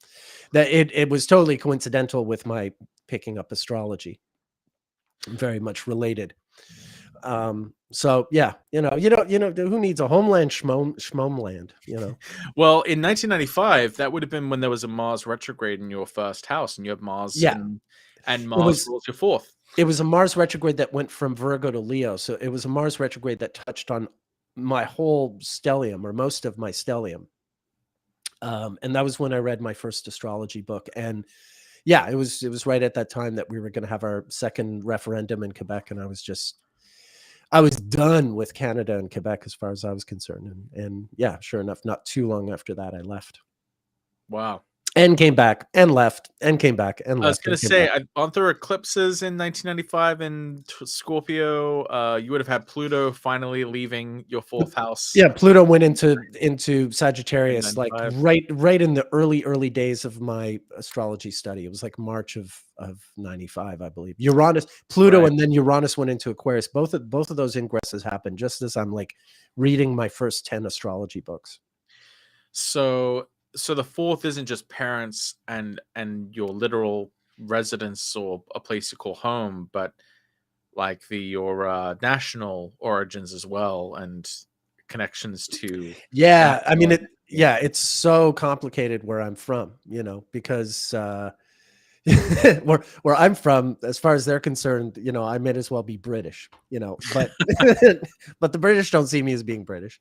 that it was totally coincidental with my picking up astrology. Very much related. So yeah, who needs a homeland schmomeland, Well, in 1995, that would have been when there was a Mars retrograde in your first house, and you have Mars and Mars rules your fourth. It was a Mars retrograde that went from Virgo to Leo. So it was a Mars retrograde that touched on my whole stellium, or most of my stellium. And that was when I read my first astrology book. And yeah, it was right at that time that we were going to have our second referendum in Quebec. And I was done with Canada and Quebec as far as I was concerned. And yeah, sure enough, not too long after that, I left. Wow. And came back and left and came back and left. I was going to say, I've gone through eclipses in 1995 in Scorpio. You would have had Pluto finally leaving your fourth house. Yeah, Pluto went into Sagittarius like right in the early days of my astrology study. It was like March of 95, I believe. Pluto, and then Uranus went into Aquarius. Both of those ingresses happened just as I'm like reading my first 10 astrology books. So the fourth isn't just parents and your literal residence or a place you call home, but like your national origins as well, and connections to. Yeah, I mean it's so complicated where I'm from, because where I'm from, as far as they're concerned, I might as well be British, but but the British don't see me as being British.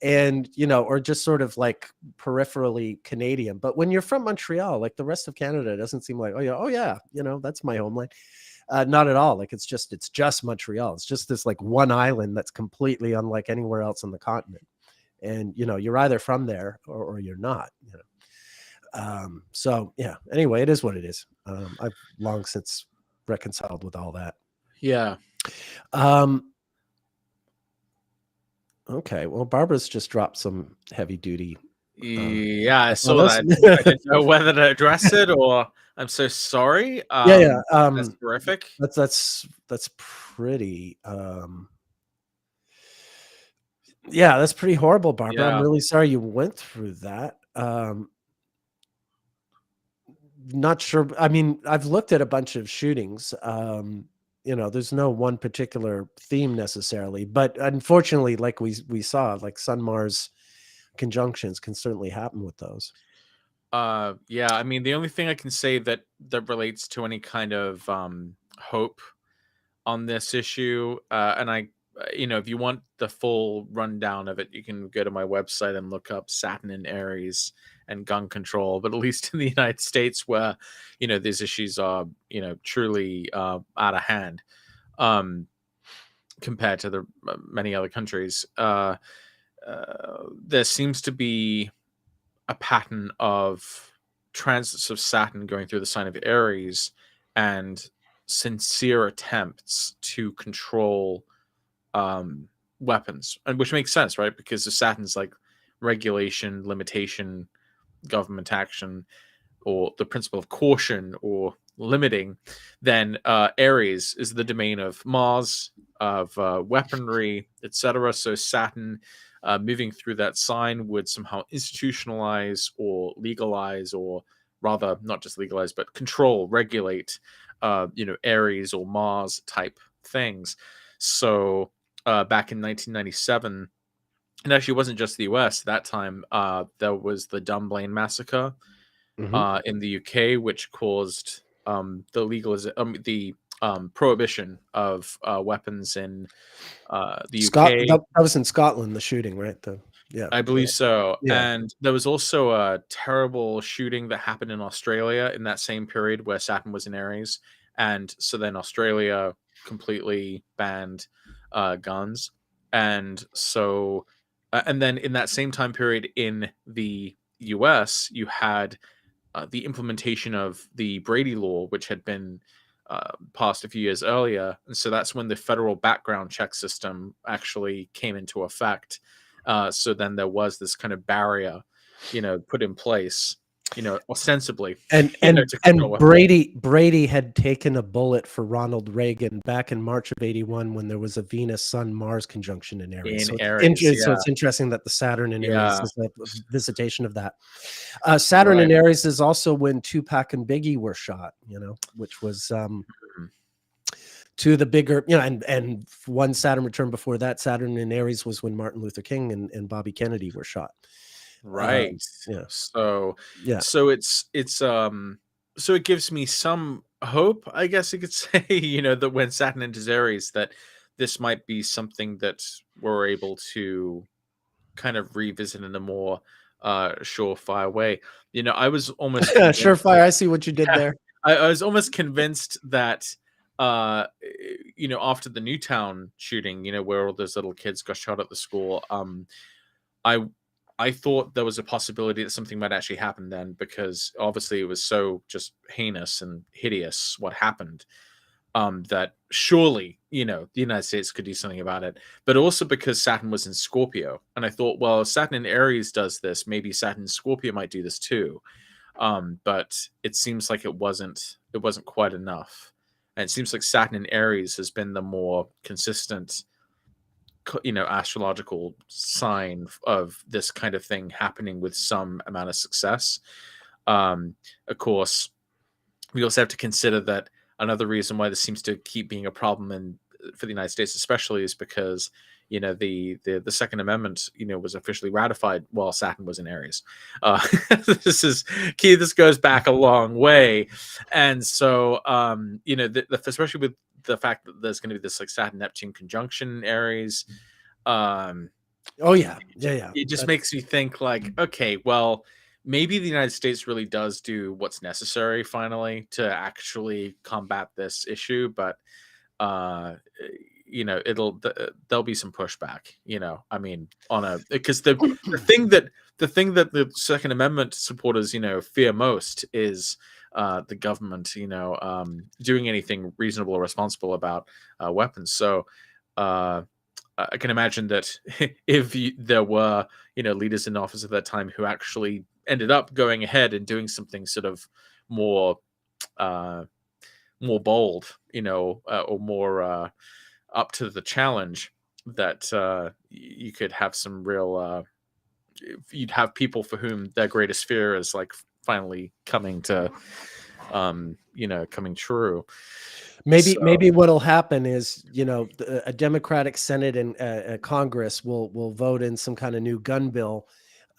And or just sort of like peripherally Canadian. But when you're from Montreal, like the rest of Canada, it doesn't seem like, oh yeah, that's my homeland. Not at all. Like it's just Montreal. It's just this like one island that's completely unlike anywhere else on the continent. And you're either from there or you're not. So yeah. Anyway, it is what it is. I've long since reconciled with all that. Yeah. Okay, well, Barbara's just dropped some heavy duty. Yeah, I saw that. I didn't know whether to address it or I'm so sorry. Yeah. That's terrific. That's pretty. Yeah, that's pretty horrible, Barbara. Yeah. I'm really sorry you went through that. Not sure. I mean, I've looked at a bunch of shootings. There's no one particular theme necessarily, but unfortunately, like we saw, like Sun Mars conjunctions can certainly happen with those. Yeah, I mean, the only thing I can say that relates to any kind of hope on this issue, and if you want the full rundown of it, you can go to my website and look up Saturn in Aries and gun control. But at least in the United States, where these issues are truly out of hand, compared to the many other countries, there seems to be a pattern of transits of Saturn going through the sign of Aries and sincere attempts to control weapons, and which makes sense, right? Because the Saturn's like regulation, limitation, government action, or the principle of caution or limiting. Then Aries is the domain of Mars, of weaponry, etc. So Saturn, moving through that sign, would somehow institutionalize or legalize, or rather not just legalize but control, regulate Aries or Mars type things. So back in 1997, and actually it wasn't just the US at that time, there was the Dunblane massacre in the UK, which caused the prohibition of weapons in the UK. That was in Scotland, the shooting, right? I believe so. Yeah. And there was also a terrible shooting that happened in Australia in that same period where Saturn was in Aries. And so then Australia completely banned guns. And so, and then in that same time period in the US, you had the implementation of the Brady Law, which had been passed a few years earlier. And so that's when the federal background check system actually came into effect. So then there was this kind of barrier, put in place, ostensibly, And Brady had taken a bullet for Ronald Reagan back in March of '81 when there was a Venus-Sun-Mars conjunction in Aries. So it's interesting that the Saturn in Aries is a visitation of that. Saturn in Aries is also when Tupac and Biggie were shot, which was two of the bigger, and one Saturn return before that, Saturn in Aries, was when Martin Luther King and Bobby Kennedy were shot. Right. So it gives me some hope, I guess you could say, that when Saturn enters Aries, that this might be something that we're able to kind of revisit in a more surefire way. I was almost surefire. I see what you did there. I was almost convinced that after the Newtown shooting, where all those little kids got shot at the school, I thought there was a possibility that something might actually happen then, because obviously it was so just heinous and hideous what happened, that surely, the United States could do something about it. But also because Saturn was in Scorpio. And I thought, well, if Saturn in Aries does this, maybe Saturn in Scorpio might do this too. But it seems like it wasn't quite enough. And it seems like Saturn in Aries has been the more consistent astrological sign of this kind of thing happening with some amount of success. Of course, we also have to consider that another reason why this seems to keep being a problem for the United States especially is because the Second Amendment was officially ratified while Saturn was in Aries. This is key. This goes back a long way, and so especially with the fact that there's going to be this like Saturn-Neptune conjunction in Aries. It just makes me think like, okay, well, maybe the United States really does do what's necessary finally to actually combat this issue, but there'll be some pushback. I mean, because the thing that the Second Amendment supporters fear most is the government doing anything reasonable or responsible about weapons. So I can imagine that if there were leaders in office at that time who actually ended up going ahead and doing something sort of more bold, or more up to the challenge, that you could have some real you'd have people for whom their greatest fear is like finally coming to, coming true. Maybe what'll happen is, a Democratic Senate and a Congress will vote in some kind of new gun bill,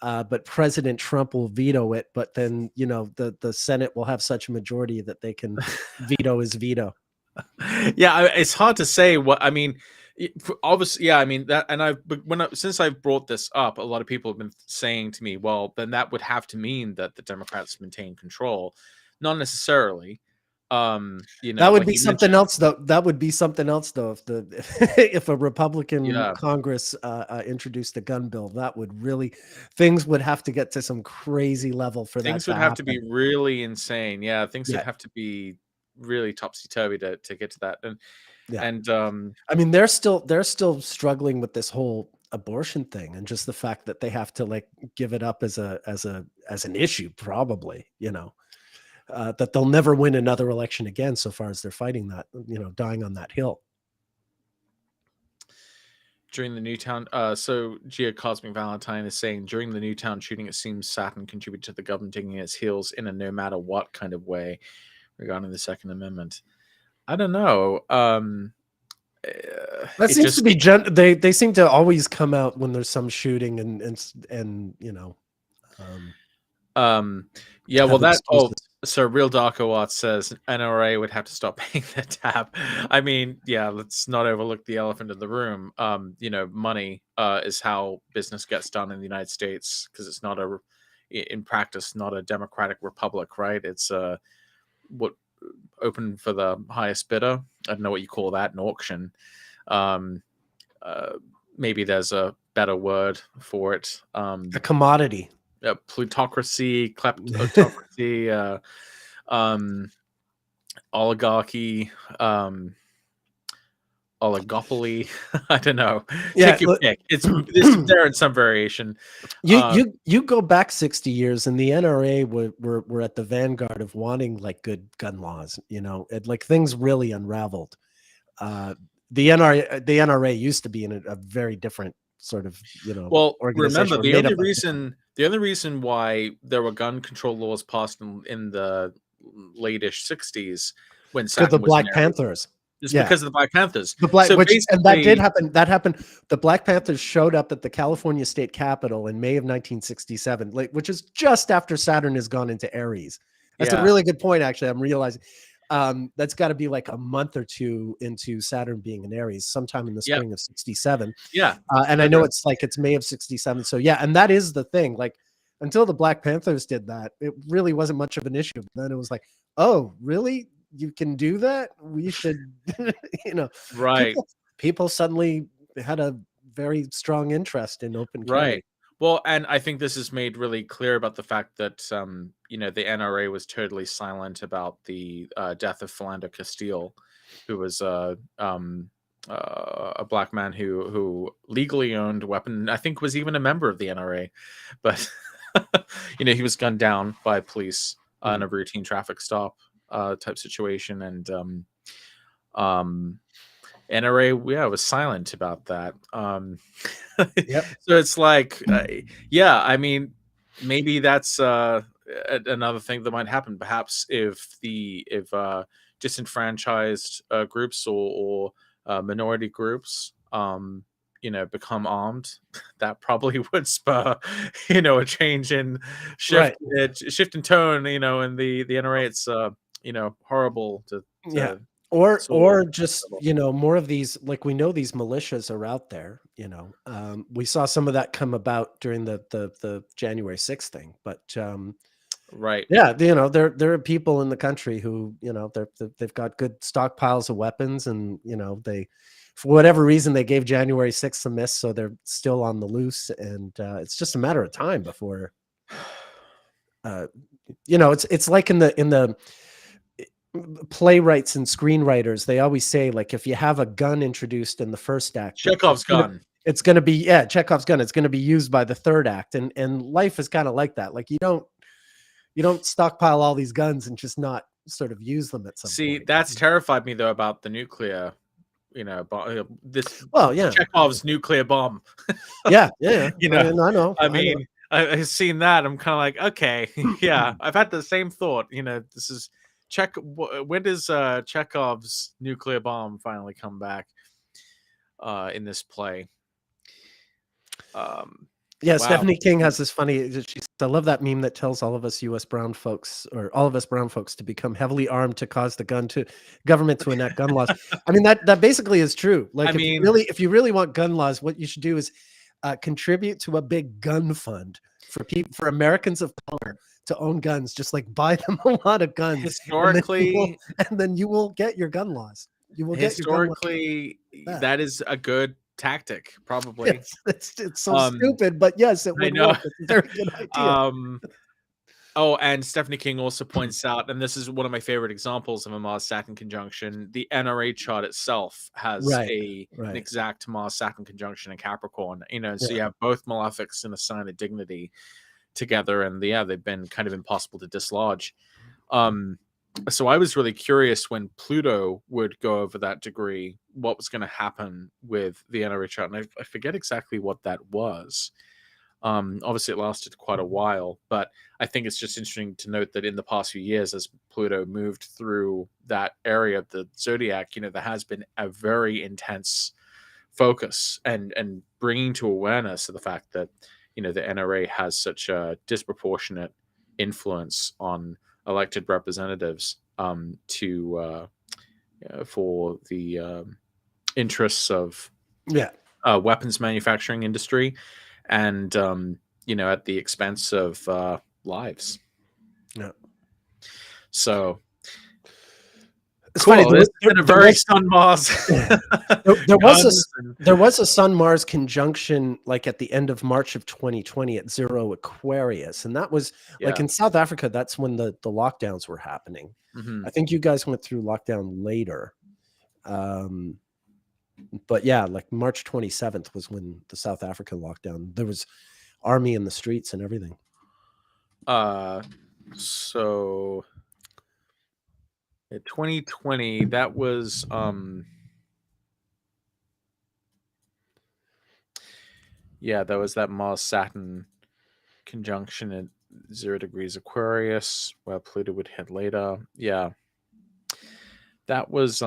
but President Trump will veto it. But then, the Senate will have such a majority that they can veto his veto. Yeah, it's hard to say what I mean. Obviously, yeah, I mean that, and since I've brought this up, a lot of people have been saying to me, well, then that would have to mean that the Democrats maintain control. Not necessarily. That would be something else, though. That would be something else, though, if a Republican Congress introduced a gun bill. That would really, things would have to get to some crazy level for that. Things would have to be really insane. Yeah, things would have to be really topsy-turvy to get to that. And I mean, they're still struggling with this whole abortion thing, and just the fact that they have to like give it up as an issue, probably, that they'll never win another election again, so far as they're fighting that, dying on that hill. During the Newtown, so Geocosmic Valentine is saying, during the Newtown shooting, it seems Saturn contributed to the government digging its heels in a no matter what kind of way regarding the Second Amendment. I don't know. That seems to be they seem to always come out when there's some shooting and yeah, well, that so Real Darko Art says NRA would have to stop paying their tab. I mean, yeah, let's not overlook the elephant in the room. Money is how business gets done in the United States, because it's not in practice, not a democratic republic, right? It's what open for the highest bidder. I don't know what you call that, an auction. Maybe there's a better word for it. A commodity. Plutocracy, kleptocracy, oligarchy, oligopoly. I don't know. Take your pick. It's there in some variation. You go back 60 years, and the NRA were at the vanguard of wanting like good gun laws. Like things really unraveled. The NRA used to be in a very different sort of well, remember the only reason why there were gun control laws passed in the late-ish 60s when Saturn the Black Panthers. Just because of the Black Panthers. And that did happen. That happened. The Black Panthers showed up at the California State Capitol in May of 1967, which is just after Saturn has gone into Aries. That's a really good point, actually. I'm realizing that's got to be like a month or two into Saturn being in Aries, sometime in the spring of 67. Yeah. And I know it's May of 67. So yeah, and that is the thing. Like, until the Black Panthers did that, it really wasn't much of an issue. Then it was like, oh, really? You can do that? We should, right. People suddenly had a very strong interest in open carry. Right. Well, and I think this is made really clear about the fact that, the NRA was totally silent about the death of Philando Castile, who was a black man who legally owned a weapon. I think was even a member of the NRA, but he was gunned down by police in a routine traffic stop type situation, and NRA was silent about that. So it's like I mean, maybe that's another thing that might happen, perhaps if disenfranchised groups or minority groups become armed. That probably would spur a change in shift in tone in the NRA. It's horrible to or just more of these, like, we know these militias are out there. We saw some of that come about during the January 6th thing, but there are people in the country who they've got good stockpiles of weapons, and they, for whatever reason, they gave January 6th a miss, so they're still on the loose, and it's just a matter of time before it's like in the playwrights and screenwriters, they always say, like, if you have a gun introduced in the first act, Chekhov's gun, it's going to be Chekhov's gun, it's going to be used by the third act, and life is kind of like that. Like, you don't stockpile all these guns and just not sort of use them at some point. That's terrified me though about the nuclear this Well, yeah, Chekhov's nuclear bomb. yeah, yeah. You know, I know. I mean, I've seen that. I'm kind of like, okay, yeah, I've had the same thought. This is when does Chekhov's nuclear bomb finally come back in this play? Yeah, Wow. Stephanie King has this funny. I love that meme that tells all of us U.S. brown folks, or all of us brown folks, to become heavily armed to cause the government to enact gun laws. I mean, that basically is true. Like, if you really want gun laws, what you should do is contribute to a big gun fund for Americans of color to own guns. Just like buy them a lot of guns. Historically, and then you will get your gun laws. You will get your gun laws. That is a good tactic, probably. It's so stupid, but yes, it would work. It's a very good idea. And Stephanie King also points out, and this is one of my favorite examples of a Mars-Saturn conjunction, the NRA chart itself has an exact Mars-Saturn conjunction in Capricorn. So you have both malefics in a sign of dignity together, and they've been kind of impossible to dislodge. So I was really curious when Pluto would go over that degree, what was going to happen with the NRA chart. And I forget exactly what that was. Obviously, it lasted quite a while, but I think it's just interesting to note that in the past few years, as Pluto moved through that area of the zodiac, there has been a very intense focus and bringing to awareness of the fact that, the NRA has such a disproportionate influence on elected representatives for the interests of weapons manufacturing industry, and at the expense of lives. So it's cool. Funny. It's been a very Sun Mars. There was a Sun Mars conjunction like at the end of March of 2020 at 0 Aquarius, and that was like in South Africa. That's when the lockdowns were happening. I think you guys went through lockdown later, but yeah, like March 27th was when the South African lockdown. There was army in the streets and everything. So. In 2020, that was that was that Mars-Saturn conjunction at 0 degrees Aquarius, where Pluto would hit later. Yeah. That was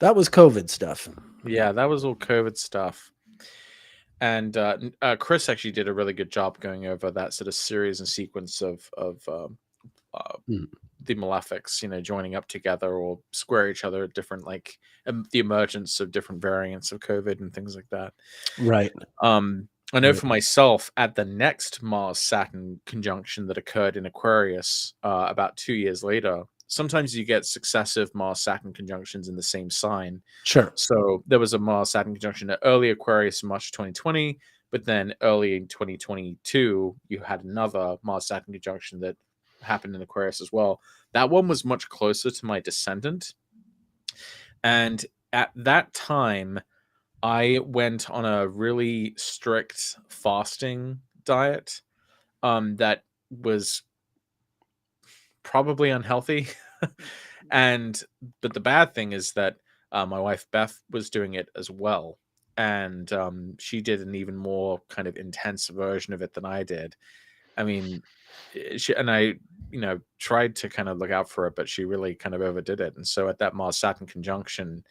COVID stuff. Yeah, that was all COVID stuff. And Chris actually did a really good job going over that sort of series and sequence of the malefics, joining up together or square each other at different, like the emergence of different variants of COVID and things like that. Right. I know for myself, at the next Mars-Saturn conjunction that occurred in Aquarius about 2 years later, sometimes you get successive Mars-Saturn conjunctions in the same sign. Sure. So there was a Mars-Saturn conjunction at early Aquarius in March 2020, but then early in 2022, you had another Mars-Saturn conjunction that happened in Aquarius as well. That one was much closer to my descendant, and at that time I went on a really strict fasting diet that was probably unhealthy. But the bad thing is that my wife Beth was doing it as well, and she did an even more kind of intense version of it than I did. I mean, I tried to kind of look out for it, but she really kind of overdid it. And so at that Mars-Saturn conjunction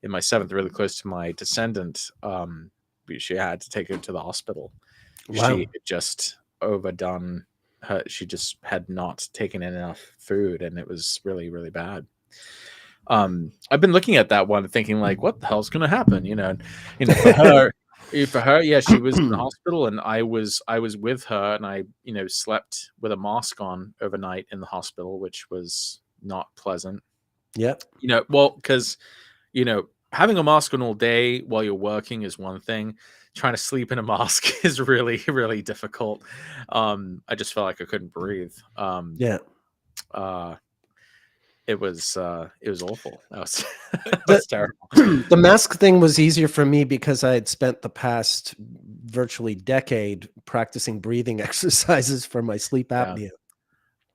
in my 7th, really close to my descendant, she had to take her to the hospital. Wow. She had just overdone her. She just had not taken enough food, and it was really, really bad. I've been looking at that one and thinking, like, what the hell's going to happen? For her, yeah, she was in the hospital, and I was with her, and I, slept with a mask on overnight in the hospital, which was not pleasant. Yeah. Because, having a mask on all day while you're working is one thing. Trying to sleep in a mask is really, really difficult. I just felt like I couldn't breathe. It was awful. That was terrible. The mask thing was easier for me because I had spent the past virtually decade practicing breathing exercises for my sleep apnea.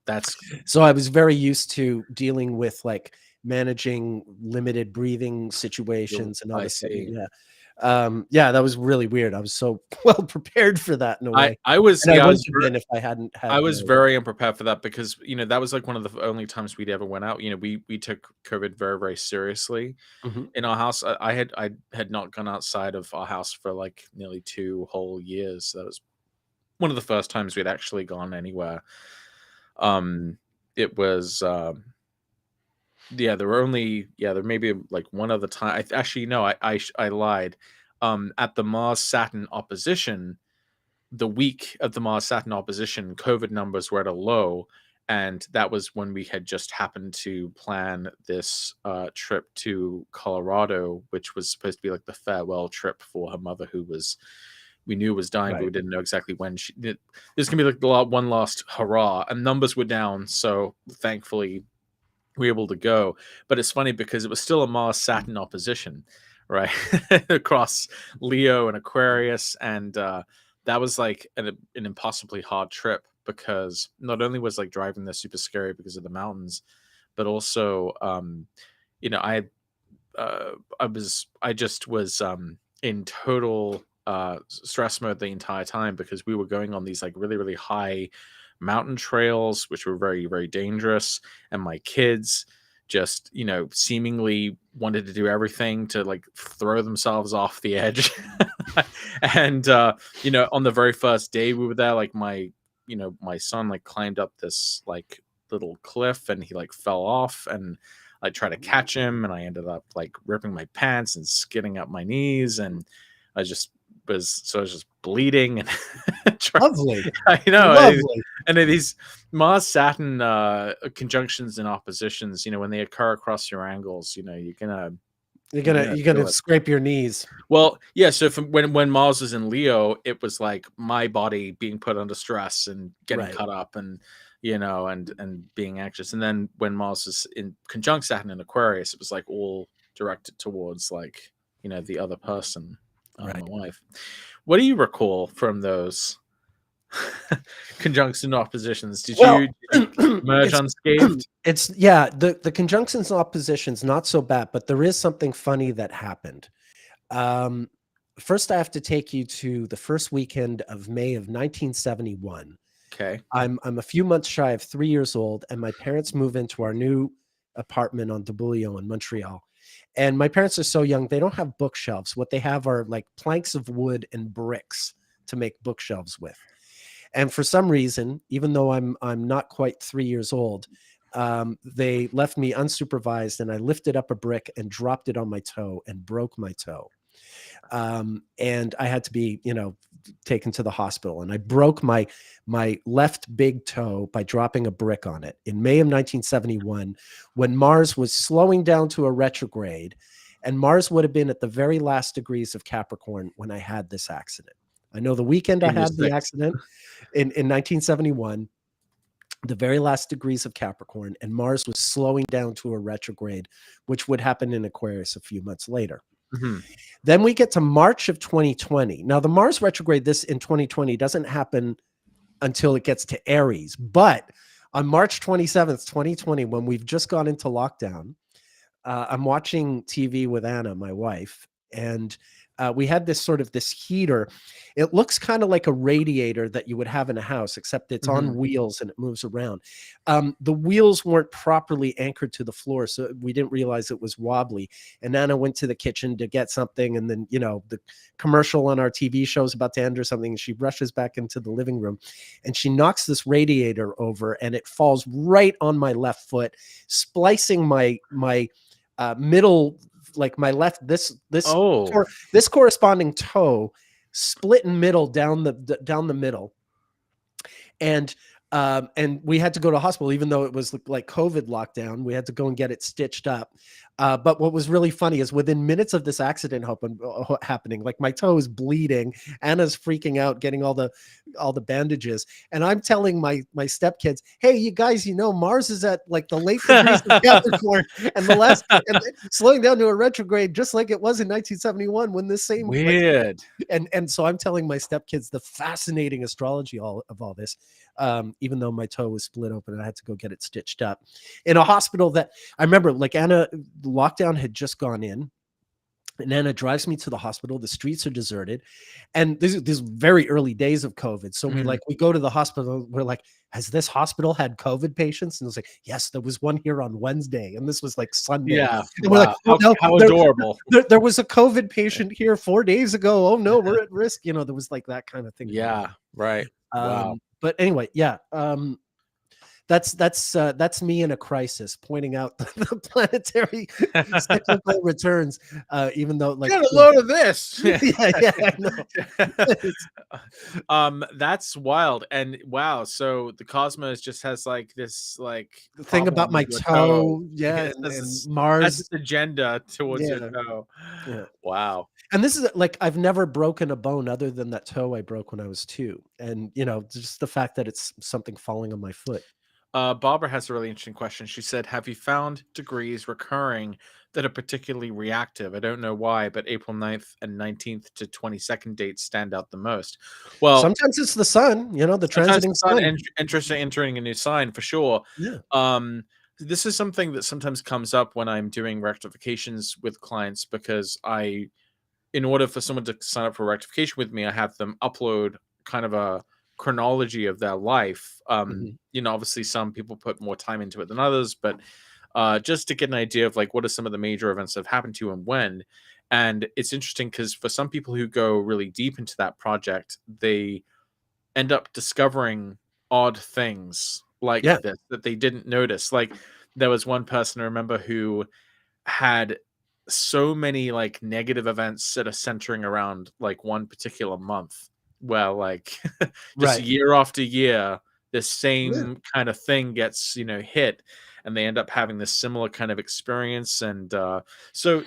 That's so I was very used to dealing with like managing limited breathing situations, and all of I a sudden, see. yeah, that was really weird. I was so well prepared for that in a way, I was and I yeah, wouldn't have been if I hadn't I had was the. very unprepared for that because that was like one of the only times we'd ever went out. We took COVID very, very seriously Mhm. in our house. I had not gone outside of our house for like nearly 2 whole years. So that was one of the first times we'd actually gone anywhere. It was there may be like one other time. Actually, no, I lied. At the Mars-Saturn opposition, the week of the Mars-Saturn opposition, COVID numbers were at a low, and that was when we had just happened to plan this trip to Colorado, which was supposed to be like the farewell trip for her mother, who we knew was dying, but Right. we didn't know exactly when she did. There's gonna be like one last hurrah, and numbers were down, so thankfully we were able to go. But it's funny because it was still a Mars-Saturn opposition, right? Across Leo and Aquarius, and that was like an impossibly hard trip because not only was like driving there super scary because of the mountains, but also I I just was in total stress mode the entire time because we were going on these like really, really high mountain trails, which were very, very dangerous. And my kids just, seemingly wanted to do everything to like throw themselves off the edge. And, on the very first day we were there, like my son like climbed up this like little cliff and he like fell off, and I tried to catch him, and I ended up like ripping my pants and skidding up my knees, and I was just bleeding and Lovely, I know. lovely. And these Mars Saturn conjunctions and oppositions, when they occur across your angles, You're you're gonna gonna you're feel gonna it. scrape your knees. Well, yeah. So when Mars was in Leo, it was like my body being put under stress and getting Right. cut up, and and being anxious. And then when Mars was in conjunct Saturn in Aquarius, it was like all directed towards like the other person, my Right. wife. What do you recall from those conjuncts and oppositions? Did Well, you emerge it's unscathed? it's yeah, the conjunctions and oppositions not so bad, but there is something funny that happened. Um, First, I have to take you to the first weekend of May of 1971. Okay. I'm a few months shy of 3 years old, and my parents move into our new apartment on Debouillon in Montreal. And my parents are so young, they don't have bookshelves. What they have are like planks of wood and bricks to make bookshelves with. And for some reason, even though I'm not quite 3 years old, they left me unsupervised, and I lifted up a brick and dropped it on my toe and broke my toe. And I had to be, taken to the hospital. And I broke my left big toe by dropping a brick on it in May of 1971, when Mars was slowing down to a retrograde, and Mars would have been at the very last degrees of Capricorn when I had this accident. I know the weekend I In your had the sixth. accident in 1971, the very last degrees of Capricorn, and Mars was slowing down to a retrograde, which would happen in Aquarius a few months later. Mhm. Then we get to March of 2020. Now, the Mars retrograde this in 2020 doesn't happen until it gets to Aries. But on March 27th, 2020, when we've just gone into lockdown, I'm watching TV with Anna, my wife, and we had this heater. It looks kind of like a radiator that you would have in a house, except it's on Mhm. wheels and it moves around. The wheels weren't properly anchored to the floor, so we didn't realize it was wobbly. And Anna went to the kitchen to get something, and then the commercial on our TV show is about to end or something, and she rushes back into the living room, and she knocks this radiator over, and it falls right on my left foot, splicing my middle, like my left, this Oh. this corresponding toe split in middle down the middle. And we had to go to the hospital, even though it was like COVID lockdown. We had to go and get it stitched up. But what was really funny is within minutes of this accident happening, like my toe is bleeding, Anna's freaking out, getting all the bandages, and I'm telling my stepkids, "Hey, you guys, Mars is at like the late degrees of Capricorn, and slowing down to a retrograde, just like it was in 1971 when this same Weird." and so I'm telling my stepkids the fascinating astrology of all this, even though my toe was split open and I had to go get it stitched up in a hospital that I remember, like Anna, lockdown had just gone in. And Anna drives me to the hospital. The streets are deserted. And this is very early days of COVID. So we go to the hospital. We're like, has this hospital had COVID patients? And it was like, yes, there was one here on Wednesday. And this was like Sunday. Yeah. And we're like, oh, no, how adorable. There was a COVID patient here 4 days ago. Oh no, we're at risk. There was like that kind of thing. Yeah. Right. Wow. But anyway, yeah. That's me in a crisis, pointing out the planetary cyclical returns, even though like get a load of this. yeah, I know. That's wild. And wow, so the cosmos just has like this the thing about my toe, yeah, and Mars, that's its agenda towards your toe. Yeah. Wow. And this is like, I've never broken a bone other than that toe I broke when I was 2, and just the fact that it's something falling on my foot. Barbara has a really interesting question. She said, have you found degrees recurring that are particularly reactive? I don't know why, but April 9th and 19th to 22nd dates stand out the most. Well, sometimes it's the sun, the transiting sun. Interesting, entering a new sign for sure. Yeah. This is something that sometimes comes up when I'm doing rectifications with clients, because in order for someone to sign up for rectification with me, I have them upload kind of a chronology of their life. Obviously some people put more time into it than others, but just to get an idea of like what are some of the major events that have happened to you and when. And it's interesting because for some people who go really deep into that project, they end up discovering odd things like this that they didn't notice. Like there was one person I remember who had so many like negative events that are centering around like one particular month, where like just year after year this same kind of thing gets hit, and they end up having this similar kind of experience. And so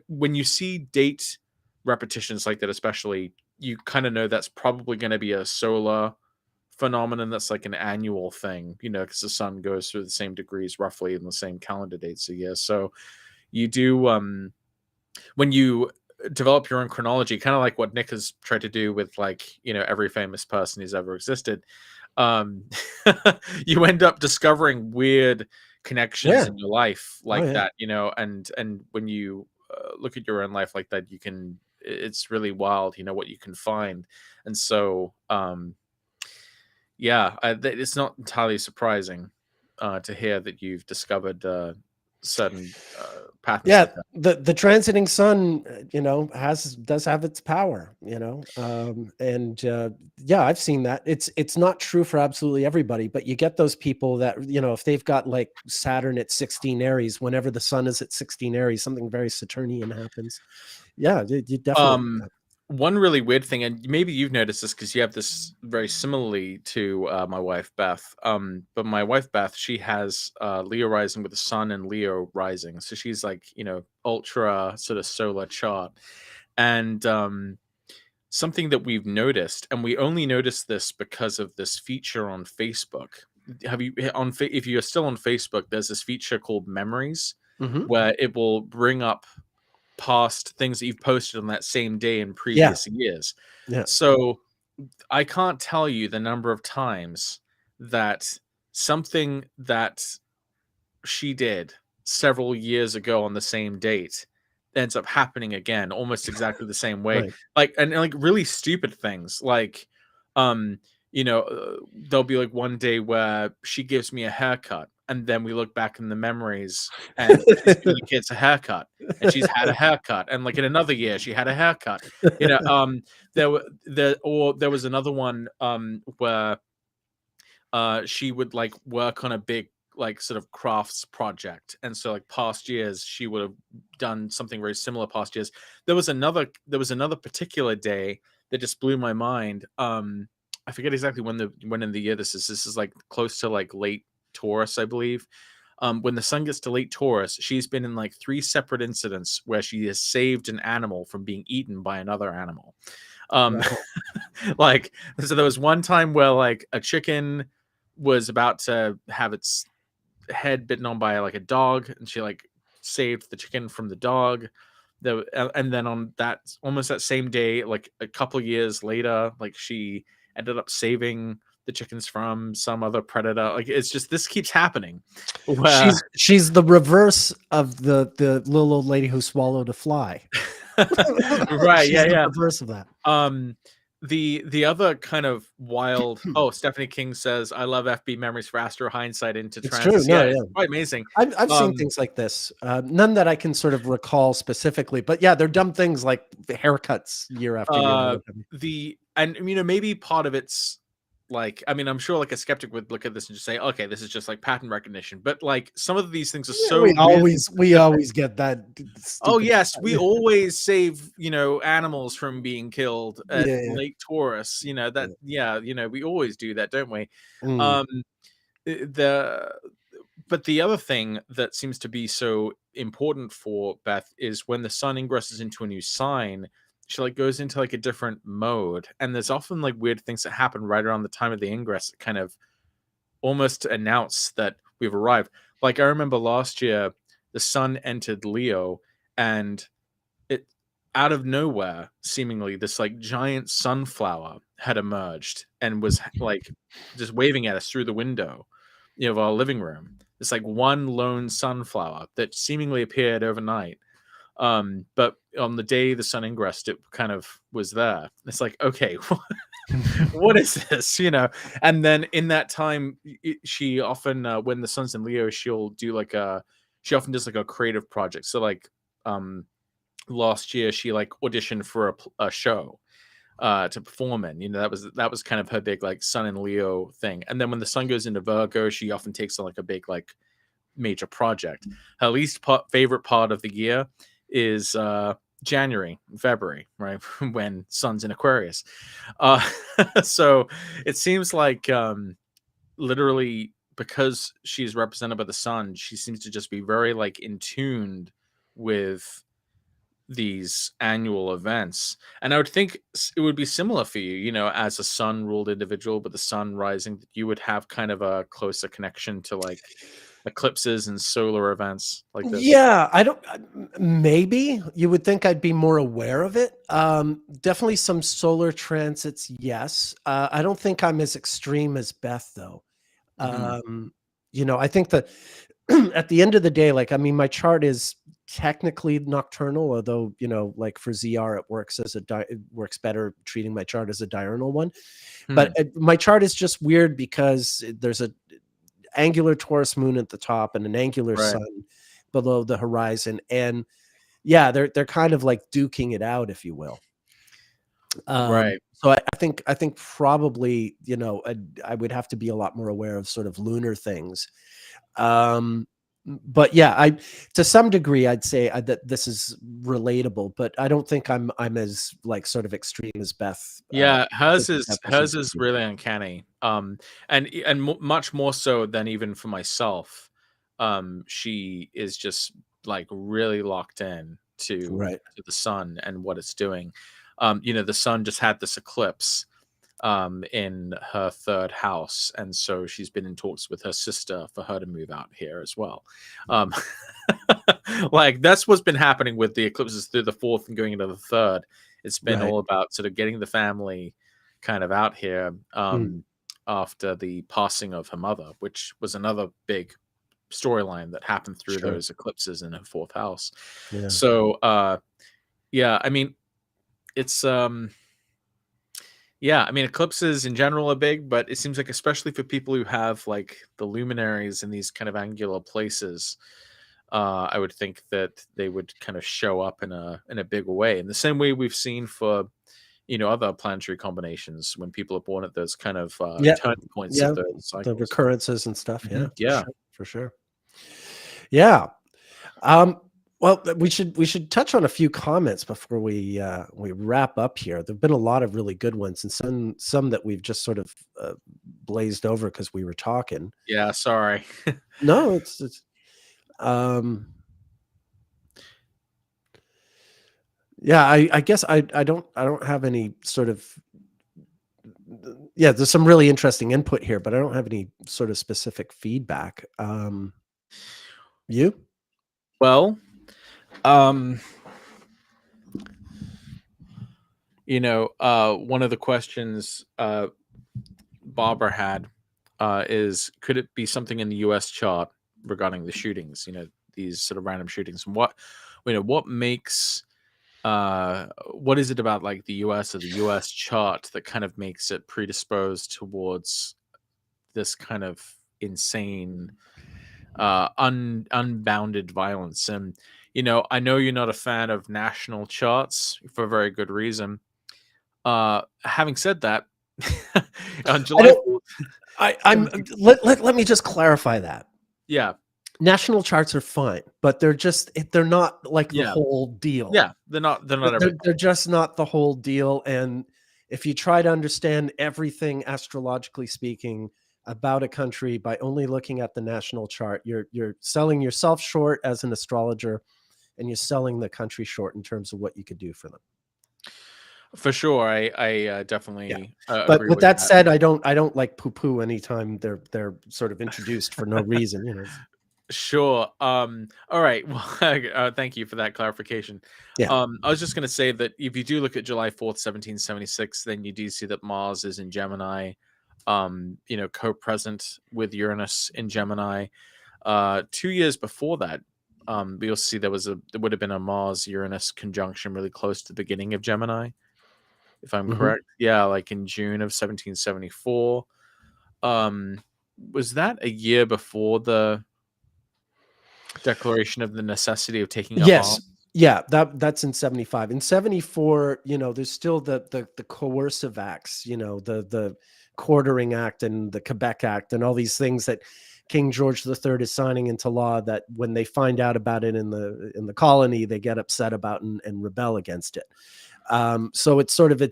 when you see date repetitions like that, especially, you kind of know that's probably going to be a solar phenomenon that's like an annual thing, because the sun goes through the same degrees roughly in the same calendar dates a year. So you do when you develop your own chronology, kind of like what Nick has tried to do with like every famous person who's ever existed, you end up discovering weird connections in your life like that, and when you look at your own life like that, it's really wild what you can find. And so it's not entirely surprising to hear that you've discovered certain patterns. Yeah, like the transiting sun, does have its power, and I've seen that. It's not true for absolutely everybody, but you get those people that if they've got like Saturn at 16 Aries, whenever the sun is at 16 Aries, something very Saturnian happens. Yeah, you definitely. One really weird thing, and maybe you've noticed this because you have this very similarly to my wife Beth. But my wife Beth, she has Leo rising with the sun and Leo rising, so she's like ultra sort of solar chart. And something that we've noticed, and we only noticed this because of this feature on Facebook. If you're still on Facebook, there's this feature called Memories, where it will bring up past things that you've posted on that same day in previous years. So I can't tell you the number of times that something that she did several years ago on the same date ends up happening again, almost exactly the same way. Like really stupid things. Like, there'll be like one day where she gives me a haircut, and then we look back in the memories, and she gets a haircut, and she's had a haircut, and like in another year she had a haircut. There was another one where she would like work on a big like sort of crafts project, and so like past years she would have done something very similar past years. There was another particular day that just blew my mind. I forget exactly when in the year this is like close to like late Taurus, I believe. when the sun gets to late Taurus, she's been in like 3 separate incidents where she has saved an animal from being eaten by another animal. Um, Wow. like, so there was one time where like a chicken was about to have its head bitten on by like a dog, and she like saved the chicken from the dog. And then on that almost that same day, like a couple years later, like she ended up saving the chickens from some other predator. Like it's just this keeps happening. Where She's the reverse of the little old lady who swallowed a fly. right, She's the reverse of that. The other kind of wild Stephanie King says, I love FB memories for Astro hindsight into It's transits. true. No, It's yeah. quite amazing. I've seen things like this. None that I can sort of recall specifically, but yeah, they're dumb things like the haircuts year after year. And you know, maybe part of it's like, I mean, I'm sure like a skeptic would look at this and just say, okay, this is just like pattern recognition. But like some of these things are so we weird. always get that. Oh yes, we always save, you know, animals from being killed at Lake Taurus. You know that, you know, we always do that, don't we? Mm. But the other thing that seems to be so important for Beth is when the sun ingresses into a new sign, she like goes into like a different mode, and there's often like weird things that happen right around the time of the ingress that kind of almost announce that we've arrived. Like I remember last year the sun entered Leo, and it out of nowhere seemingly this like giant sunflower had emerged and was like just waving at us through the window, you know, of our living room. It's like one lone sunflower that seemingly appeared overnight. But on the day the sun ingressed, it kind of was there. It's like, okay, what is this, you know? And then in that time, she often when the sun's in Leo, she often does like a creative project. So like last year she like auditioned for a show to perform in. You know, that was kind of her big like sun and Leo thing. And then when the sun goes into Virgo, she often takes on like a big like major project. Her least favorite part of the year is January, February, right? When sun's in Aquarius. So it seems like literally because she's represented by the sun, she seems to just be very like in tune with these annual events. And I would think it would be similar for you, you know, as a sun ruled individual, but the sun rising, you would have kind of a closer connection to like eclipses and solar events like this. Yeah, I don't. Maybe you would think I'd be more aware of it. Definitely some solar transits. Yes, I don't think I'm as extreme as Beth though. You know, I think that at the end of the day, like, I mean, my chart is technically nocturnal, although, you know, like for ZR, it works as it works better treating my chart as a diurnal one. But my chart is just weird because there's a angular Taurus moon at the top and an angular sun below the horizon, and yeah, they're kind of like duking it out, if you will. Right. So I think probably, you know, I would have to be a lot more aware of sort of lunar things. But yeah, to some degree I'd say that this is relatable, but I don't think I'm as like sort of extreme as Beth. Yeah, hers is really uncanny. And much more so than even for myself. She is just like really locked in to the sun and what it's doing. You know, the sun just had this eclipse in her third house, and so she's been in talks with her sister for her to move out here as well. Like that's what's been happening with the eclipses through the fourth and going into the third. It's been all about sort of getting the family kind of out here after the passing of her mother, which was another big storyline that happened through those eclipses in her fourth house. So yeah, I mean, it's yeah, I mean, eclipses in general are big, but it seems like especially for people who have like the luminaries in these kind of angular places, I would think that they would kind of show up in a big way, in the same way we've seen for, you know, other planetary combinations when people are born at those kind of turning points of those cycles. The recurrences and stuff. Yeah, for sure. Yeah. Well, we should touch on a few comments before we wrap up here. There've been a lot of really good ones, and some that we've just sort of blazed over because we were talking. Yeah, sorry. No, it's Yeah, I guess I don't have any sort of, yeah, there's some really interesting input here, but I don't have any sort of specific feedback. You? Well, one of the questions Barbara had is, could it be something in the US chart regarding the shootings, these sort of random shootings, and what makes what is it about like the US or the US chart that kind of makes it predisposed towards this kind of insane unbounded violence? And I know you're not a fan of national charts for a very good reason. Having said that, on July 4th, let me just clarify that. Yeah. National charts are fine, but they're not like the whole deal. Yeah, they're not they're just not the whole deal. And if you try to understand everything astrologically speaking about a country by only looking at the national chart, you're selling yourself short as an astrologer, and you're selling the country short in terms of what you could do for them. For sure, I definitely. But with that said, I don't like poo-poo anytime they're sort of introduced for no reason. Sure. All right. Well, thank you for that clarification. Yeah. I was just going to say that if you do look at July 4th, 1776, then you do see that Mars is in Gemini, co-present with Uranus in Gemini. 2 years before that, you'll see there would have been a Mars-Uranus conjunction really close to the beginning of Gemini, if I'm correct. Yeah, like in June of 1774. Was that a year before the declaration of the necessity of taking up arms? Yeah, that's in 75. In 74, there's still the coercive acts, the Quartering Act and the Quebec Act and all these things that King George III is signing into law, that when they find out about it in the colony, they get upset about and rebel against it. So it's sort of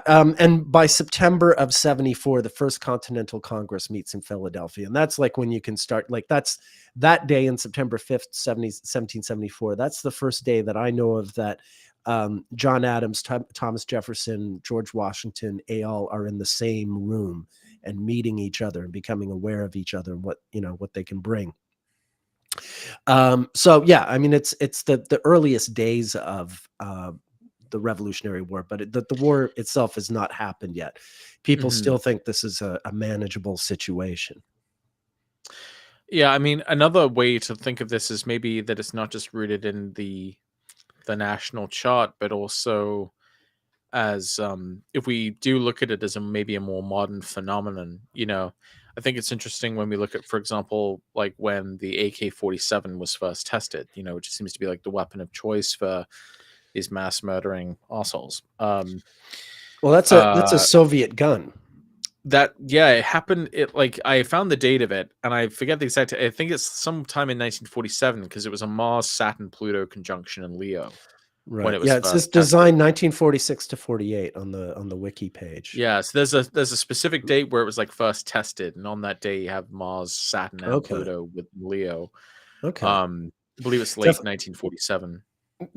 and by September of 74, the First Continental Congress meets in Philadelphia. And that's like when you can start, like that's that day in September 5th, 1774. That's the first day that I know of that John Adams, Thomas Jefferson, George Washington, all are in the same room and meeting each other and becoming aware of each other and what they can bring. So yeah, I mean, it's the earliest days of the Revolutionary War, but the war itself has not happened yet. People still think this is a manageable situation. Yeah, I mean, another way to think of this is maybe that it's not just rooted in the national chart, but also as if we do look at it as maybe a more modern phenomenon. I think it's interesting when we look at, for example, like when the AK-47 was first tested, which seems to be like the weapon of choice for these mass murdering assholes. Well, that's a Soviet gun. It happened. I found the date of it, and I forget the exact. I think it's sometime in 1947 because it was a Mars-Saturn Pluto conjunction in Leo. Right. Yeah, it says design 1946 to 48 on the wiki page. Yeah, so there's a specific date where it was like first tested, and on that day you have Mars, Saturn, and Pluto with Leo. Okay. I believe it's late 1947.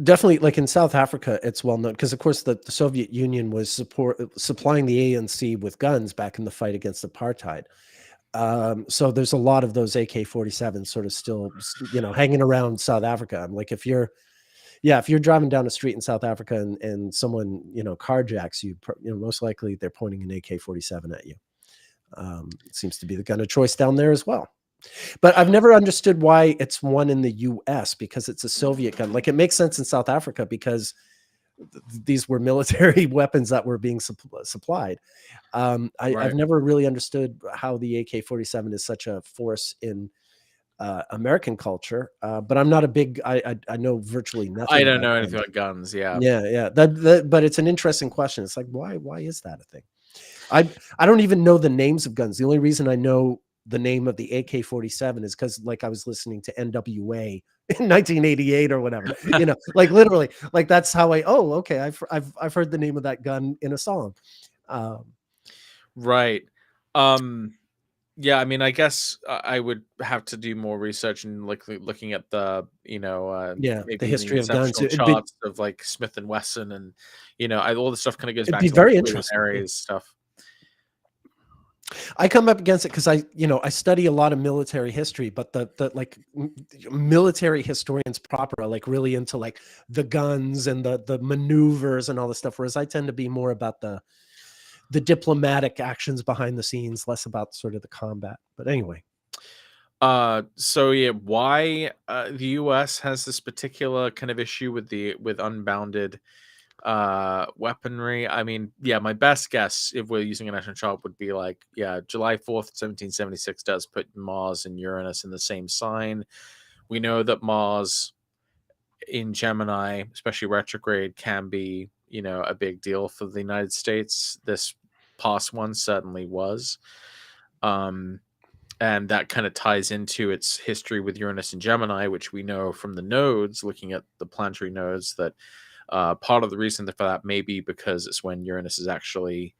Definitely, like in South Africa, it's well known because, of course, the Soviet Union was supplying the ANC with guns back in the fight against apartheid. So there's a lot of those AK-47s sort of still, hanging around South Africa. I'm like, if you're driving down a street in South Africa and someone, carjacks you, most likely they're pointing an AK-47 at you. It seems to be the gun of choice down there as well. But I've never understood why it's one in the US, because it's a Soviet gun. Like, it makes sense in South Africa because these were military weapons that were being supplied. I've never really understood how the AK-47 is such a force in American culture, but I'm not a big. I know virtually nothing. I don't know anything about guns. Yeah. But it's an interesting question. It's like, why is that a thing? I don't even know the names of guns. The only reason I know the name of the AK-47 is because, like, I was listening to NWA in 1988 or whatever. Like literally, like that's how okay. I've heard the name of that gun in a song. Right. Yeah, I mean, I guess I would have to do more research and looking at the, Yeah, the maybe even history of guns. conceptual charts of like Smith and Wesson, and all the stuff kind of goes It'd back be to like very Pluto and interesting. Yeah. Aries stuff. I come up against it because I study a lot of military history, but the like military historians proper are like really into like the guns and the maneuvers and all this stuff, whereas I tend to be more about the diplomatic actions behind the scenes, less about sort of the combat. But anyway, So yeah, why the US has this particular kind of issue with unbounded weaponry? I mean, yeah, my best guess, if we're using a national chart, would be like, yeah, July 4th, 1776 does put Mars and Uranus in the same sign. We know that Mars in Gemini, especially retrograde, can be, a big deal for the United States. This past one certainly was. And that kind of ties into its history with Uranus and Gemini, which we know from the nodes, looking at the planetary nodes, that part of the reason for that may be because it's when Uranus is actually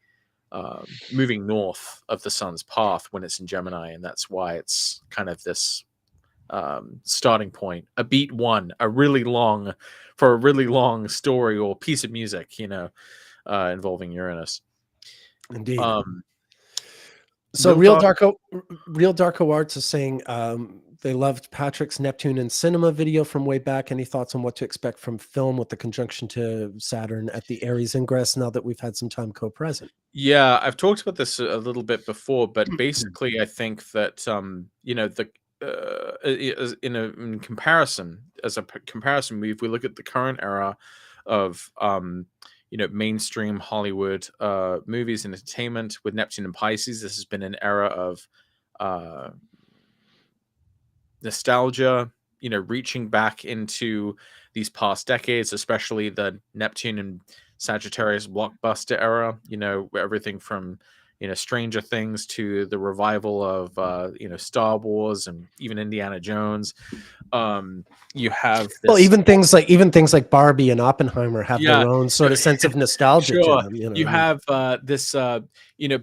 moving north of the sun's path when it's in Gemini, and that's why it's kind of this starting point, a beat one, for a really long story or piece of music, involving Uranus. indeed. Um, So Real Real Darko Arts is saying they loved Patrick's Neptune and cinema video from way back. Any thoughts on what to expect from film with the conjunction to Saturn at the Aries ingress now that we've had some time co-present? Yeah, I've talked about this a little bit before, but basically, I think that the in comparison, as a comparison, if we look at the current era of mainstream Hollywood movies and entertainment with Neptune and Pisces, this has been an era of uh, nostalgia, reaching back into these past decades, especially the Neptune and Sagittarius blockbuster era, everything from, Stranger Things to the revival of, Star Wars and even Indiana Jones. You have Well, this, even things like Barbie and Oppenheimer have yeah, their own sort of sense of nostalgia to sure. them. You have this,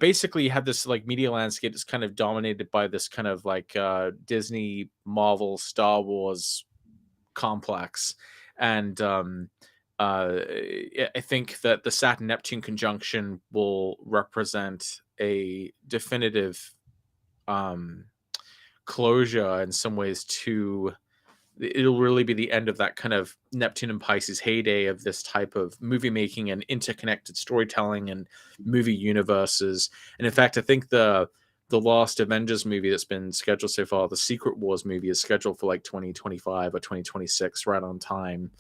basically you have this like media landscape that's kind of dominated by this kind of like Disney, Marvel, Star Wars complex. And I think that the Saturn Neptune conjunction will represent a definitive closure in some ways to it'll really be the end of that kind of Neptune and Pisces heyday of this type of movie making and interconnected storytelling and movie universes. And in fact, I think the last Avengers movie that's been scheduled so far, the Secret Wars movie, is scheduled for like 2025 or 2026, right on time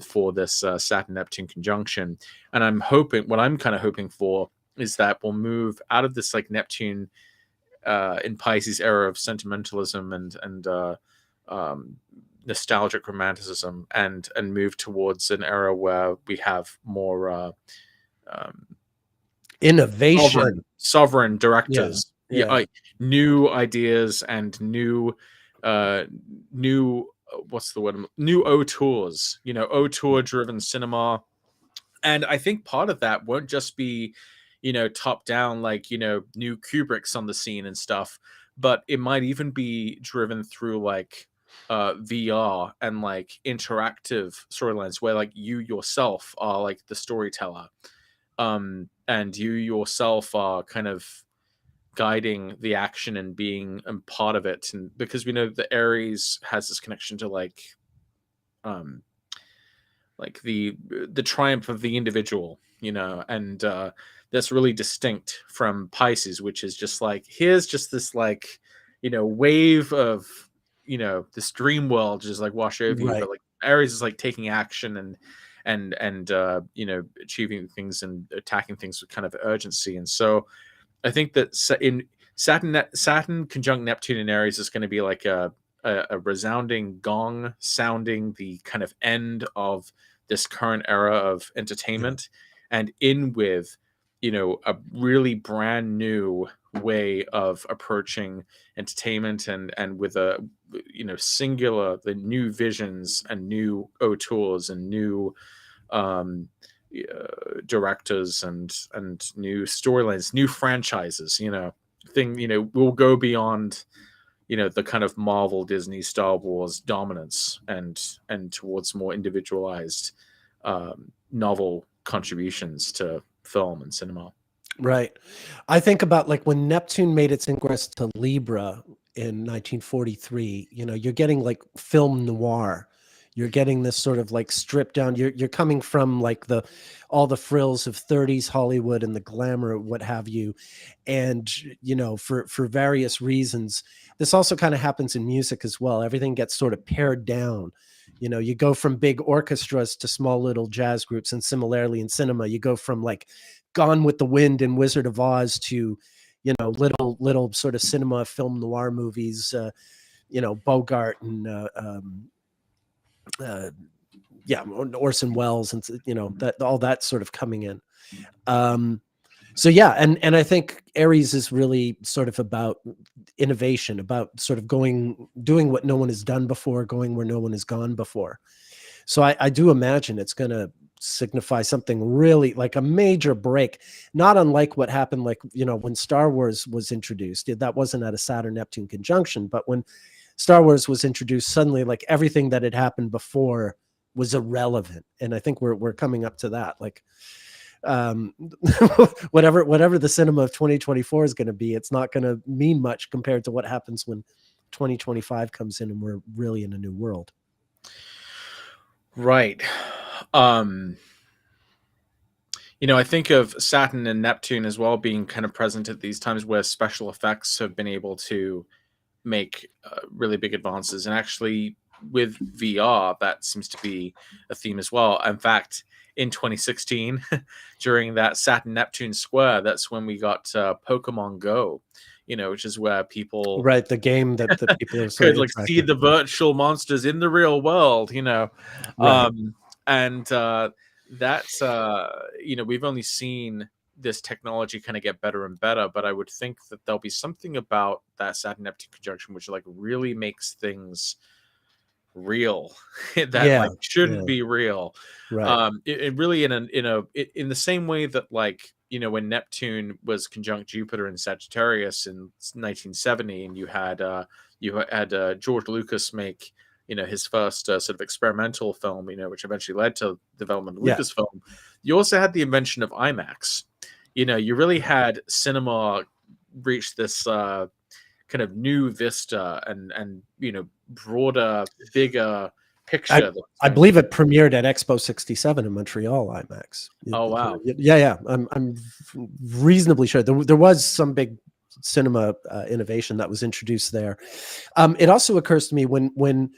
for this Saturn Neptune conjunction. And what I'm kind of hoping for is that we'll move out of this like Neptune in Pisces era of sentimentalism and nostalgic romanticism and move towards an era where we have more innovation. sovereign directors, Yeah. new ideas and new what's the word, new auteurs, auteur driven cinema. And I think part of that won't just be top down, like new Kubrick's on the scene and stuff, but it might even be driven through like VR and like interactive storylines where like you yourself are like the storyteller, and you yourself are kind of guiding the action and being part of it. And because we know the Aries has this connection to um like the triumph of the individual, and that's really distinct from Pisces, which is just like, here's just this like wave of this dream world just like wash over you, Right. but like Aries is like taking action and achieving things and attacking things with kind of urgency. And so I think that in Saturn conjunct Neptune in Aries is going to be like a resounding gong sounding the kind of end of this current era of entertainment, and in with a really brand new way of approaching entertainment and with a singular the new visions and new auteurs and new um directors and new storylines, new franchises. thing, will go beyond, the kind of Marvel, Disney, Star Wars dominance and towards more individualized novel contributions to film and cinema. Right. I think about like when Neptune made its ingress to Libra in 1943, you're getting like film noir. You're getting this sort of like stripped down. You're coming from like all the frills of 30s Hollywood and the glamour, what have you. And, for various reasons, this also kind of happens in music as well. Everything gets sort of pared down. You go from big orchestras to small little jazz groups. And similarly in cinema, you go from like Gone with the Wind and Wizard of Oz to, little sort of cinema film noir movies, Bogart and, Orson Welles and, that all that sort of coming in. So yeah, and I think Aries is really sort of about innovation, about sort of doing what no one has done before, going where no one has gone before. So I do imagine it's going to signify something really like a major break, not unlike what happened, like, when Star Wars was introduced. That wasn't at a Saturn-Neptune conjunction, but when Star Wars was introduced, suddenly like everything that had happened before was irrelevant. And I think we're coming up to that. Like, whatever the cinema of 2024 is going to be, it's not going to mean much compared to what happens when 2025 comes in and we're really in a new world. Right. I think of Saturn and Neptune as well being kind of present at these times where special effects have been able to make really big advances. And actually with VR, that seems to be a theme as well. In fact, in 2016, during that Saturn-Neptune square, that's when we got Pokemon Go, which is where people... Right, the game that the people are could like see the virtual monsters in the real world, Right. And that's we've only seen this technology kind of get better and better, but I would think that there'll be something about that Saturn-Neptune conjunction which like really makes things real that shouldn't be real. Right. It really in the same way that like when Neptune was conjunct Jupiter in Sagittarius in 1970, and you had George Lucas make his first sort of experimental film, which eventually led to the development of Lucasfilm. You also had the invention of IMAX. You really had cinema reach this kind of new vista and broader, bigger picture. I believe it premiered at Expo 67 in Montreal, IMAX. Oh wow. Yeah. I'm reasonably sure there was some big cinema innovation that was introduced there. It also occurs to me when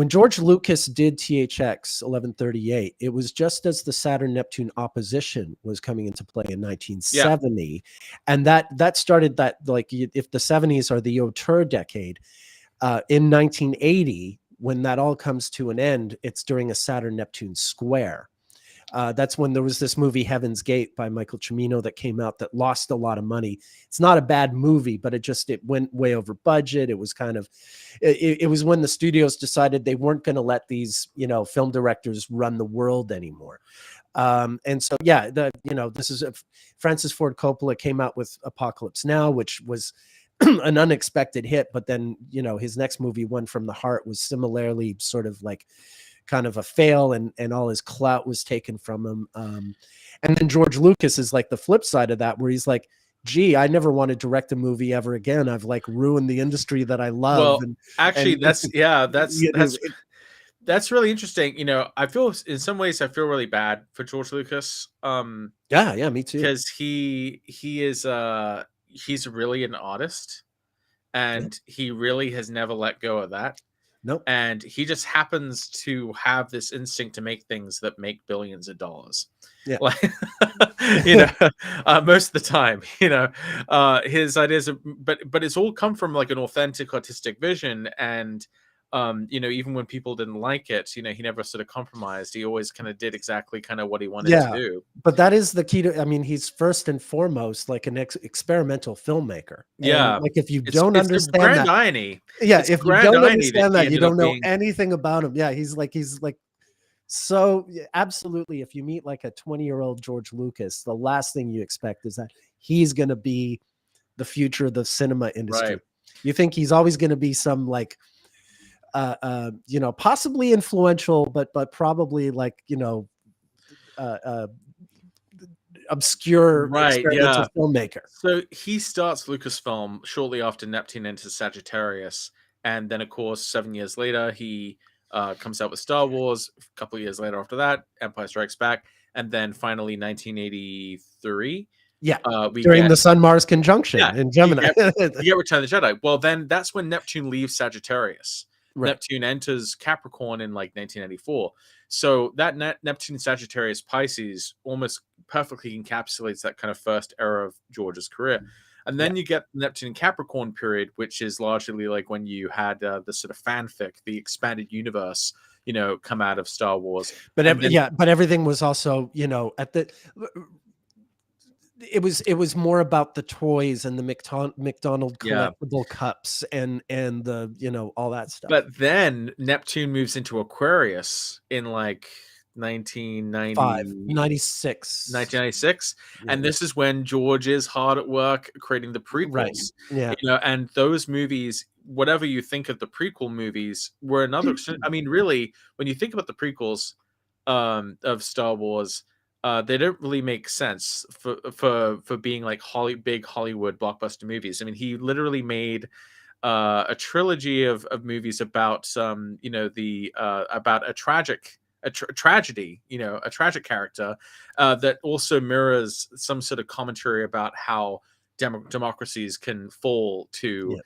George Lucas did THX 1138, it was just as the Saturn-Neptune opposition was coming into play in 1970. And that started that, like, if the 70s are the auteur decade, in 1980, when that all comes to an end, it's during a Saturn-Neptune square. That's when there was this movie Heaven's Gate by Michael Cimino that came out that lost a lot of money. It's not a bad movie, but it went way over budget. It was kind of, it was when the studios decided they weren't going to let these, film directors run the world anymore. And so, this is Francis Ford Coppola came out with Apocalypse Now, which was an unexpected hit, but then, his next movie, One from the Heart, was similarly sort of like kind of a fail, and all his clout was taken from him. And then George Lucas is like the flip side of that, where he's like, gee, I never want to direct a movie ever again. I've like ruined the industry that I love. Well, actually, that's really interesting. I feel in some ways I feel really bad for George Lucas. Yeah, me too. Because he is he's really an artist, and he really has never let go of that. Nope. And he just happens to have this instinct to make things that make billions of dollars. Yeah. Like, most of the time, his ideas, but it's all come from like an authentic artistic vision. And, even when people didn't like it, he never sort of compromised. He always kind of did exactly kind of what he wanted to do. But that is the key to, he's first and foremost like an experimental filmmaker. Yeah. And like if you don't understand grand that, irony. if you don't understand that, you don't know anything about him. Yeah, he's like so absolutely. If you meet like a 20-year-old George Lucas, the last thing you expect is that he's going to be the future of the cinema industry. Right. You think he's always going to be some like, possibly influential, but probably like, obscure Right, experimental yeah. filmmaker. So he starts Lucasfilm shortly after Neptune enters Sagittarius, and then of course 7 years later he comes out with Star Wars. A couple of years later after that, Empire Strikes Back, and then finally 1983. Yeah, We during get the Sun-Mars conjunction in Gemini. you get Return of the Jedi. Well, then that's when Neptune leaves Sagittarius. Right. Neptune enters Capricorn in like 1994. So that Neptune Sagittarius Pisces almost perfectly encapsulates that kind of first era of George's career. And then you get Neptune and Capricorn period, which is largely like when you had the sort of fanfic, the expanded universe, come out of Star Wars. But but everything was also, at the it was more about the toys and the McDonald collectible cups and the all that stuff. But then Neptune moves into Aquarius in like 1996. And this is when George is hard at work creating the prequels. Right. Yeah. And those movies, whatever you think of the prequel movies, were another. I mean, really, when you think about the prequels of Star Wars, they don't really make sense for being like big Hollywood blockbuster movies. I mean, he literally made a trilogy of movies about about a tragedy, a tragic character that also mirrors some sort of commentary about how democracies can fall to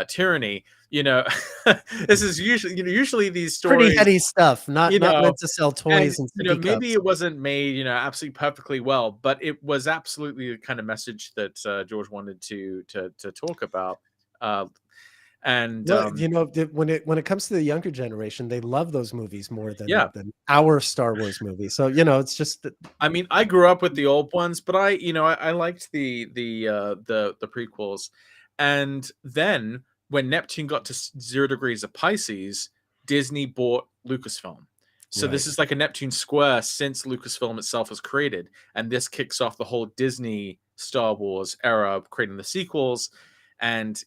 tyranny. This is usually these stories pretty heady stuff, not meant to sell toys and maybe it wasn't made absolutely perfectly well, but it was absolutely the kind of message that George wanted to talk about. And when it comes to the younger generation, they love those movies more than our Star Wars movies. So it's just that. I mean, I grew up with the old ones, but I liked the prequels. And then when Neptune got to 0 degrees of Pisces, Disney bought Lucasfilm. So this is like a Neptune square since Lucasfilm itself was created, and this kicks off the whole Disney Star Wars era, creating the sequels, and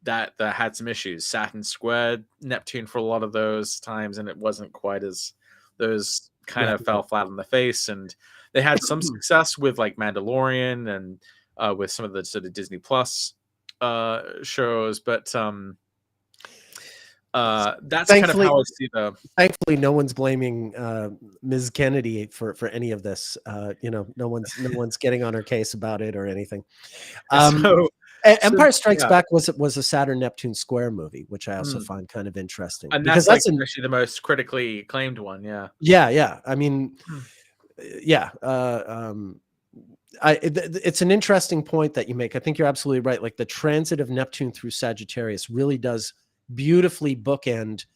that had some issues. Saturn squared Neptune for a lot of those times, and it wasn't quite as those kind of fell flat on the face. And they had some success with like Mandalorian and with some of the sort of Disney Plus shows, but that's kind of how I see the. Thankfully, no one's blaming Ms. Kennedy for any of this. No one's getting on her case about it or anything. Empire Strikes Back was a Saturn Neptune square movie, which I also find kind of interesting, and that's actually the most critically acclaimed one. Yeah. I mean, it's an interesting point that you make. I think you're absolutely right. Like the transit of Neptune through Sagittarius really does beautifully bookend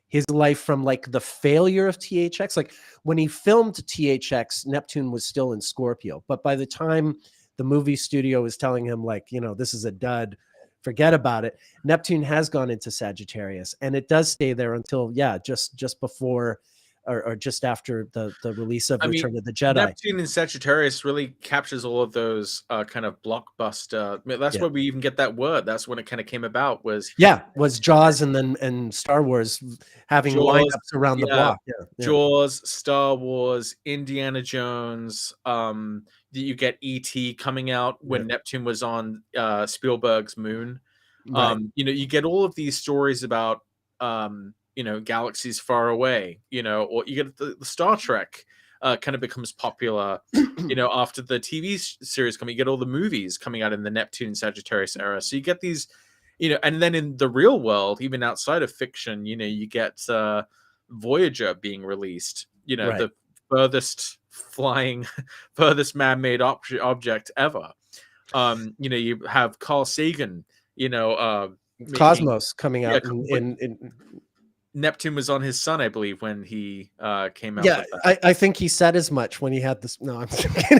his life from like the failure of THX. Like when he filmed THX, Neptune was still in Scorpio, but by the time the movie studio is telling him like, this is a dud, forget about it, Neptune has gone into Sagittarius, and it does stay there until just before or just after the release of Return of the Jedi. Neptune in Sagittarius really captures all of those kind of blockbuster. That's where we even get that word. That's when it kind of came about. Was Jaws and Star Wars having lineups around the block. Jaws, Star Wars, Indiana Jones. You get E.T. coming out when Neptune was on Spielberg's moon. You get all of these stories about galaxies far away, or you get the Star Trek kind of becomes popular, after the TV series coming. You get all the movies coming out in the Neptune Sagittarius era. So you get these, and then in the real world, even outside of fiction, you get Voyager being released, the furthest man-made object ever. You have Carl Sagan, Cosmos coming out in Neptune was on his sun, I believe, when he came out. Yeah, with that. I think he said as much when he had this. No, I'm joking.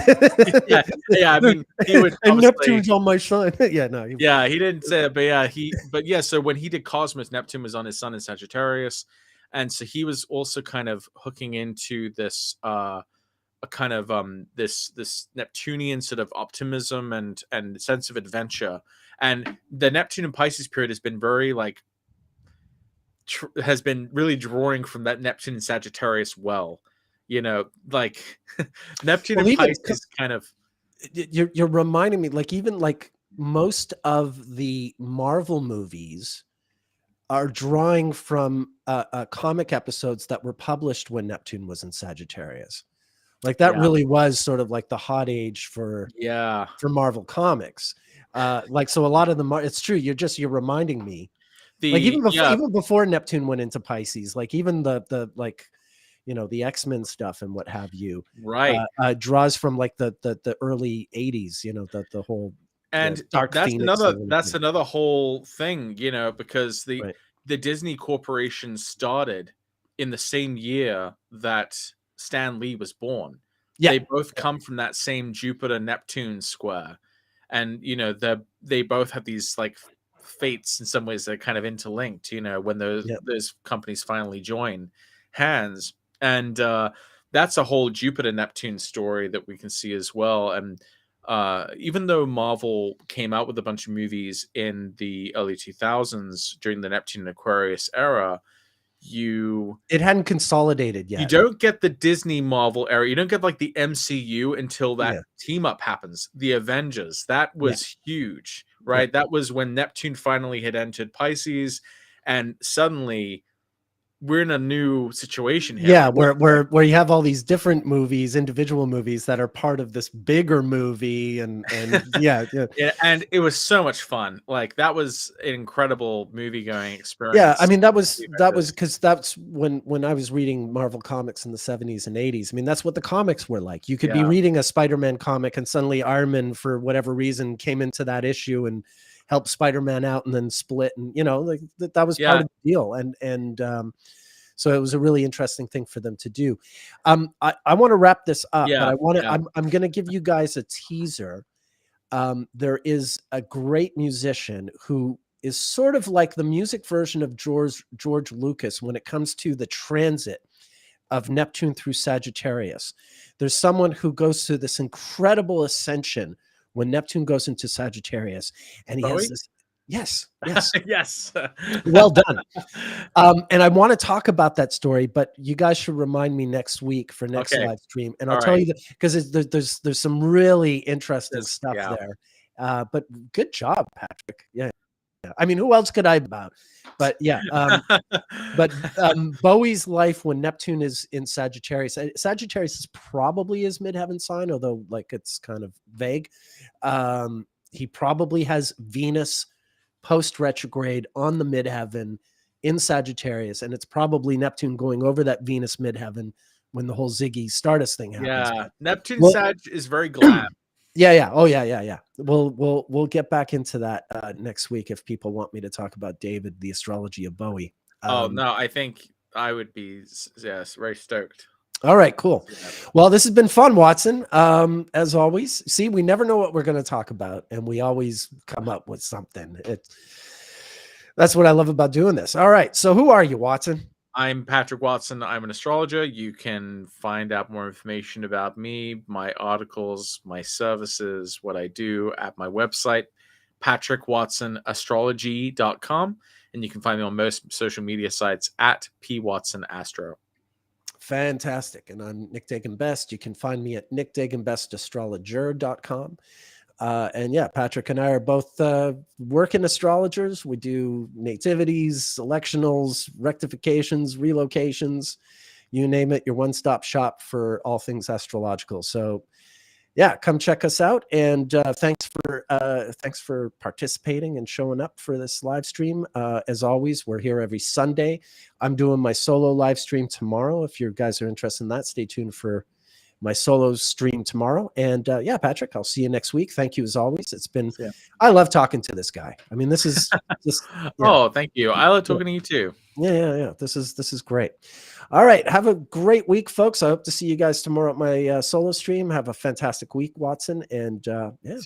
I mean, he would. And Neptune's on my sun. He didn't say it, but so when he did Cosmos, Neptune was on his sun in Sagittarius, and so he was also kind of hooking into this a kind of this Neptunian sort of optimism and sense of adventure. And the Neptune and Pisces period has been very like has been really drawing from that Neptune and Sagittarius well, you know, like Neptune Well, and even Pisces kind of. you're reminding me, like even like most of the Marvel movies are drawing from comic episodes that were published when Neptune was in Sagittarius. Like that Yeah. really was sort of like the hot age for Marvel comics. Like, so a lot of it's true. You're reminding me, like even before Neptune went into Pisces, like even the like, you know, the X-Men stuff and what have you, right, draws from like the early 80s, you know, the whole, and Dark Phoenix. that's another whole thing, you know, because Right. the Disney Corporation started in the same year that Stan Lee was born. Yeah. They both come from that same Jupiter Neptune square, and you know they both have these like fates in some ways that are kind of interlinked, you know, when those companies finally join hands. And that's a whole Jupiter Neptune story that we can see as well. And even though Marvel came out with a bunch of movies in the early 2000s during the Neptune and Aquarius era, it hadn't consolidated yet. You don't get the Disney Marvel era. You don't get like the MCU until that team up happens. The Avengers, that was huge, right? That was when Neptune finally had entered Pisces, and suddenly we're in a new situation here. Yeah, where you have all these different movies, individual movies that are part of this bigger movie, and yeah, and it was so much fun. Like that was an incredible movie going experience. Yeah, I mean that was because that's when I was reading Marvel comics in the 70s and 80s. I mean that's what the comics were like. You could be reading a Spider-Man comic, and suddenly Iron Man, for whatever reason, came into that issue and helped Spider-Man out, and then split, and you know, like that was part of the deal, and so it was a really interesting thing for them to do. I want to wrap this up, but I want to. I'm going to give you guys a teaser. There is a great musician who is sort of like the music version of George Lucas when it comes to the transit of Neptune through Sagittarius. There's someone who goes through this incredible ascension when Neptune goes into Sagittarius, and he has this. Yes. Yes. Well done. And I want to talk about that story, but you guys should remind me next week for next live stream. And I'll tell you that because there's some really interesting stuff there. But good job, Patrick. Yeah. I mean, who else could I about? But yeah. But Bowie's life when Neptune is in Sagittarius. Sagittarius is probably his midheaven sign, although like it's kind of vague. He probably has Venus post retrograde on the midheaven in Sagittarius, and it's probably Neptune going over that Venus midheaven when the whole Ziggy Stardust thing happens. Yeah, Neptune Sag is very glam. Yeah. Oh yeah. We'll get back into that next week if people want me to talk about David, the astrology of Bowie. Oh no, I think I would be very stoked. All right, cool. Well, this has been fun, Watson. As always, see, we never know what we're going to talk about, and we always come up with something. That's what I love about doing this. All right, so who are you, Watson? I'm Patrick Watson. I'm an astrologer. You can find out more information about me, my articles, my services, what I do at my website, patrickwatsonAstrology.com, and you can find me on most social media sites at pwatsonastro. Fantastic. And I'm Nick Dagan Best. You can find me at nickdaganbestastrologer.com. And yeah, Patrick and I are both working astrologers. We do nativities, electionals, rectifications, relocations, you name it, your one-stop shop for all things astrological. So yeah, come check us out. And thanks for participating and showing up for this live stream. As always, we're here every Sunday. I'm doing my solo live stream tomorrow. If you guys are interested in that, stay tuned for my solo stream tomorrow. And yeah, Patrick, I'll see you next week. Thank you as always. It's been, I love talking to this guy. I mean, this is just, oh, thank you. I love talking to you too. Yeah. This is great. All right. Have a great week, folks. I hope to see you guys tomorrow at my solo stream. Have a fantastic week, Watson. And yeah.